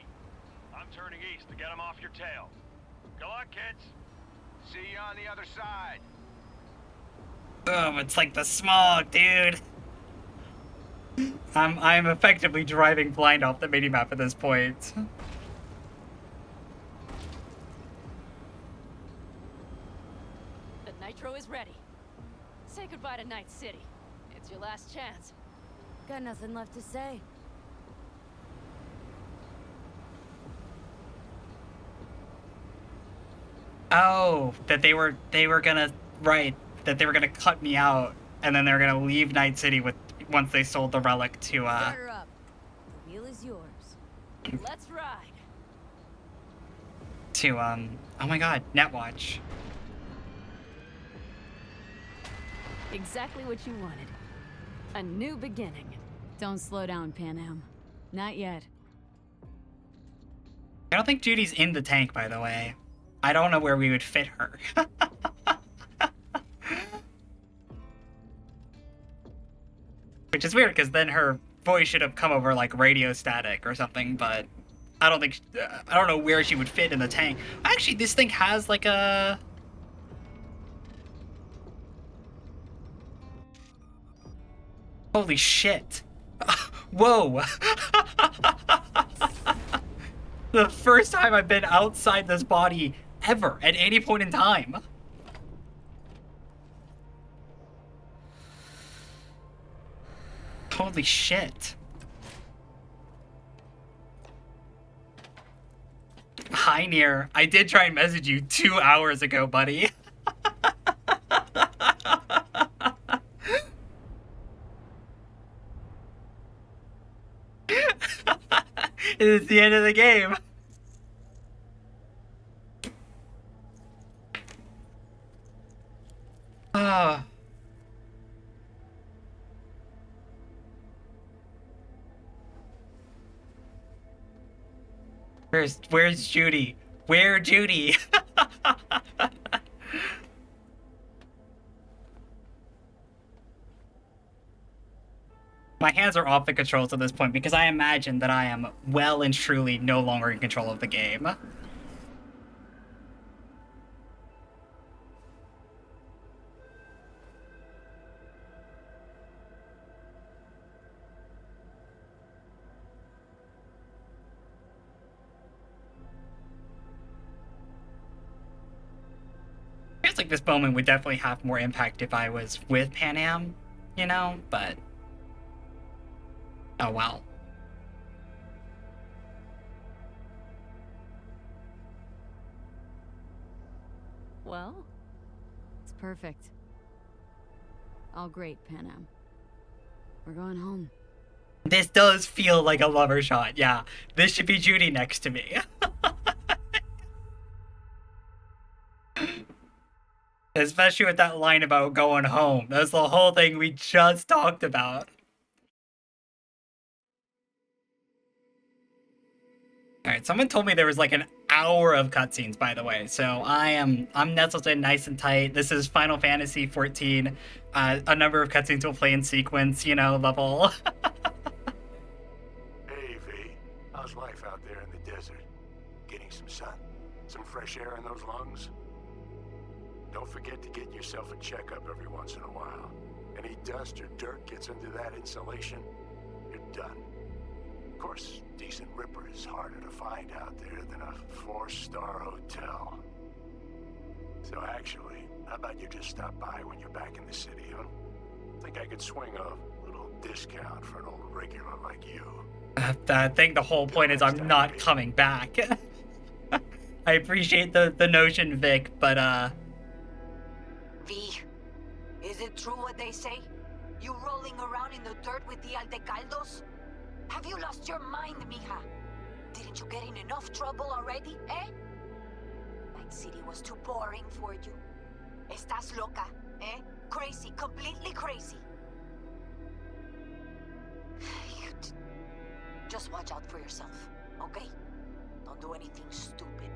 I'm turning east to get them off your tail. Good luck, kids. See you on the other side. Oh, it's like the smog, dude. I'm effectively driving blind off the minimap at this point. The nitro is ready. Say goodbye to Night City. It's your last chance. Got nothing left to say. Oh, that they were gonna that they were gonna cut me out, and then they were gonna leave Night City with once they sold the relic to Start her up. The wheel is yours. Let's ride. Oh my god, Netwatch. Exactly what you wanted. A new beginning. Don't slow down, Pan Am. Not yet. I don't think Judy's in the tank, by the way. I don't know where we would fit her. Which is weird, because then her voice should have come over like radio static or something, but I don't think... I don't know where she would fit in the tank. Actually, this thing has like a... Holy shit. Whoa. The first time I've been outside this body ever at any point in time. Holy shit. Hi, Nier. I did try and message you 2 hours ago, buddy. It's the end of the game. Ah. Where's Judy? Where Judy? My hands are off the controls at this point because I imagine that I am well and truly no longer in control of the game. Feels like this moment would definitely have more impact if I was with Panam, you know, but oh well. Well, it's perfect. All great, Panam. We're going home. This does feel like a lover shot, yeah. This should be Judy next to me. Especially with that line about going home. That's the whole thing we just talked about. Alright, someone told me there was like an hour of cutscenes, by the way. So I'm nestled in nice and tight. This is Final Fantasy XIV. A number of cutscenes will play in sequence, you know, level. Hey, V. How's life out there in the desert? Getting some sun? Some fresh air in those lungs? Don't forget to get yourself a checkup every once in a while. Any dust or dirt gets into that insulation, you're done. Of course, decent ripper is harder to find out there than a 4-star hotel. So actually, how about you just stop by when you're back in the city, huh? Think I could swing a little discount for an old regular like you. I think the whole point is I'm not coming back. I appreciate the notion, Vic, but V, is it true what they say? You rolling around in the dirt with the Aldecaldos? Have you lost your mind, mija? Didn't you get in enough trouble already, eh? Night City was too boring for you. Estás loca, eh? Crazy, completely crazy. Just watch out for yourself, okay? Don't do anything stupid,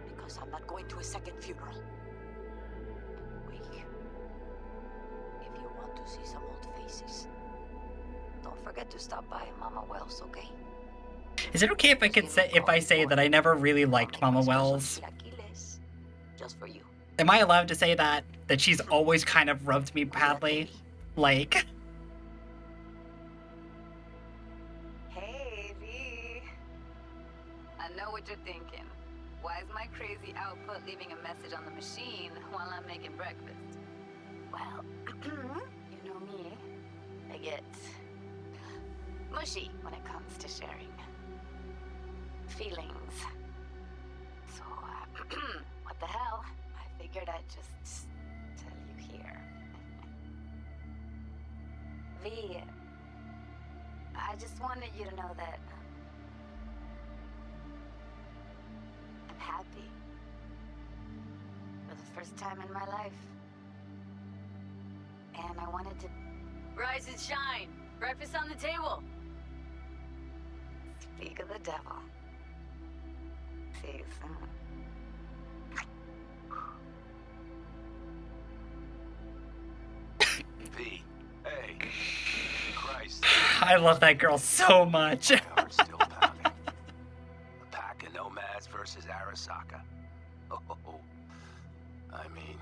because I'm not going to a second funeral. Wait. If you want to see some old faces, don't forget to stop by Mama Wells, okay? is it okay if I say that I never really liked Mama Wells? Just for you. Am I allowed to say that? That she's always kind of rubbed me badly? Like... Hey, V. I know what you're thinking. Why is my crazy output leaving a message on the machine while I'm making breakfast? Well, you know me. I get mushy when it comes to sharing feelings. So, what the hell? I figured I'd just tell you here. V, I just wanted you to know that I'm happy. For the first time in my life. And I wanted to rise and shine. Breakfast on the table. Speak of the devil. See you soon. V, hey, Christ. I love that girl so much. My heart's still pounding. A pack of nomads versus Arasaka. Oh, I mean,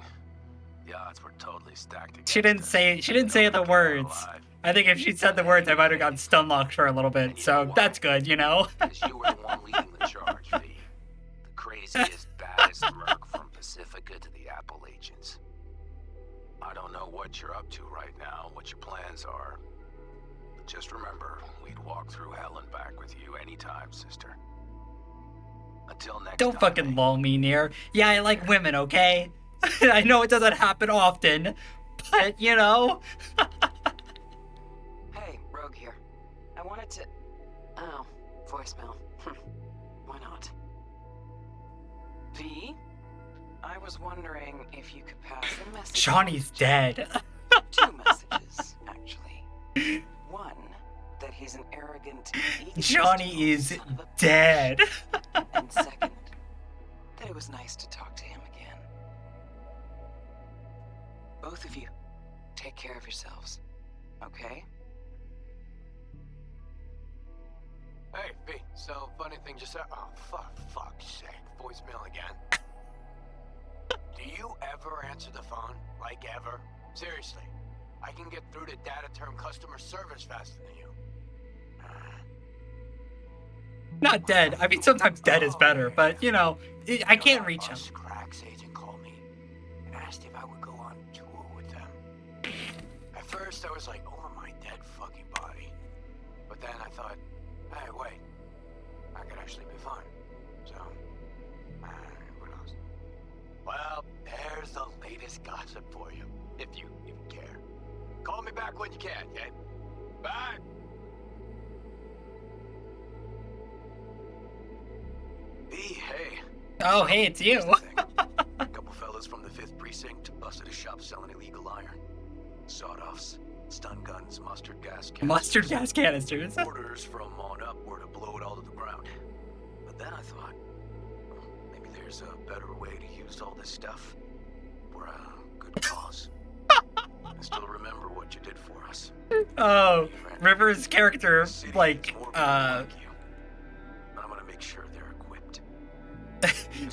the odds were totally stacked against She didn't say the words. I think if she'd said the words, I might have gotten stun locked for a little bit. So that's good, you know. You were the one leading the charge, V. The craziest, baddest merc from Pacifica to the Appalachians. I don't know what you're up to right now, what your plans are. But just remember, we'd walk through hell and back with you anytime, sister. Until next Don't time. fucking lull me near. Yeah, I like women, okay? I know it doesn't happen often, but you know. Hey, Rogue here. I wanted to... Oh, voicemail. Why not? V? I was wondering if you could pass a message... Johnny's dead. 2 messages, actually. One, that he's an arrogant... Johnny is dead. And second, that it was nice to talk to him again. Both of you, take care of yourselves, okay? So, funny thing just said, oh, fuck's sake, voicemail again. Do you ever answer the phone? Like, ever? Seriously. I can get through to data term customer service faster than you. Not dead. I mean, sometimes dead is better, but, you know, I can't reach him. Cracks agent called me and asked if I would go on tour with them. At first, I was like, over my dead fucking body. But then I thought, hey, wait. I could actually be fun. So, who knows? Well, there's the latest gossip for you, if you even care. Call me back when you can, okay? Bye! Hey. Oh, hey, it's you. A couple fellas from the 5th Precinct busted a shop selling illegal iron. Sawed-offs, stun guns, mustard gas canisters. Mustard gas canisters. Orders from on up were to blow it all to the ground. But then I thought, maybe there's a better way to use all this stuff for a good cause. I still remember what you did for us. Oh, River's character, like, I'm gonna make sure they're equipped.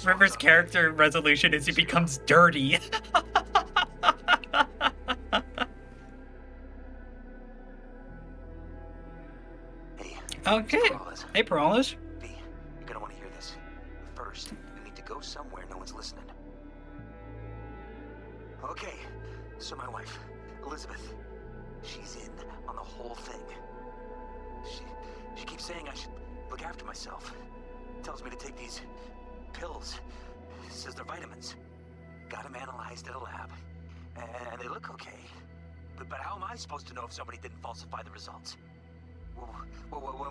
River's character resolution is he becomes dirty. Okay. Hey, Perales. B, you're gonna want to hear this. But first, you need to go somewhere no one's listening. Okay, so my wife, Elizabeth, she's in on the whole thing. She keeps saying I should look after myself. Tells me to take these pills. Says they're vitamins. Got them analyzed at a lab. And they look okay. But how am I supposed to know if somebody didn't falsify the results?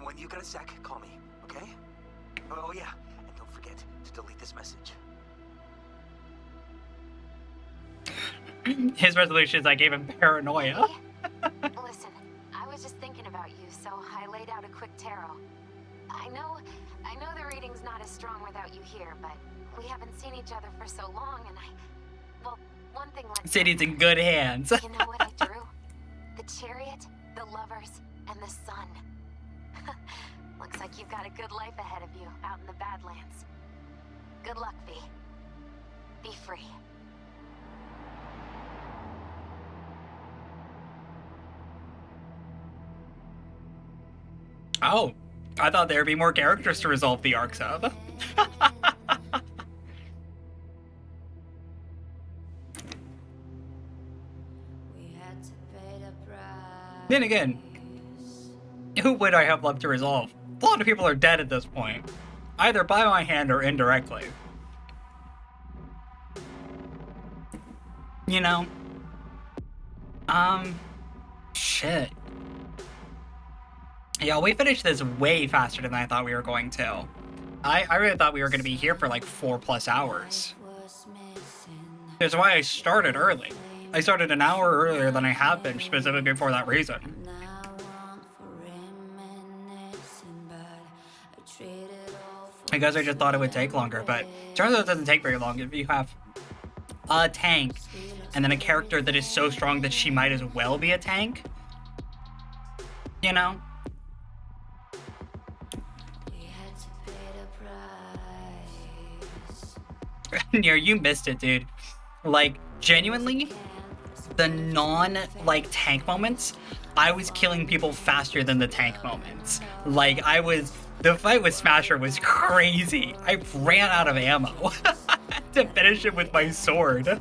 When you got a sec, call me, okay? Oh yeah, and don't forget to delete this message. His resolution is I gave him paranoia. Listen, I was just thinking about you, so I laid out a quick tarot. I know the reading's not as strong without you here, but we haven't seen each other for so long, and well, one thing like City's in good hands. You know what I drew? The chariot, the lovers, and the sun. Looks like you've got a good life ahead of you out in the Badlands. Good luck, V. Be free. Oh, I thought there'd be more characters to resolve the arcs of. Then again, who would I have loved to resolve? A lot of people are dead at this point, either by my hand or indirectly. You know? Shit. Yeah, we finished this way faster than I thought we were going to. I really thought we were going to be here for like 4+ hours. That's why I started early. I started an hour earlier than I have been, specifically for that reason. I guess I just thought it would take longer, but turns out it doesn't take very long. If you have a tank, and then a character that is so strong that she might as well be a tank, you know? Yeah, you missed it, dude. Like, genuinely, the tank moments, I was killing people faster than the tank moments. Like, the fight with Smasher was crazy. I ran out of ammo to finish it with my sword.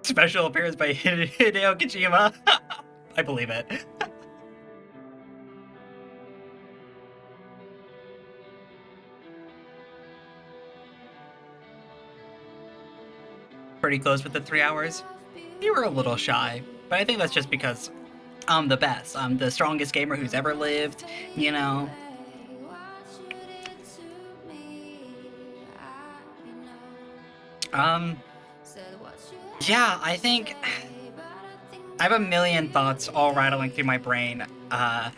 Special appearance by Hideo Kojima. I believe it. Pretty close with the 3 hours. You were a little shy, but I think that's just because I'm the best. I'm the strongest gamer who's ever lived, you know. Yeah, I think I have a million thoughts all rattling through my brain. I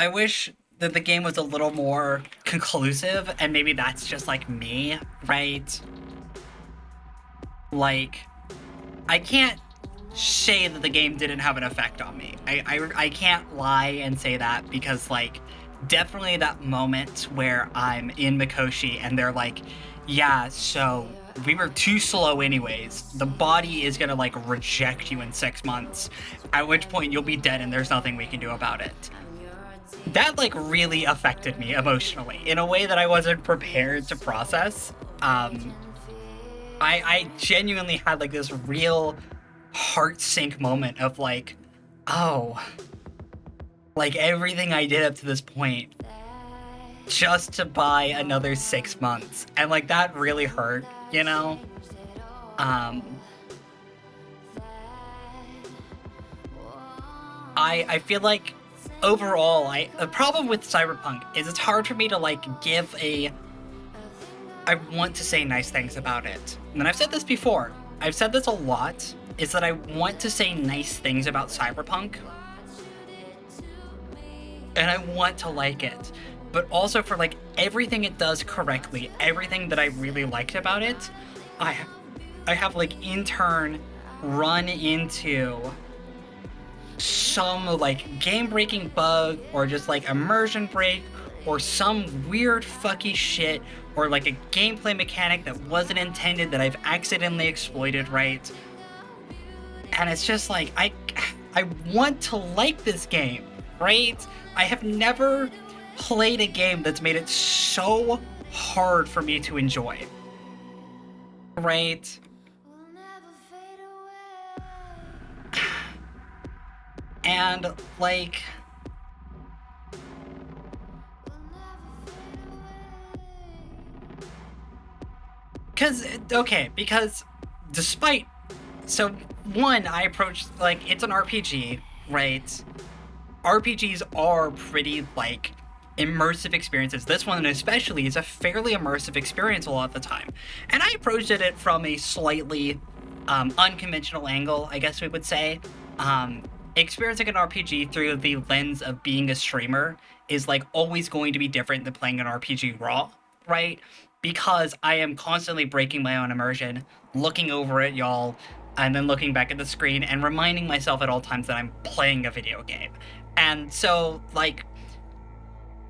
wish that the game was a little more conclusive, and maybe that's just like me, right? Like, I can't say that the game didn't have an effect on me. I can't lie and say that, because like definitely that moment where I'm in Mikoshi and they're like, yeah, so we were too slow anyways. The body is gonna like reject you in 6 months, at which point you'll be dead and there's nothing we can do about it. That like really affected me emotionally in a way that I wasn't prepared to process. I genuinely had like this real heart sink moment of like, oh, like everything I did up to this point just to buy another 6 months. And like that really hurt, you know? I feel like overall, the problem with Cyberpunk is it's hard for me to like give I want to say nice things about it. And I've said this before. I've said this a lot, is that I want to say nice things about Cyberpunk. And I want to like it. But also for like everything it does correctly, everything that I really liked about it, I have like in turn run into some like game-breaking bug or just like immersion break or some weird fucky shit or like a gameplay mechanic that wasn't intended that I've accidentally exploited, right? And it's just like, I want to like this game, right? I have never played a game that's made it so hard for me to enjoy, right? And like, because despite, so one, I approached, like, it's an RPG, right? RPGs are pretty, like, immersive experiences. This one especially is a fairly immersive experience a lot of the time. And I approached it from a slightly unconventional angle, I guess we would say. Experiencing an RPG through the lens of being a streamer is like always going to be different than playing an RPG raw, right? Because I am constantly breaking my own immersion, looking over at y'all, and then looking back at the screen and reminding myself at all times that I'm playing a video game. And so, like,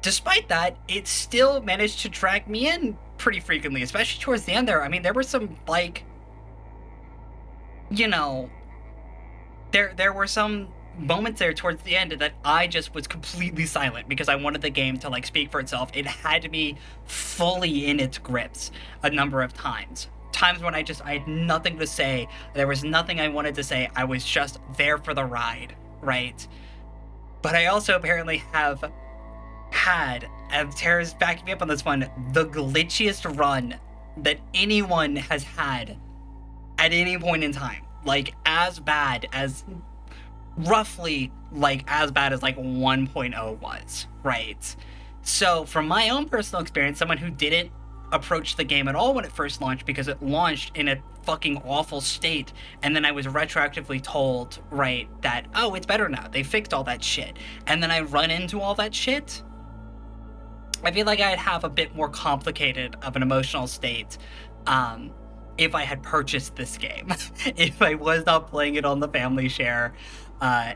despite that, it still managed to drag me in pretty frequently, especially towards the end there. I mean, there were some, like, you know, there were some moments there towards the end that I just was completely silent because I wanted the game to like speak for itself. It had me fully in its grips a number of times. Times when I had nothing to say. There was nothing I wanted to say. I was just there for the ride, right? But I also apparently have had, and Tara's backing me up on this one, the glitchiest run that anyone has had at any point in time. Like, as bad as, roughly, like, as bad as, like, 1.0 was, right? So, from my own personal experience, someone who didn't approach the game at all when it first launched because it launched in a fucking awful state, and then I was retroactively told, right, that, oh, it's better now, they fixed all that shit, and then I run into all that shit, I feel like I'd have a bit more complicated of an emotional state, if I had purchased this game, if I was not playing it on the family share,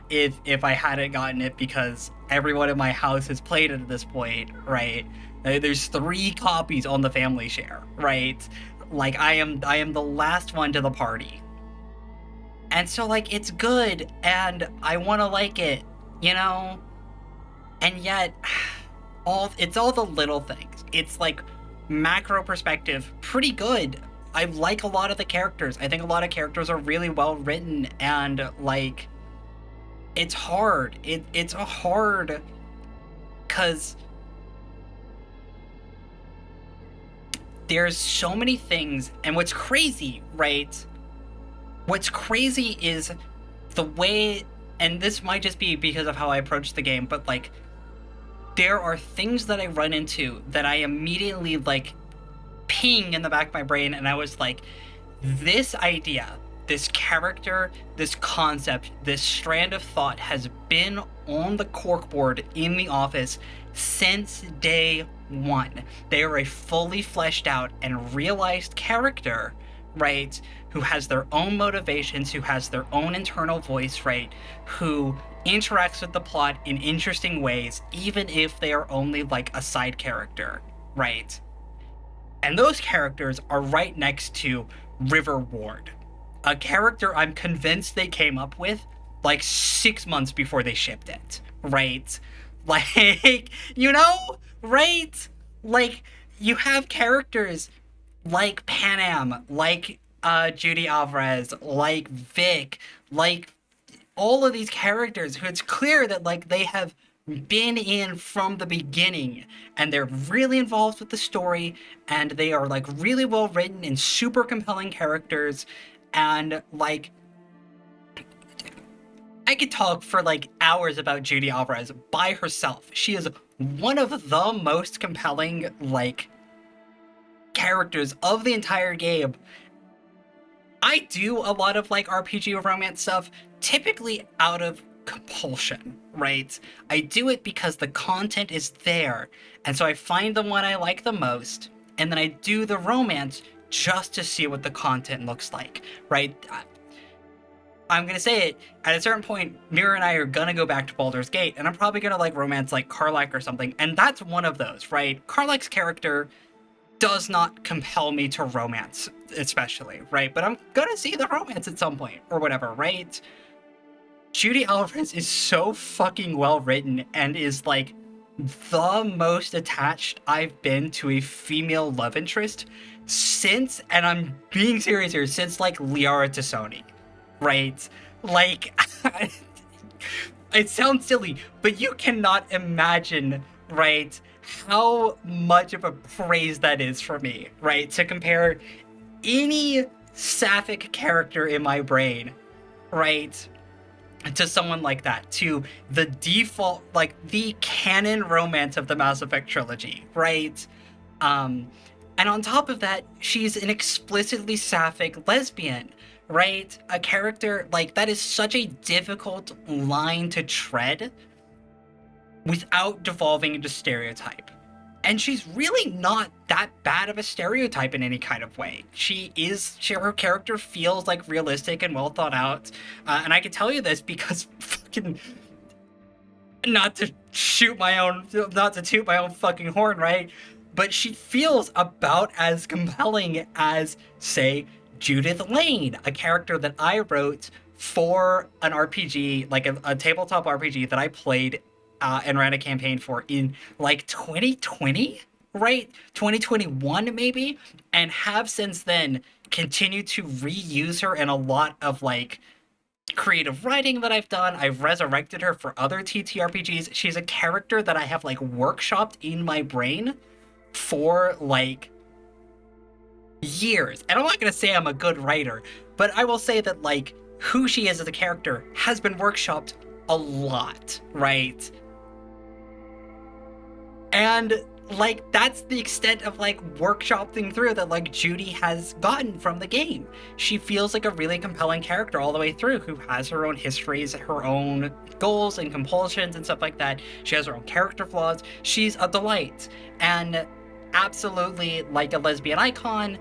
if I hadn't gotten it because everyone in my house has played it at this point, right? There's 3 copies on the family share, right? Like, I am the last one to the party. And so, like, it's good, and I want to like it, you know? And yet, it's all the little things. It's, like, macro perspective, pretty good. I like a lot of the characters. I think a lot of characters are really well written, and like, it's hard. It's a hard, cause there's so many things, and what's crazy, right? What's crazy is the way, and this might just be because of how I approach the game, but like, there are things that I run into that I immediately like ping in the back of my brain, and I was like, this idea, this character, this concept, this strand of thought has been on the corkboard in the office since day one. They are a fully fleshed out and realized character, right? Who has their own motivations, who has their own internal voice, right? Who interacts with the plot in interesting ways, even if they are only like a side character, right? And those characters are right next to River Ward, a character I'm convinced they came up with like 6 months before they shipped it, right? Like, you know, right? Like, you have characters like Panam, like Judy Alvarez, like Vic, like all of these characters who it's clear that like they have been in from the beginning and they're really involved with the story and they are like really well written and super compelling characters. And like, I could talk for like hours about Judy Alvarez by herself. She is one of the most compelling like characters of the entire game. I do a lot of like RPG romance stuff, typically out of compulsion, right? I do it because the content is there, and so I find the one I like the most, and then I do the romance just to see what the content looks like, right? I'm gonna say it, at a certain point, Mira and I are gonna go back to Baldur's Gate, and I'm probably gonna like romance like Karlach or something, and that's one of those, right? Karlach's character does not compel me to romance, especially, right? But I'm gonna see the romance at some point, or whatever, right? Judy Alvarez is so fucking well written and is like the most attached I've been to a female love interest since, and I'm being serious here, since like Liara Tassoni, right? Like, it sounds silly, but you cannot imagine, right, how much of a praise that is for me, right? To compare any sapphic character in my brain, right, to someone like that, to the default, like the canon romance of the Mass Effect trilogy, right? And on top of that, she's an explicitly sapphic lesbian, right? A character, like, that is such a difficult line to tread without devolving into stereotype. And she's really not that bad of a stereotype in any kind of way. Her character feels like realistic and well thought out. And I can tell you this because fucking, not to toot my own fucking horn, right? But she feels about as compelling as, say, Judith Laine, a character that I wrote for an RPG, like a tabletop RPG that I played and ran a campaign for in like 2020, right? 2021 maybe, and have since then continued to reuse her in a lot of like creative writing that I've done. I've resurrected her for other TTRPGs. She's a character that I have like workshopped in my brain for like years. And I'm not gonna say I'm a good writer, but I will say that like who she is as a character has been workshopped a lot, right? And like that's the extent of like workshopping through that like Judy has gotten from the game. She feels like a really compelling character all the way through, who has her own histories, her own goals and compulsions and stuff like that. She has her own character flaws. She's a delight and absolutely like a lesbian icon.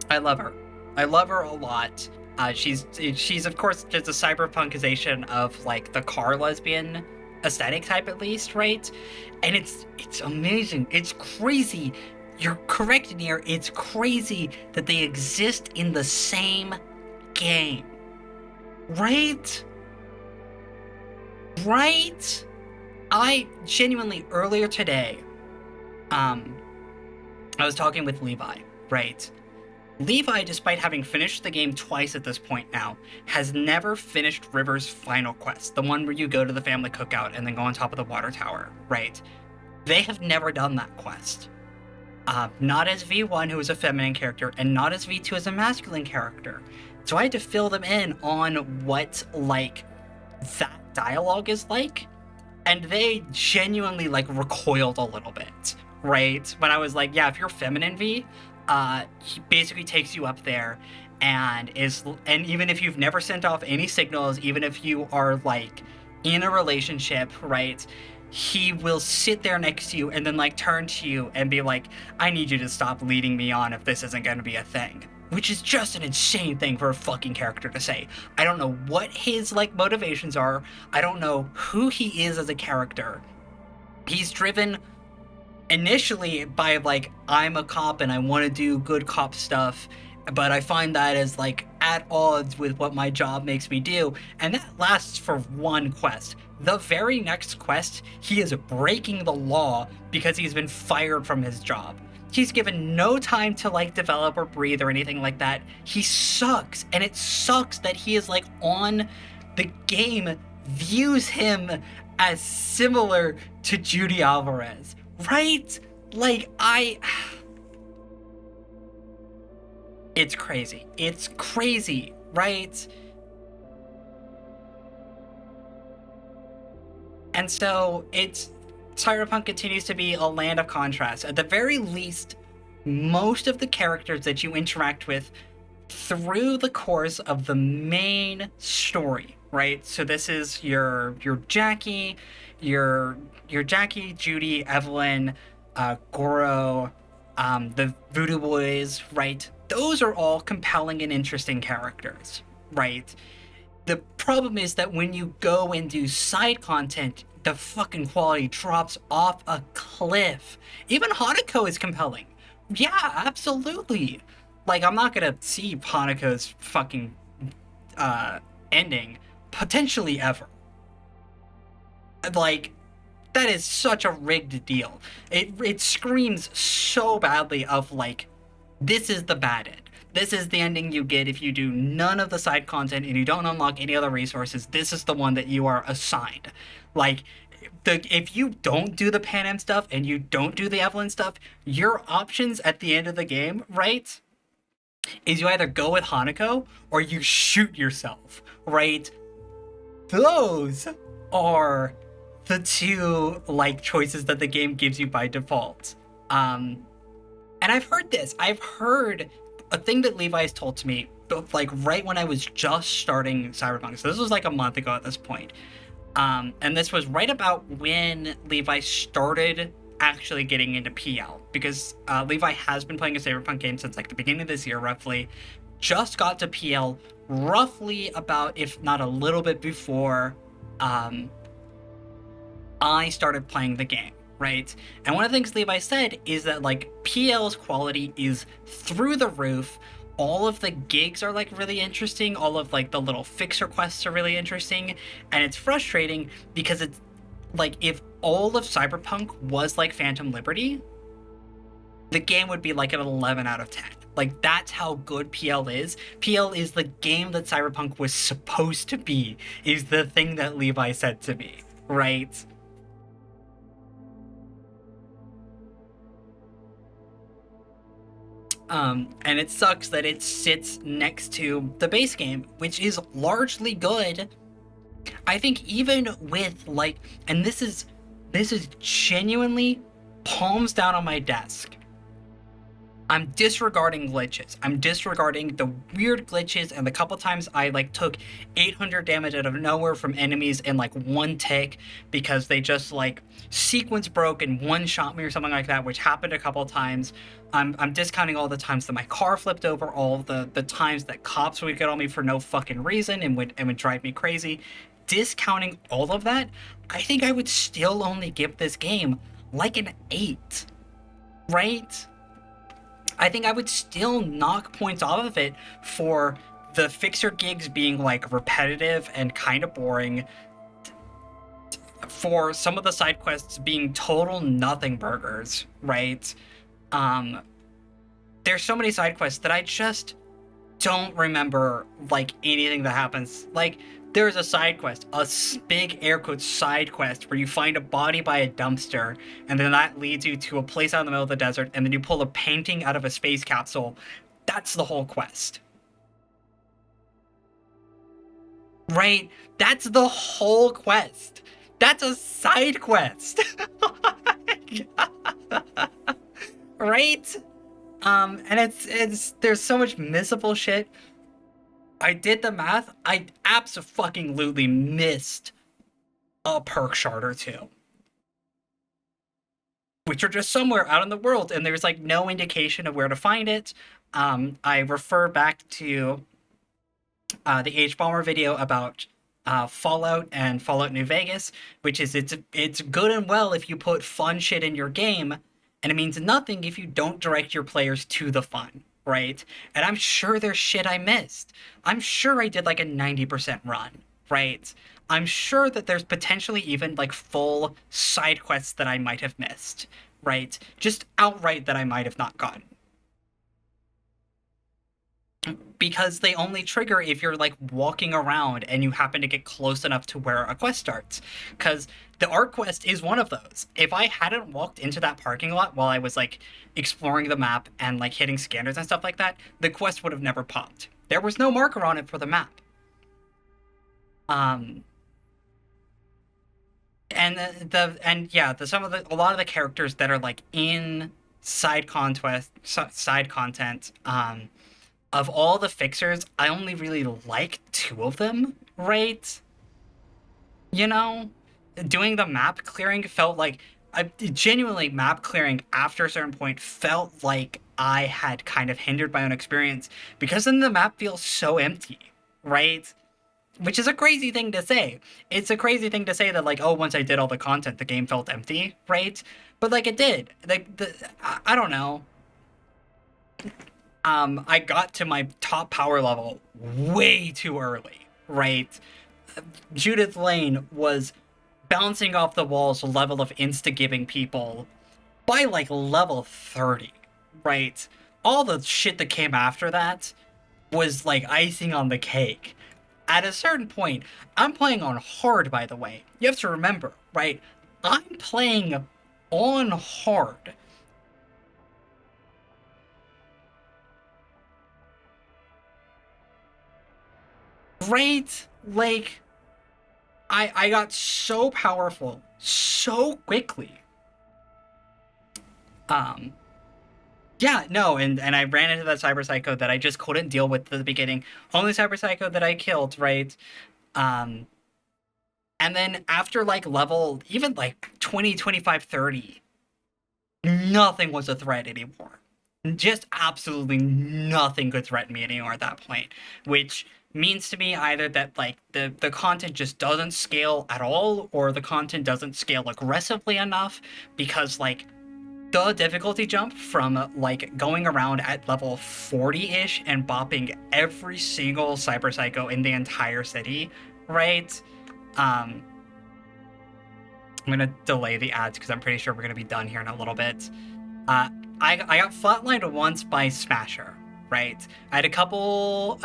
I love her. I love her a lot. She's of course just a cyberpunkization of like the car lesbian aesthetic type, at least, right? And it's amazing. It's crazy. You're correct in here. It's crazy that they exist in the same game. Right? Right? I genuinely, earlier today, I was talking with Levi, right? Levi, despite having finished the game twice at this point now, has never finished River's final quest, the one where you go to the family cookout and then go on top of the water tower, right? They have never done that quest. Not as V1, who is a feminine character, and not as V2 as a masculine character. So I had to fill them in on what, like, that dialogue is like, and they genuinely, like, recoiled a little bit, right? When I was like, yeah, if you're feminine V, he basically takes you up there and even if you've never sent off any signals, even if you are like in a relationship, right, he will sit there next to you and then like turn to you and be like, I need you to stop leading me on if this isn't going to be a thing, which is just an insane thing for a fucking character to say. I don't know what his, like, motivations are. I don't know who he is as a character. He's driven initially by, like, I'm a cop and I want to do good cop stuff, but I find that as, like, at odds with what my job makes me do, and that lasts for one quest. The very next quest, he is breaking the law because he's been fired from his job. He's given no time to, like, develop or breathe or anything like that. He sucks, and it sucks that he is, like, on the game views him as similar to Judy Alvarez, right? Like, it's crazy. It's crazy, right? And so Cyberpunk continues to be a land of contrasts. At the very least, most of the characters that you interact with through the course of the main story, right? So this is your Jackie, your Jackie, Judy, Evelyn, Goro, the Voodoo Boys, right? Those are all compelling and interesting characters, right? The problem is that when you go and do side content, the fucking quality drops off a cliff. Even Hanako is compelling. Yeah, absolutely. Like, I'm not gonna see Hanako's fucking ending, potentially ever. Like, that is such a rigged deal. It screams so badly of, like, this is the bad end. This is the ending you get if you do none of the side content and you don't unlock any other resources. This is the one that you are assigned. Like, if you don't do the Pan Am stuff and you don't do the Evelyn stuff, your options at the end of the game, right, is you either go with Hanako or you shoot yourself, right? Those are the two, like, choices that the game gives you by default. And I've heard this. I've heard a thing that Levi's told to me, like, right when I was just starting Cyberpunk. So this was like a month ago at this point. And this was right about when Levi started actually getting into PL. Because Levi has been playing a Cyberpunk game since, like, the beginning of this year, roughly. Just got to PL roughly about, if not a little bit before, I started playing the game. Right? And one of the things Levi said is that, like, PL's quality is through the roof. All of the gigs are, like, really interesting. All of, like, the little fixer quests are really interesting. And it's frustrating because it's, like, if all of Cyberpunk was like Phantom Liberty, the game would be, like, an 11 out of 10. Like, that's how good PL is. PL is the game that Cyberpunk was supposed to be, is the thing that Levi said to me, right? And it sucks that it sits next to the base game, which is largely good. I think even with, like, and this is genuinely palms down on my desk. I'm disregarding glitches. I'm disregarding the weird glitches and the couple times I, like, took 800 damage out of nowhere from enemies in, like, one tick because they just, like, sequence broke and one-shot me or something like that, which happened a couple times. I'm discounting all the times that my car flipped over, all the times that cops would get on me for no fucking reason and would drive me crazy. Discounting all of that, I think I would still only give this game, like, an 8. Right? I think I would still knock points off of it for the fixer gigs being, like, repetitive and kind of boring, for some of the side quests being total nothing burgers, right? There's so many side quests that I just don't remember, like, anything that happens. Like, there's a side quest, a big air quotes side quest, where you find a body by a dumpster, and then that leads you to a place out in the middle of the desert, and then you pull a painting out of a space capsule. That's the whole quest. Right? That's the whole quest. That's a side quest. Right? And it's there's so much missable shit. I did the math. I abso-fucking-lutely missed a perk shard or two, which are just somewhere out in the world, and there's, like, no indication of where to find it. I refer back to the H-Bomber video about Fallout and Fallout New Vegas, which is it's good and well if you put fun shit in your game, and it means nothing if you don't direct your players to the fun, right? And I'm sure there's shit I missed. I'm sure I did like a 90% run, right? I'm sure that there's potentially even like full side quests that I might have missed, right? Just outright that I might have not gotten. Because they only trigger if you're like walking around and you happen to get close enough to where a quest starts. Because the art quest is one of those. If I hadn't walked into that parking lot while I was like exploring the map and like hitting scanners and stuff like that, the quest would have never popped. There was no marker on it for the map. And a lot of the characters that are like in side content, of all the fixers, I only really like 2 of them, right? You know? Doing the map clearing felt like... genuinely, map clearing after a certain point felt like I had kind of hindered my own experience, because then the map feels so empty, right? Which is a crazy thing to say. It's a crazy thing to say that, like, oh, once I did all the content, the game felt empty, right? But, like, it did. I don't know. I got to my top power level way too early, right? Judith Laine was bouncing off the walls level of insta-giving people by, like, level 30, right? All the shit that came after that was, like, icing on the cake. At a certain point, I'm playing on hard, by the way. You have to remember, right? I'm playing on hard. Right? Like, I got so powerful so quickly. Yeah, no, and I ran into that Cyber Psycho that I just couldn't deal with at the beginning. Only Cyber Psycho that I killed, right? And then after, like, level, even, like, 20, 25, 30, nothing was a threat anymore. Just absolutely nothing could threaten me anymore at that point, which means to me either that, like, the content just doesn't scale at all, or the content doesn't scale aggressively enough, because, like, the difficulty jump from, like, going around at level 40-ish and bopping every single Cyber Psycho in the entire city, right? I'm gonna delay the ads because I'm pretty sure we're gonna be done here in a little bit. I got flatlined once by Smasher, right? I had a couple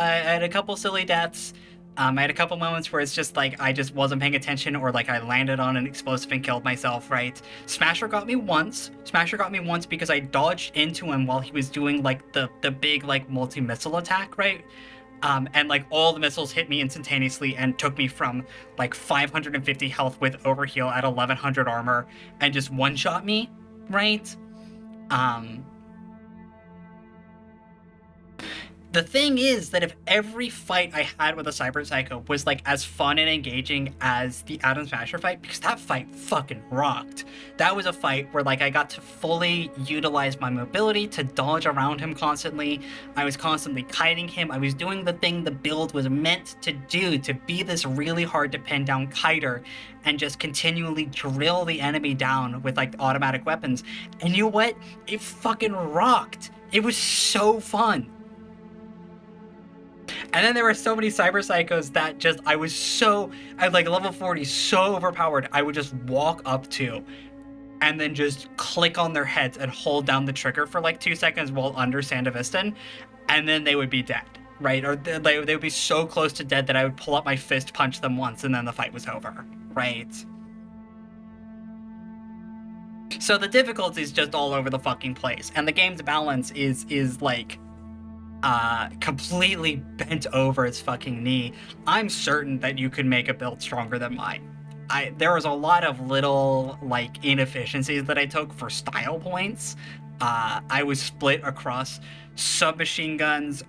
silly deaths. I had a couple moments where it's just like I just wasn't paying attention, or like I landed on an explosive and killed myself, right? Smasher got me once. Smasher got me once because I dodged into him while he was doing like the big like multi-missile attack, right? And like all the missiles hit me instantaneously and took me from like 550 health with overheal at 1100 armor and just one-shot me, right? The thing is that if every fight I had with a Cyber Psycho was like as fun and engaging as the Atom Smasher fight, because that fight fucking rocked. That was a fight where like I got to fully utilize my mobility to dodge around him constantly. I was constantly kiting him. I was doing the thing the build was meant to do, to be this really hard to pin down kiter and just continually drill the enemy down with like automatic weapons. And you know what? It fucking rocked. It was so fun. And then there were so many Cyber Psychos that just, I like level 40, so overpowered, I would just walk up to and then just click on their heads and hold down the trigger for like 2 seconds while under Sandevistan, and then they would be dead, right? Or they would be so close to dead that I would pull up my fist, punch them once, and then the fight was over, right? So the difficulty is just all over the fucking place, and the game's balance is like, completely bent over its fucking knee. I'm certain that you could make a build stronger than mine. There was a lot of little, like, inefficiencies that I took for style points. I was split across submachine guns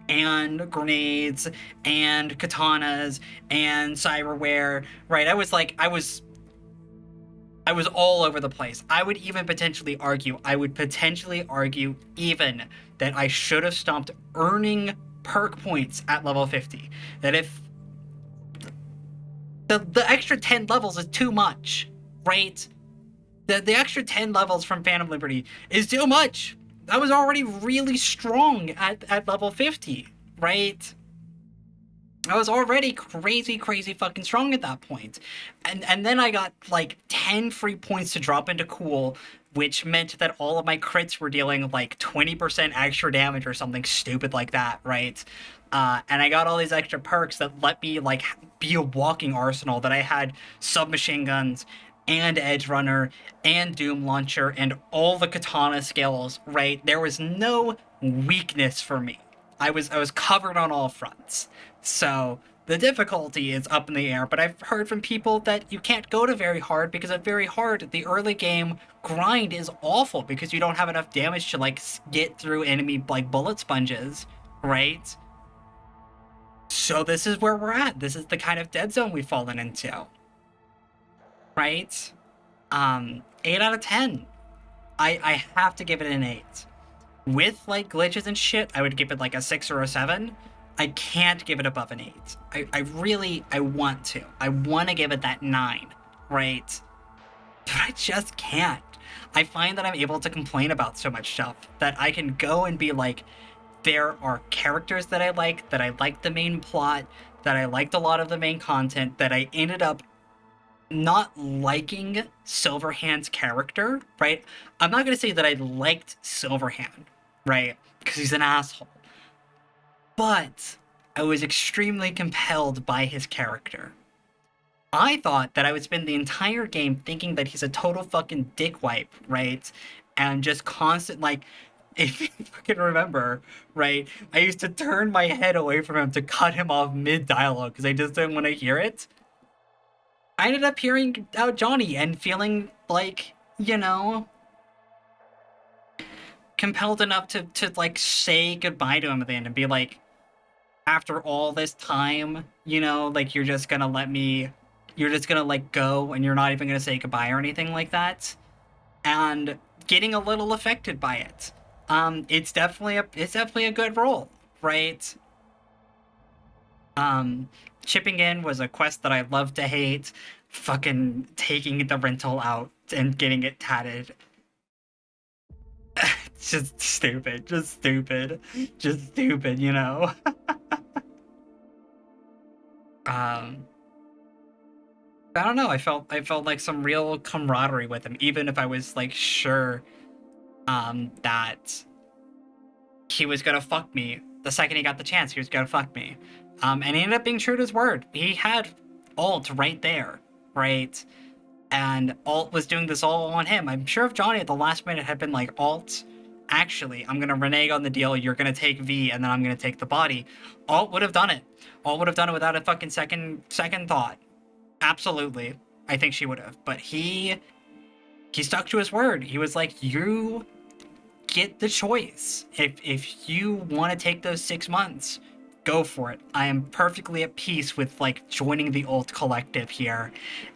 and grenades and katanas and cyberware, right? I was all over the place. I would potentially argue even that I should have stopped earning perk points at level 50. That if the extra 10 levels is too much, right? The extra 10 levels from Phantom Liberty is too much. I was already really strong at level 50, right? I was already crazy fucking strong at that point. And then I got like 10 free points to drop into Cool, which meant that all of my crits were dealing like 20% extra damage or something stupid like that, right? And I got all these extra perks that let me like be a walking arsenal, that I had submachine guns and Edge Runner and Doom Launcher and all the katana skills, right? There was no weakness for me. I was covered on all fronts. So the difficulty is up in the air, but I've heard from people that you can't go to very hard because at very hard, the early game grind is awful because you don't have enough damage to like get through enemy like bullet sponges, right? So this is where we're at. This is the kind of dead zone we've fallen into. Right? 8 out of 10. I have to give it an 8. With like glitches and shit, I would give it like a 6 or a 7. I can't give it above an 8. I want to. I want to give it that 9, right? But I just can't. I find that I'm able to complain about so much stuff that I can go and be like, there are characters that I like the main plot, that I liked a lot of the main content, that I ended up not liking Silverhand's character, right? I'm not going to say that I liked Silverhand, right? Because he's an asshole. But I was extremely compelled by his character. I thought that I would spend the entire game thinking that he's a total fucking dickwipe, right? And just constant, like, if you fucking remember, right? I used to turn my head away from him to cut him off mid-dialogue because I just didn't want to hear it. I ended up hearing out Johnny and feeling like, you know, compelled enough to like say goodbye to him at the end and be like, after all this time, you know, like you're just gonna like go and you're not even gonna say goodbye or anything like that. And getting a little affected by it. It's definitely a good role, right? Chipping in was a quest that I love to hate. Fucking taking the rental out and getting it tatted. Just stupid, you know? I don't know, I felt like some real camaraderie with him, even if I was like sure that he was gonna fuck me the second he got the chance. He was gonna fuck me. And he ended up being true to his word. He had Alt right there, right? And Alt was doing this all on him. I'm sure if Johnny at the last minute had been like, Alt, actually, I'm gonna renege on the deal, you're gonna take V, and then I'm gonna take the body, Alt would have done it. Alt would have done it without a fucking second thought. Absolutely. I think she would have. But he stuck to his word. He was like, you get the choice. If you want to take those 6 months, go for it. I am perfectly at peace with like joining the Alt Collective here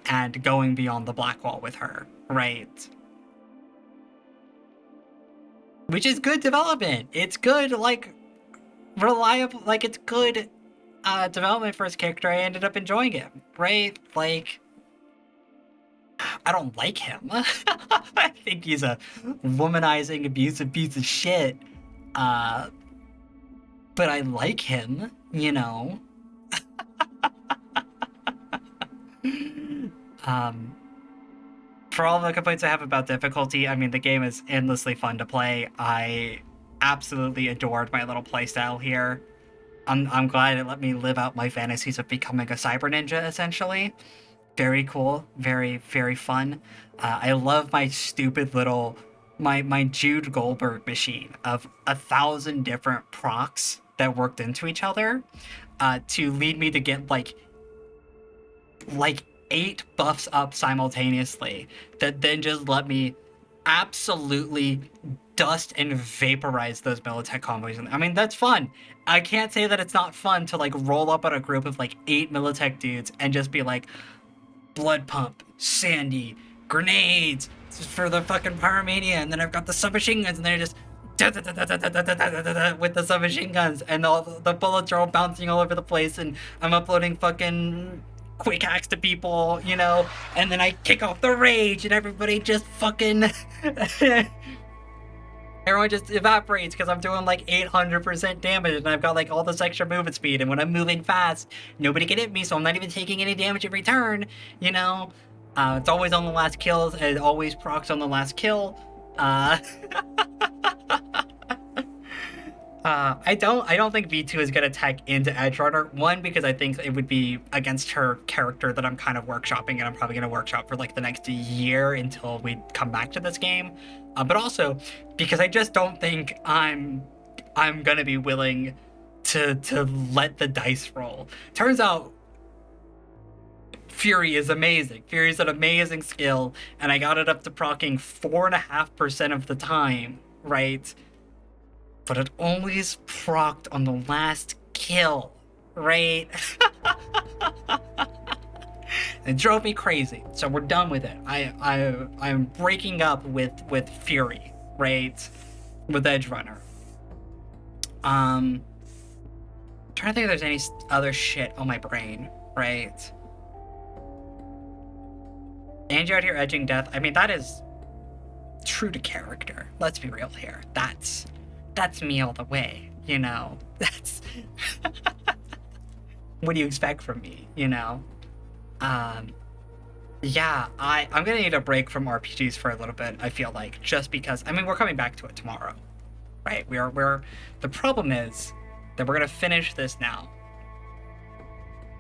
and going beyond the black wall with her, right? Which is good development. It's good, like, reliable, like, it's good development for his character. I ended up enjoying him, right? Like, I don't like him. I think he's a womanizing, abusive piece of shit. But I like him, you know? For all the complaints I have about difficulty, I mean, the game is endlessly fun to play. I absolutely adored my little playstyle here. I'm glad it let me live out my fantasies of becoming a cyber ninja, essentially. Very cool. Very, very fun. I love my stupid little... My Jude Goldberg machine of 1,000 different procs that worked into each other to lead me to get, like 8 buffs up simultaneously that then just let me absolutely dust and vaporize those Militech combos. I mean, that's fun. I can't say that it's not fun to like roll up on a group of like 8 Militech dudes and just be like, Blood Pump, Sandy, grenades for the fucking pyromania, and then I've got the submachine guns, and they're just with the submachine guns, and all the bullets are all bouncing all over the place, and I'm uploading fucking quick hacks to people, you know, and then I kick off the rage, and everybody just fucking everyone just evaporates because I'm doing like 800% damage, and I've got like all this extra movement speed, and when I'm moving fast, nobody can hit me, so I'm not even taking any damage in return, you know. It's always on the last kills, and it always procs on the last kill. I don't think V2 is gonna tech into Edgerunner. One, because I think it would be against her character that I'm kind of workshopping, and I'm probably gonna workshop for like the next year until we come back to this game. But also because I just don't think I'm gonna be willing to let the dice roll. Turns out Fury is amazing. Fury is an amazing skill, and I got it up to proccing 4.5% of the time, right? But it always procced on the last kill, right? It drove me crazy, so we're done with it. I'm breaking up with Fury, right? With Edgerunner. Trying to think if there's any other shit on my brain, right? Angie out here edging death. I mean, that is true to character. Let's be real here. That's me all the way, you know? That's... What do you expect from me, you know? Yeah, I'm gonna need a break from RPGs for a little bit, I feel like, just because, I mean, we're coming back to it tomorrow, right? The problem is that we're gonna finish this now.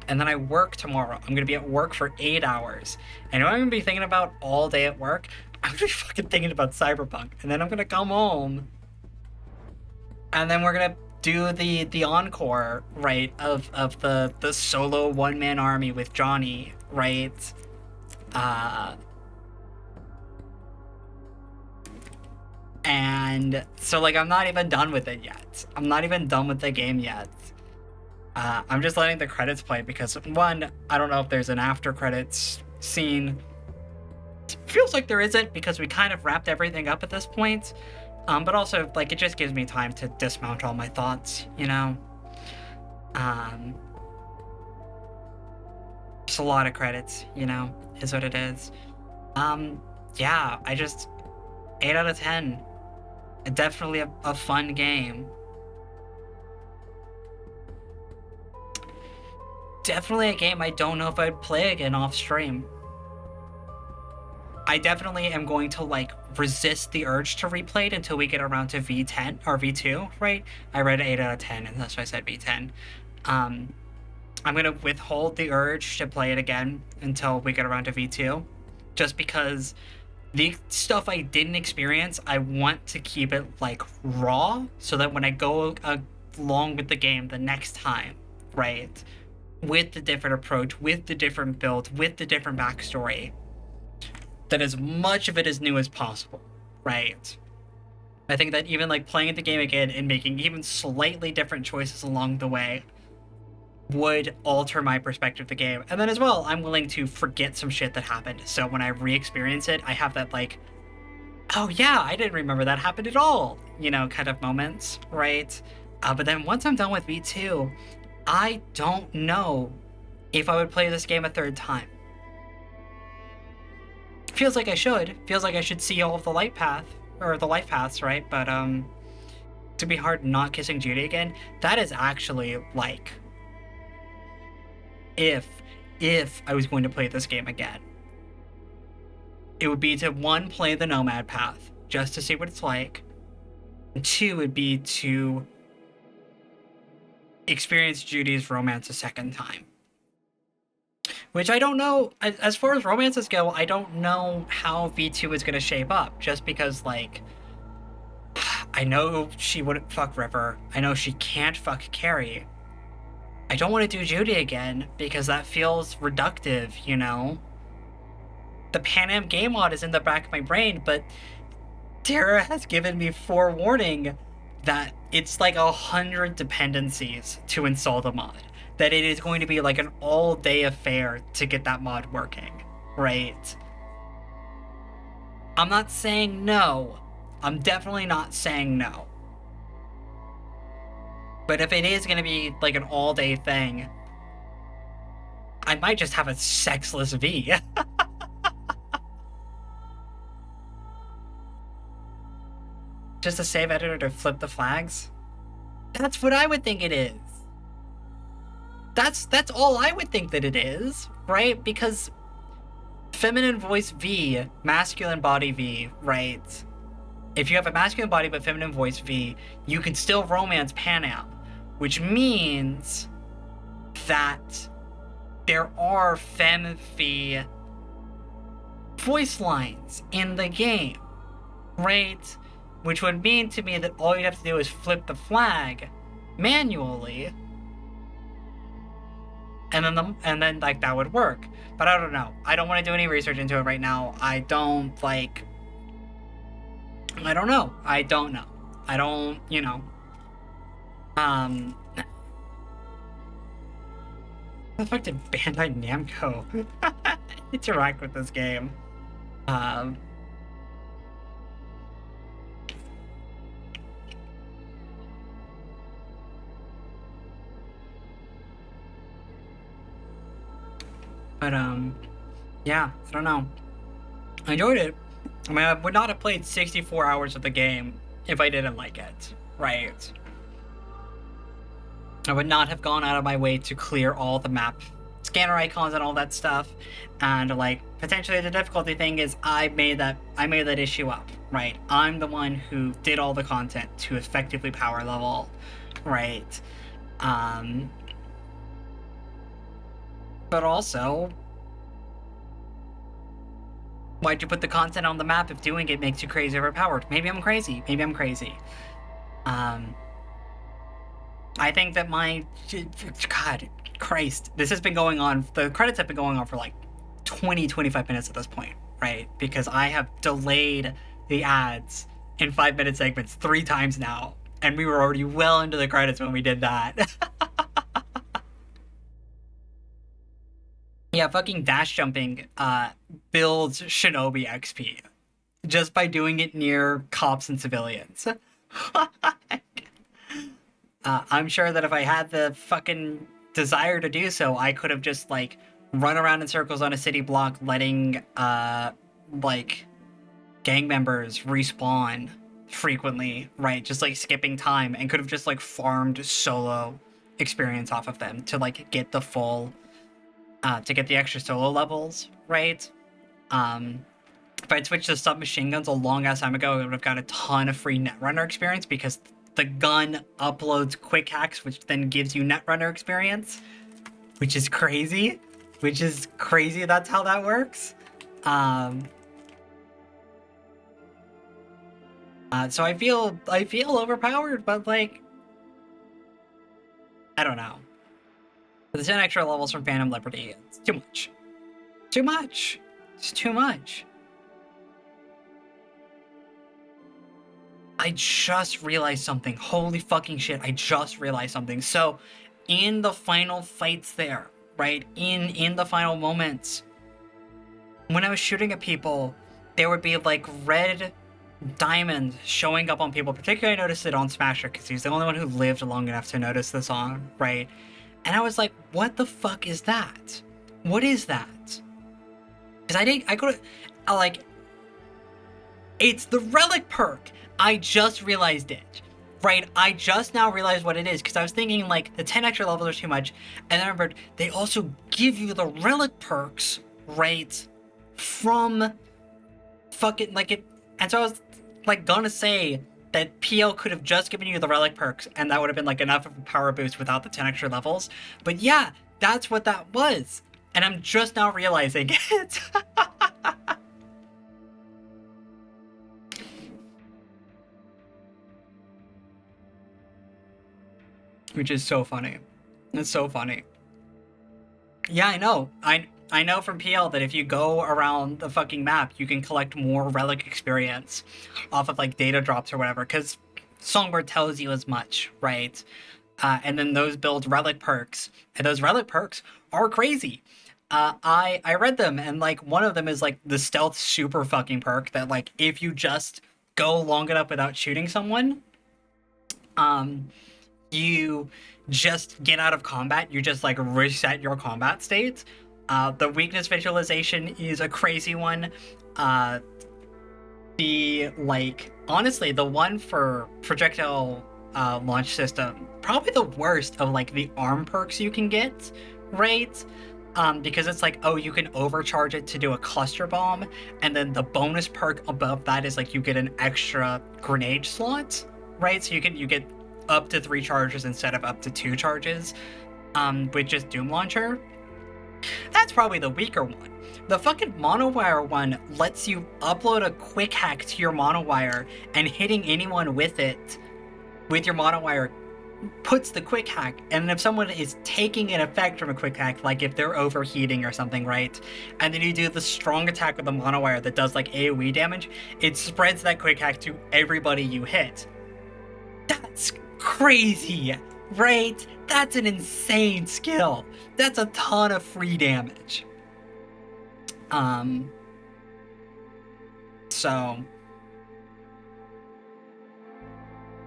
And then I work tomorrow. I'm gonna be at work for 8 hours. And what I'm gonna be thinking about all day at work? I'm gonna be fucking thinking about Cyberpunk. And then I'm gonna come home. And then we're gonna do the encore, right, of the solo one-man army with Johnny, right? And so, like, I'm not even done with it yet. I'm not even done with the game yet. I'm just letting the credits play because, one, I don't know if there's an after credits scene. Feels like there isn't because we kind of wrapped everything up at this point. But also, like, it just gives me time to dismount all my thoughts, you know? Just a lot of credits, you know, is what it is. Yeah, 8 out of 10. Definitely a fun game. Definitely a game I don't know if I'd play again off stream. I definitely am going to, like, resist the urge to replay it until we get around to V10 or V2, right? I read 8 out of 10, and that's why I said V10. I'm gonna withhold the urge to play it again until we get around to V2, just because the stuff I didn't experience, I want to keep it, like, raw, so that when I go along with the game the next time, right? With the different approach, with the different build, with the different backstory, that as much of it as new as possible, right? I think that even, like, playing the game again and making even slightly different choices along the way would alter my perspective of the game. And then as well, I'm willing to forget some shit that happened, so when I re-experience it, I have that, like, oh yeah, I didn't remember that happened at all, you know, kind of moments, right? But then once I'm done with V2, I don't know if I would play this game a third time. Feels like I should. Feels like I should see all of the life paths, right? But to be hard not kissing Judy again, that is actually, like, if I was going to play this game again, it would be to, one, play the Nomad path just to see what it's like, and two would be to experience Judy's romance a second time. Which I don't know, as far as romances go, I don't know how V2 is going to shape up, just because, like, I know she wouldn't fuck River, I know she can't fuck Carrie. I don't want to do Judy again, because that feels reductive, you know? The Pan Am game mod is in the back of my brain, but Tara has given me forewarning that it's like 100 dependencies to install the mod. That it is going to be like an all-day affair to get that mod working, right? I'm not saying no. I'm definitely not saying no. But if it is gonna be like an all-day thing, I might just have a sexless V. Just a save editor to flip the flags? That's what I would think it is. That's all I would think that it is, right? Because feminine voice V, masculine body V, right? If you have a masculine body but feminine voice V, you can still romance Panam, which means that there are femme V voice lines in the game, right? Which would mean to me that all you have to do is flip the flag manually, and then like that would work. But I don't know. I don't want to do any research into it right now. I don't know. I don't, you know. How the fuck did Bandai Namco interact with this game? But, yeah, I don't know. I enjoyed it. I mean, I would not have played 64 hours of the game if I didn't like it, right? I would not have gone out of my way to clear all the map scanner icons and all that stuff. And, like, potentially the difficulty thing is I made that issue up, right? I'm the one who did all the content to effectively power level, right? But also, why'd you put the content on the map if doing it makes you crazy overpowered? Maybe I'm crazy. I think that God, Christ, this has been going on, the credits have been going on for like 20-25 minutes at this point, right? Because I have delayed the ads in 5-minute segments 3 times now, and we were already well into the credits when we did that. Yeah, fucking dash jumping builds Shinobi XP just by doing it near cops and civilians. I'm sure that if I had the fucking desire to do so, I could have just, like, run around in circles on a city block letting, like, gang members respawn frequently, right? Just, like, skipping time, and could have just, like, farmed solo experience off of them to, like, get the full... to get the extra solo levels, right? If I'd switched to submachine guns a long-ass time ago, I would have got a ton of free Netrunner experience because the gun uploads quick hacks, which then gives you Netrunner experience, which is crazy. That's how that works. So I feel overpowered, but, like, I don't know. The 10 extra levels from Phantom Liberty, it's too much. It's too much. I just realized something. Holy fucking shit, I just realized something. So, in the final fights there, right? In the final moments, when I was shooting at people, there would be, like, red diamonds showing up on people. Particularly, I noticed it on Smasher, because he's the only one who lived long enough to notice this on, right? And I was like, what the fuck is that? What is that? Because I could, like, it's the relic perk. I just realized it, right? I just now realized what it is, because I was thinking, like, the 10 extra levels are too much. And then I remembered, they also give you the relic perks, right? From fucking, like, it. And so I was, like, gonna say that PL could have just given you the relic perks, and that would have been, like, enough of a power boost without the 10 extra levels. But yeah, that's what that was. And I'm just now realizing it. Which is so funny. It's so funny. Yeah, I know. I know from PL that if you go around the fucking map, you can collect more relic experience off of, like, data drops or whatever, because Songbird tells you as much, right? And then those build relic perks, and those relic perks are crazy. I read them, and like one of them is like the stealth super fucking perk that like if you just go long enough without shooting someone, you just get out of combat. You just like reset your combat state. The weakness visualization is a crazy one. The like honestly, the one for projectile launch system, probably the worst of like the arm perks you can get, right? Because it's like, oh, you can overcharge it to do a cluster bomb, and then the bonus perk above that is like you get an extra grenade slot, right? So you get up to 3 charges instead of up to 2 charges with just Doom Launcher. That's probably the weaker one. The fucking monowire one lets you upload a quick hack to your monowire, and hitting anyone with it, with your monowire, puts the quick hack. And if someone is taking an effect from a quick hack, like if they're overheating or something, right, and then you do the strong attack with the monowire that does like AoE damage, it spreads that quick hack to everybody you hit. That's crazy, right? That's an insane skill. That's a ton of free damage. So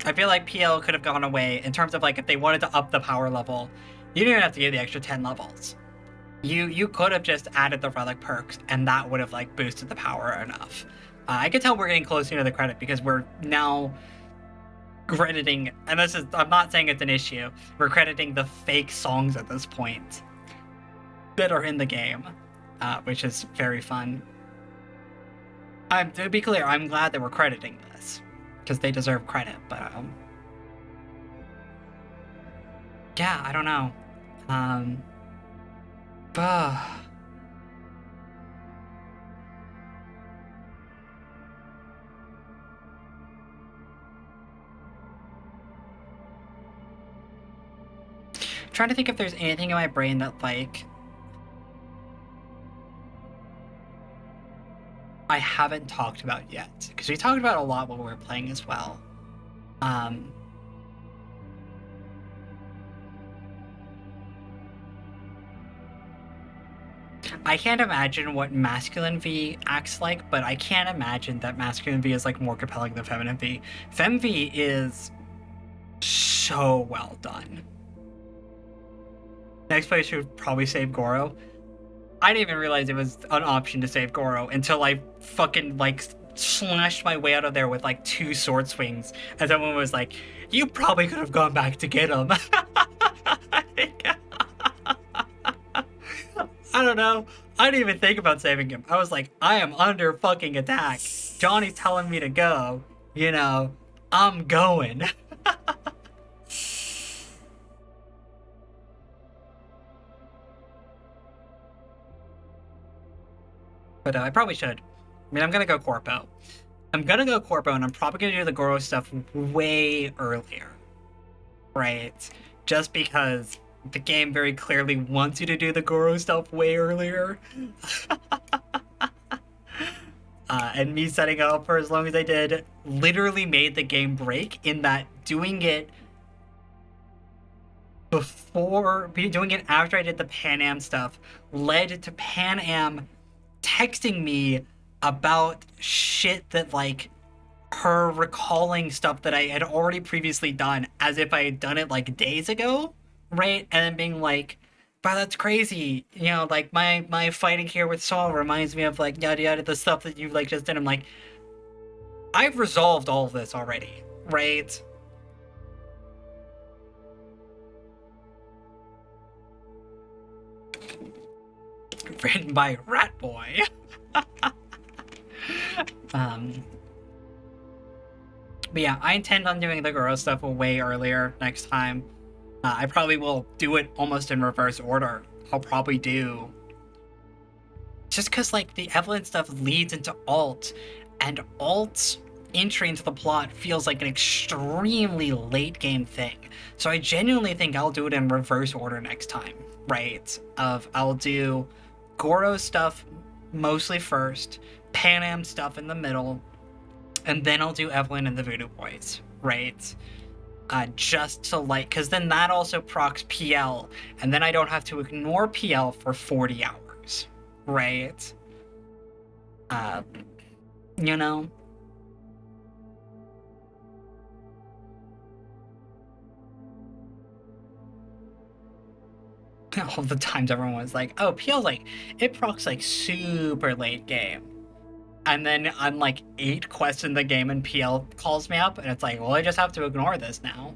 I feel like PL could have gone away in terms of like if they wanted to up the power level, you didn't even have to get the extra 10 levels. You could have just added the relic perks, and that would have like boosted the power enough. I can tell we're getting closer to the credit because we're now crediting, and this is, I'm not saying it's an issue, we're crediting the fake songs at this point that are in the game, which is very fun. To be clear, I'm glad that we're crediting this because they deserve credit, but yeah, I don't know. Trying to think if there's anything in my brain that like I haven't talked about yet, because we talked about a lot while we were playing as well. I can't imagine what masculine V acts like, but I can't imagine that masculine V is like more compelling than feminine V. Fem V is so well done. Next place should probably save Goro. I didn't even realize it was an option to save Goro until I fucking like slashed my way out of there with like 2 sword swings, and someone was like, "You probably could have gone back to get him." I don't know. I didn't even think about saving him. I was like, I am under fucking attack. Johnny's telling me to go. You know, I'm going. But I probably should. I mean, I'm gonna go Corpo. And I'm probably gonna do the Goro stuff way earlier. Right? Just because the game very clearly wants you to do the Goro stuff way earlier. And me setting up for as long as I did literally made the game break, in that doing it after I did the Pan Am stuff led to Pan Am texting me about shit that like her recalling stuff that I had already previously done as if I had done it like days ago, right? And then being like, wow, that's crazy. You know, like my fighting here with Saul reminds me of like yada yada, the stuff that you like just did. I'm like, I've resolved all of this already, right? Written by Rat Boy. But yeah, I intend on doing the Goro stuff way earlier next time. I probably will do it almost in reverse order. I'll probably do... Just because, like, the Evelyn stuff leads into Alt, and Alt's entry into the plot feels like an extremely late game thing. So I genuinely think I'll do it in reverse order next time, right? I'll do Goro stuff mostly first, Pan Am stuff in the middle, and then I'll do Evelyn and the Voodoo Boys, right? Just to like, because then that also procs PL, and then I don't have to ignore PL for 40 hours. right? You know? All the times everyone was like, oh, PL's like, it procs like super late game. And then I'm like 8 quests in the game and PL calls me up and it's like, well, I just have to ignore this now.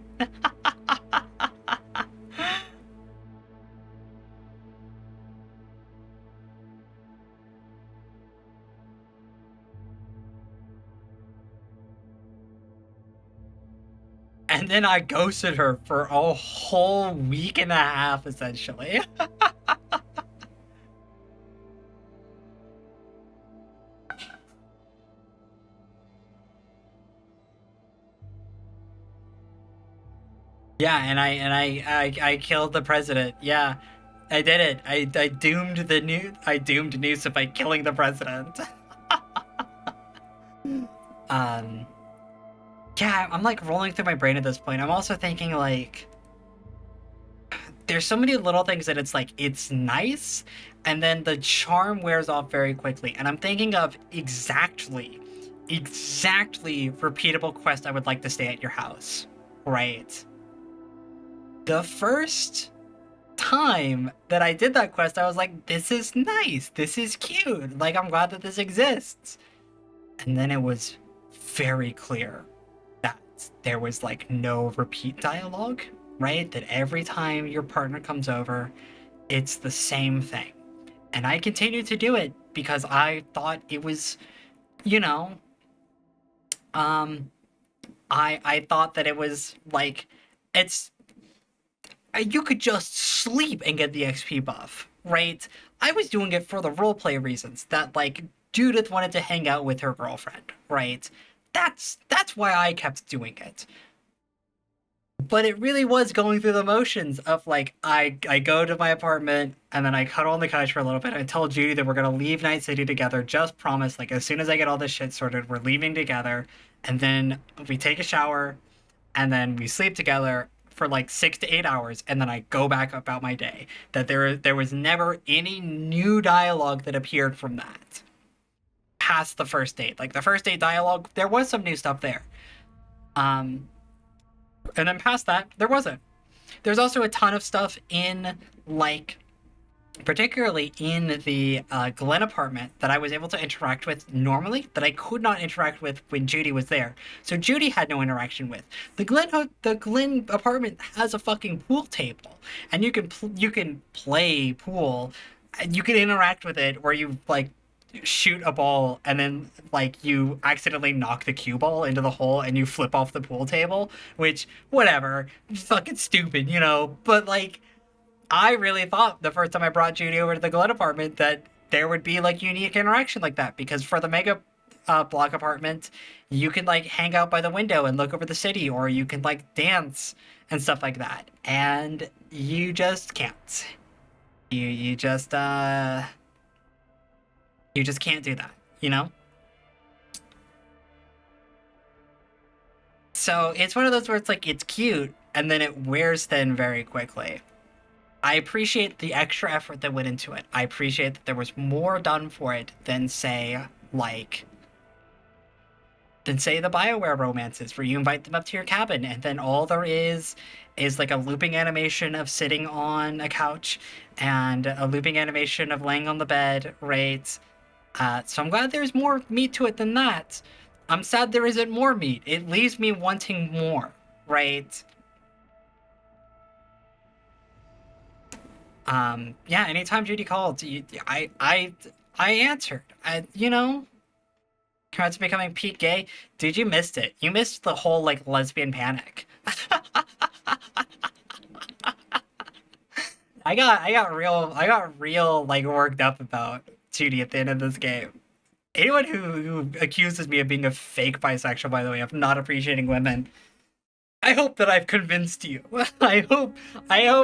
And then I ghosted her for a whole week and a half, essentially. Yeah, and I killed the president. Yeah, I did it. I doomed Noose by killing the president. Yeah, I'm like rolling through my brain at this point. I'm also thinking like, there's so many little things that it's like, it's nice, and then the charm wears off very quickly. And I'm thinking of exactly repeatable quest I would like to stay at your house, right? The first time that I did that quest, I was like, this is nice, this is cute, like, I'm glad that this exists. And then it was very clear that there was like no repeat dialogue, right? That every time your partner comes over, it's the same thing. And I continued to do it because I thought it was, you know, I thought that it was like, you could just sleep and get the XP buff, right? I was doing it for the roleplay reasons, that like Judith wanted to hang out with her girlfriend, right? That's why I kept doing it. But it really was going through the motions of like, I go to my apartment and then I cuddle on the couch for a little bit. I tell Judy that we're gonna leave Night City together, just promise, like as soon as I get all this shit sorted, we're leaving together. And then we take a shower and then we sleep together for like 6 to 8 hours, and then I go back about my day. That there was never any new dialogue that appeared from that. Past the first date. Like the first date dialogue, there was some new stuff there. And then past that, there wasn't. There's also a ton of stuff in, like, particularly in the Glen apartment that I was able to interact with normally that I could not interact with when Judy was there. So Judy had no interaction with. The Glen apartment has a fucking pool table, and you can play pool, and you can interact with it where you like shoot a ball and then like you accidentally knock the cue ball into the hole and you flip off the pool table, which whatever, fucking stupid, you know, but like I really thought the first time I brought Judy over to the Glen apartment that there would be like unique interaction like that, because for the mega block apartment, you can like hang out by the window and look over the city, or you can like dance and stuff like that, and you just can't. You just can't do that, you know? So it's one of those where it's like, it's cute, and then it wears thin very quickly. I appreciate the extra effort that went into it. I appreciate that there was more done for it than say the BioWare romances, where you invite them up to your cabin and then all there is like a looping animation of sitting on a couch and a looping animation of laying on the bed, right? So I'm glad there's more meat to it than that. I'm sad there isn't more meat. It leaves me wanting more, right? Yeah, anytime Judy called, I answered. You know, congrats on becoming peak gay. Dude, you missed it. You missed the whole, like, lesbian panic. I got real, like, worked up about Judy at the end of this game. Anyone who accuses me of being a fake bisexual, by the way, of not appreciating women, I hope that I've convinced you. I hope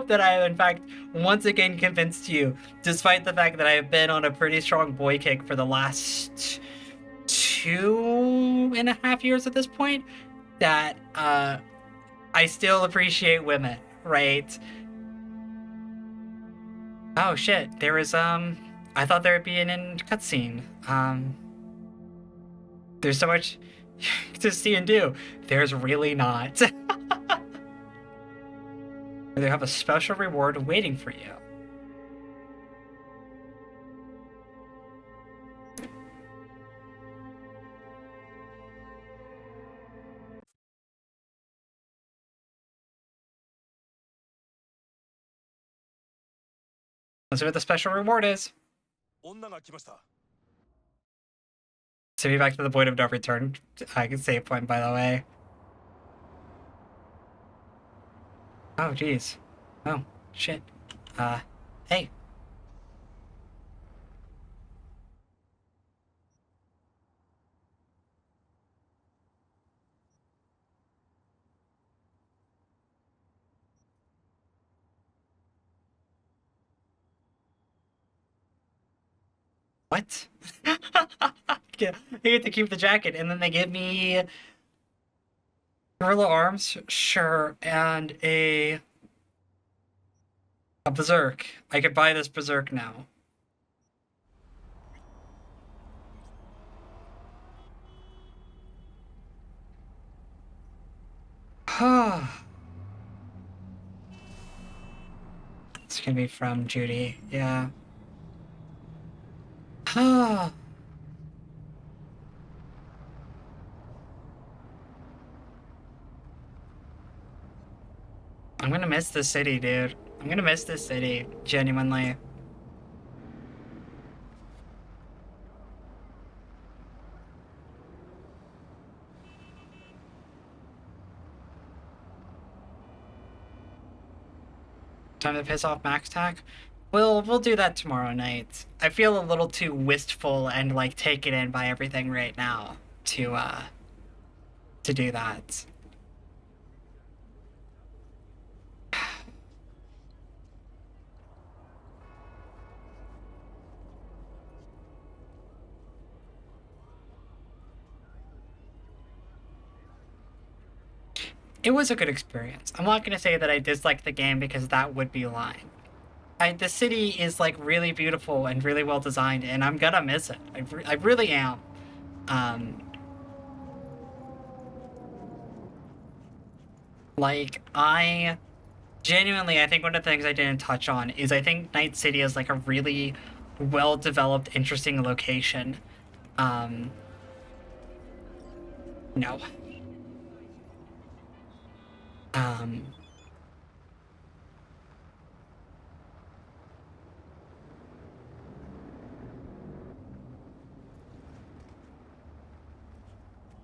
that I have, in fact, once again convinced you, despite the fact that I have been on a pretty strong boy kick for the last 2.5 years at this point, that I still appreciate women, right? Oh shit, there was I thought there would be an end cutscene. There's so much to see and do. There's really not. They have a special reward waiting for you. Let's see what the special reward is. Send me back to the point of no return. I can save point, by the way. Oh, jeez. Oh, shit. Hey. What? Yeah, I get to keep the jacket, and then they give me gorilla arms, sure, and a berserk. I could buy this berserk now. It's gonna be from Judy, yeah. I'm gonna miss this city, dude. I'm gonna miss this city, genuinely. Time to piss off Max Tack? We'll do that tomorrow night. I feel a little too wistful and like taken in by everything right now to do that. It was a good experience. I'm not gonna say that I disliked the game because that would be lying. The city is like really beautiful and really well designed, and I'm gonna miss it. I really am. Like I genuinely, I think one of the things I didn't touch on is I think Night City is like a really well developed, interesting location. No.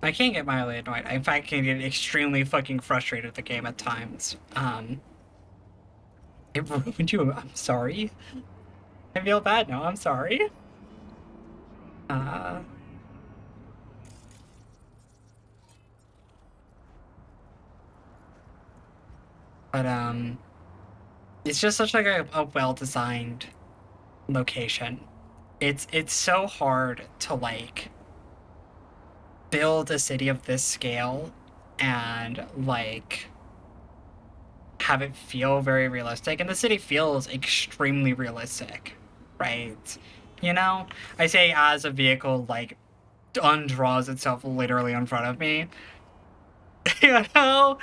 I can't get mildly annoyed. In fact, I can get extremely fucking frustrated with the game at times. It ruined you. I'm sorry. I feel bad now. I'm sorry. But it's just such like a well-designed location. It's so hard to like build a city of this scale and like have it feel very realistic, and the city feels extremely realistic, right? You know, I say as a vehicle like undraws itself literally in front of me. You know,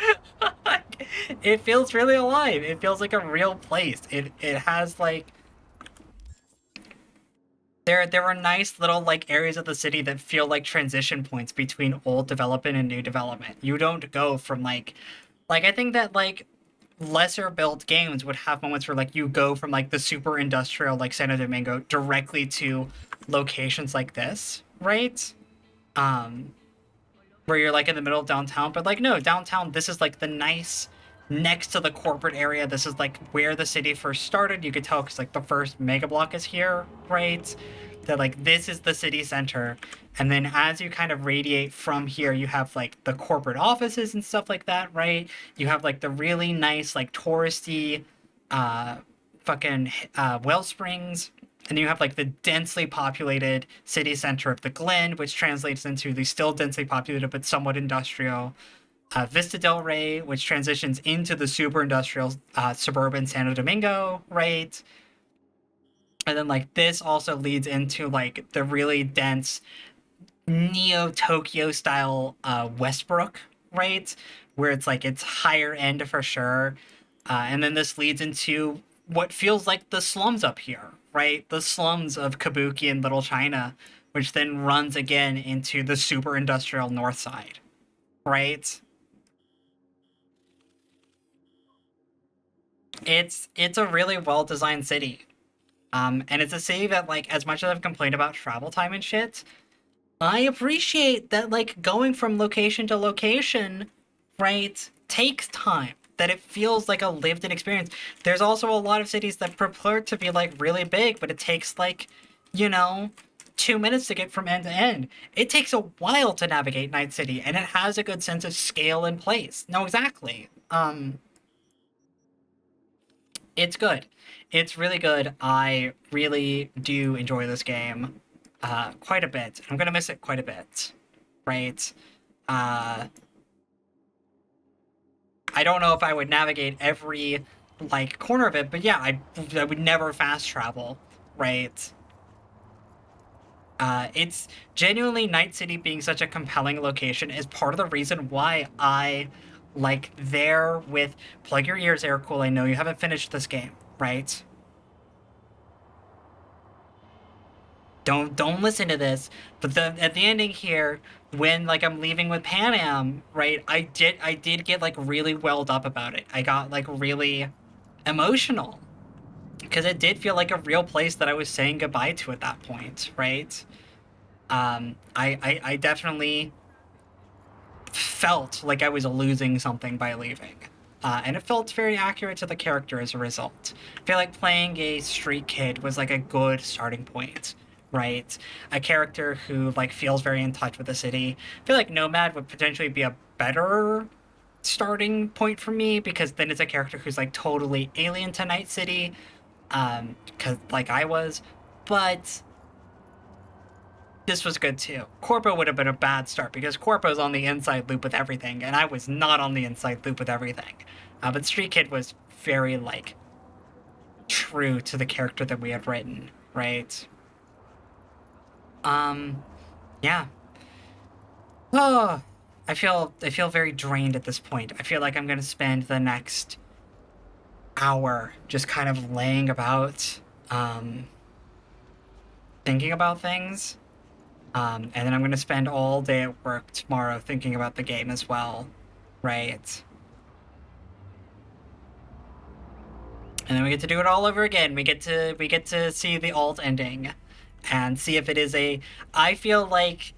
it feels really alive. It feels like a real place. It has like there are nice little like areas of the city that feel like transition points between old development and new development. You don't go from like I think that like lesser built games would have moments where like you go from like the super industrial like Santo Domingo directly to locations like this, right? Where you're like in the middle of downtown, but like no, downtown, this is like the nice next to the corporate area. This is like where the city first started. You could tell because like the first mega block is here, right? That like this is the city center, and then as you kind of radiate from here, you have like the corporate offices and stuff like that, right? You have like the really nice like touristy fucking well springs. And you have like the densely populated city center of the Glen, which translates into the still densely populated but somewhat industrial Vista del Rey, which transitions into the super industrial suburban Santo Domingo, right? And then like this also leads into like the really dense Neo Tokyo style Westbrook, right? Where it's like it's higher end for sure. And then this leads into what feels like the slums up here, right? The slums of Kabuki and Little China, which then runs again into the super industrial north side, right? It's a really well designed city. And it's a city that, like, as much as I've complained about travel time and shit, I appreciate that, like, going from location to location, right, takes time. That it feels like a lived-in experience. There's also a lot of cities that purport to be, like, really big, but it takes, like, you know, 2 minutes to get from end to end. It takes a while to navigate Night City, and it has a good sense of scale and place. No, exactly. It's good. It's really good. I really do enjoy this game quite a bit. I'm gonna miss it quite a bit, right? I don't know if I would navigate every, like, corner of it, but yeah, I would never fast travel, right? It's genuinely Night City being such a compelling location is part of the reason why I like there with plug your ears, Air Cool. I know you haven't finished this game, right? Don't listen to this. But at the ending here, when like I'm leaving with Pan Am, right? I did get like really welled up about it. I got like really emotional because it did feel like a real place that I was saying goodbye to at that point, right? I definitely felt like I was losing something by leaving. And it felt very accurate to the character as a result. I feel like playing a street kid was like a good starting point, right? A character who like feels very in touch with the city. I feel like Nomad would potentially be a better starting point for me because then it's a character who's like totally alien to Night City, because like I was, but this was good too. Corpo would have been a bad start because Corpo's on the inside loop with everything, and I was not on the inside loop with everything. But Street Kid was very, like, true to the character that we had written, right? Yeah. Oh, I feel very drained at this point. I feel like I'm gonna spend the next hour just kind of laying about, thinking about things. And then I'm going to spend all day at work tomorrow thinking about the game as well, right? And then we get to do it all over again. We get to see the alt ending and see if it is a... I feel like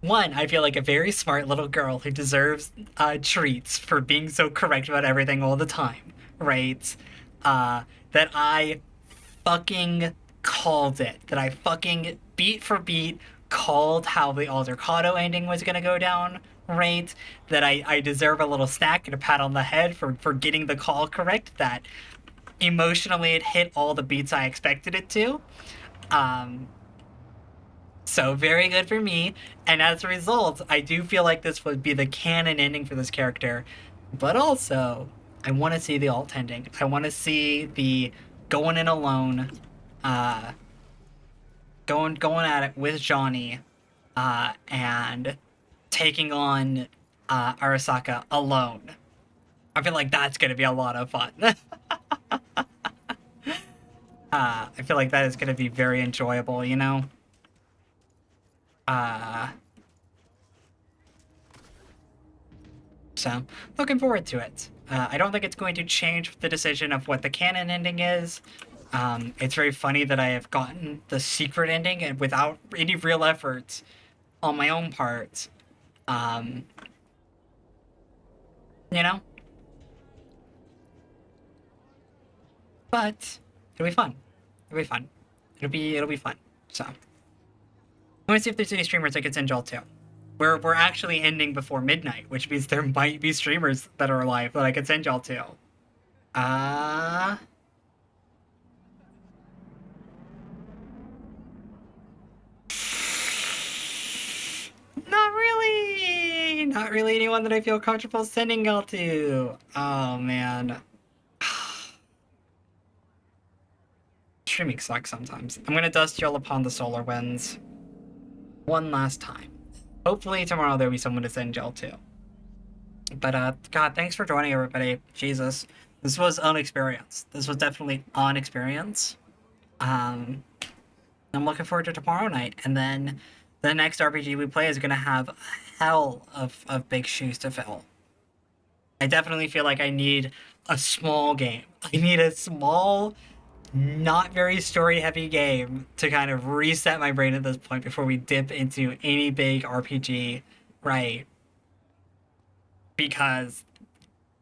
a very smart little girl who deserves treats for being so correct about everything all the time, right? That I fucking called it. That I fucking beat for beat called how the Altercado ending was gonna go down, right? That I deserve a little snack and a pat on the head for getting the call correct, that emotionally it hit all the beats I expected it to. So very good for me, and as a result, I do feel like this would be the canon ending for this character, but also, I want to see the alt ending. I want to see the going in alone, going at it with Johnny, and taking on Arasaka alone. I feel like that's gonna be a lot of fun. I feel like that is gonna be very enjoyable, you know? So, looking forward to it. I don't think it's going to change the decision of what the canon ending is. It's very funny that I have gotten the secret ending and without any real effort on my own part. You know? But it'll be fun. It'll be fun. It'll be fun. So, I want to see if there's any streamers I could send y'all to. We're actually ending before midnight, which means there might be streamers that are alive that I could send y'all to. Not really! Not really anyone that I feel comfortable sending y'all to. Oh, man. streaming sucks sometimes. I'm gonna dust y'all upon the solar winds one last time. Hopefully tomorrow there'll be someone to send y'all to. But, God, thanks for joining, everybody. Jesus. This was an experience. This was definitely an experience. I'm looking forward to tomorrow night. And then the next RPG we play is going to have a hell of big shoes to fill. I definitely feel like I need a small game. I need a small, not very story-heavy game to kind of reset my brain at this point before we dip into any big RPG, right? Because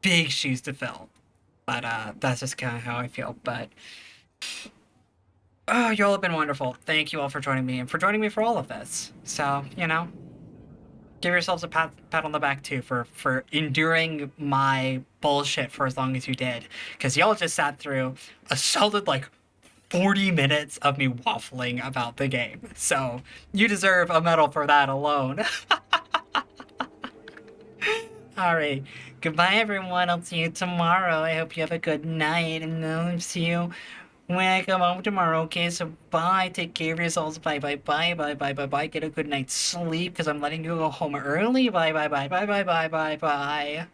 big shoes to fill. But that's just kind of how I feel. But oh, y'all have been wonderful. Thank you all for joining me and for joining me for all of this. So, you know, give yourselves a pat on the back too for enduring my bullshit for as long as you did. Because y'all just sat through a solid like 40 minutes of me waffling about the game. So you deserve a medal for that alone. Alright, goodbye everyone, I'll see you tomorrow. I hope you have a good night, and I'll see you when I come home tomorrow, okay? So bye, take care of yourselves, bye, bye, bye, bye, bye, bye, bye, get a good night's sleep, because I'm letting you go home early, bye, bye, bye, bye, bye, bye, bye, bye.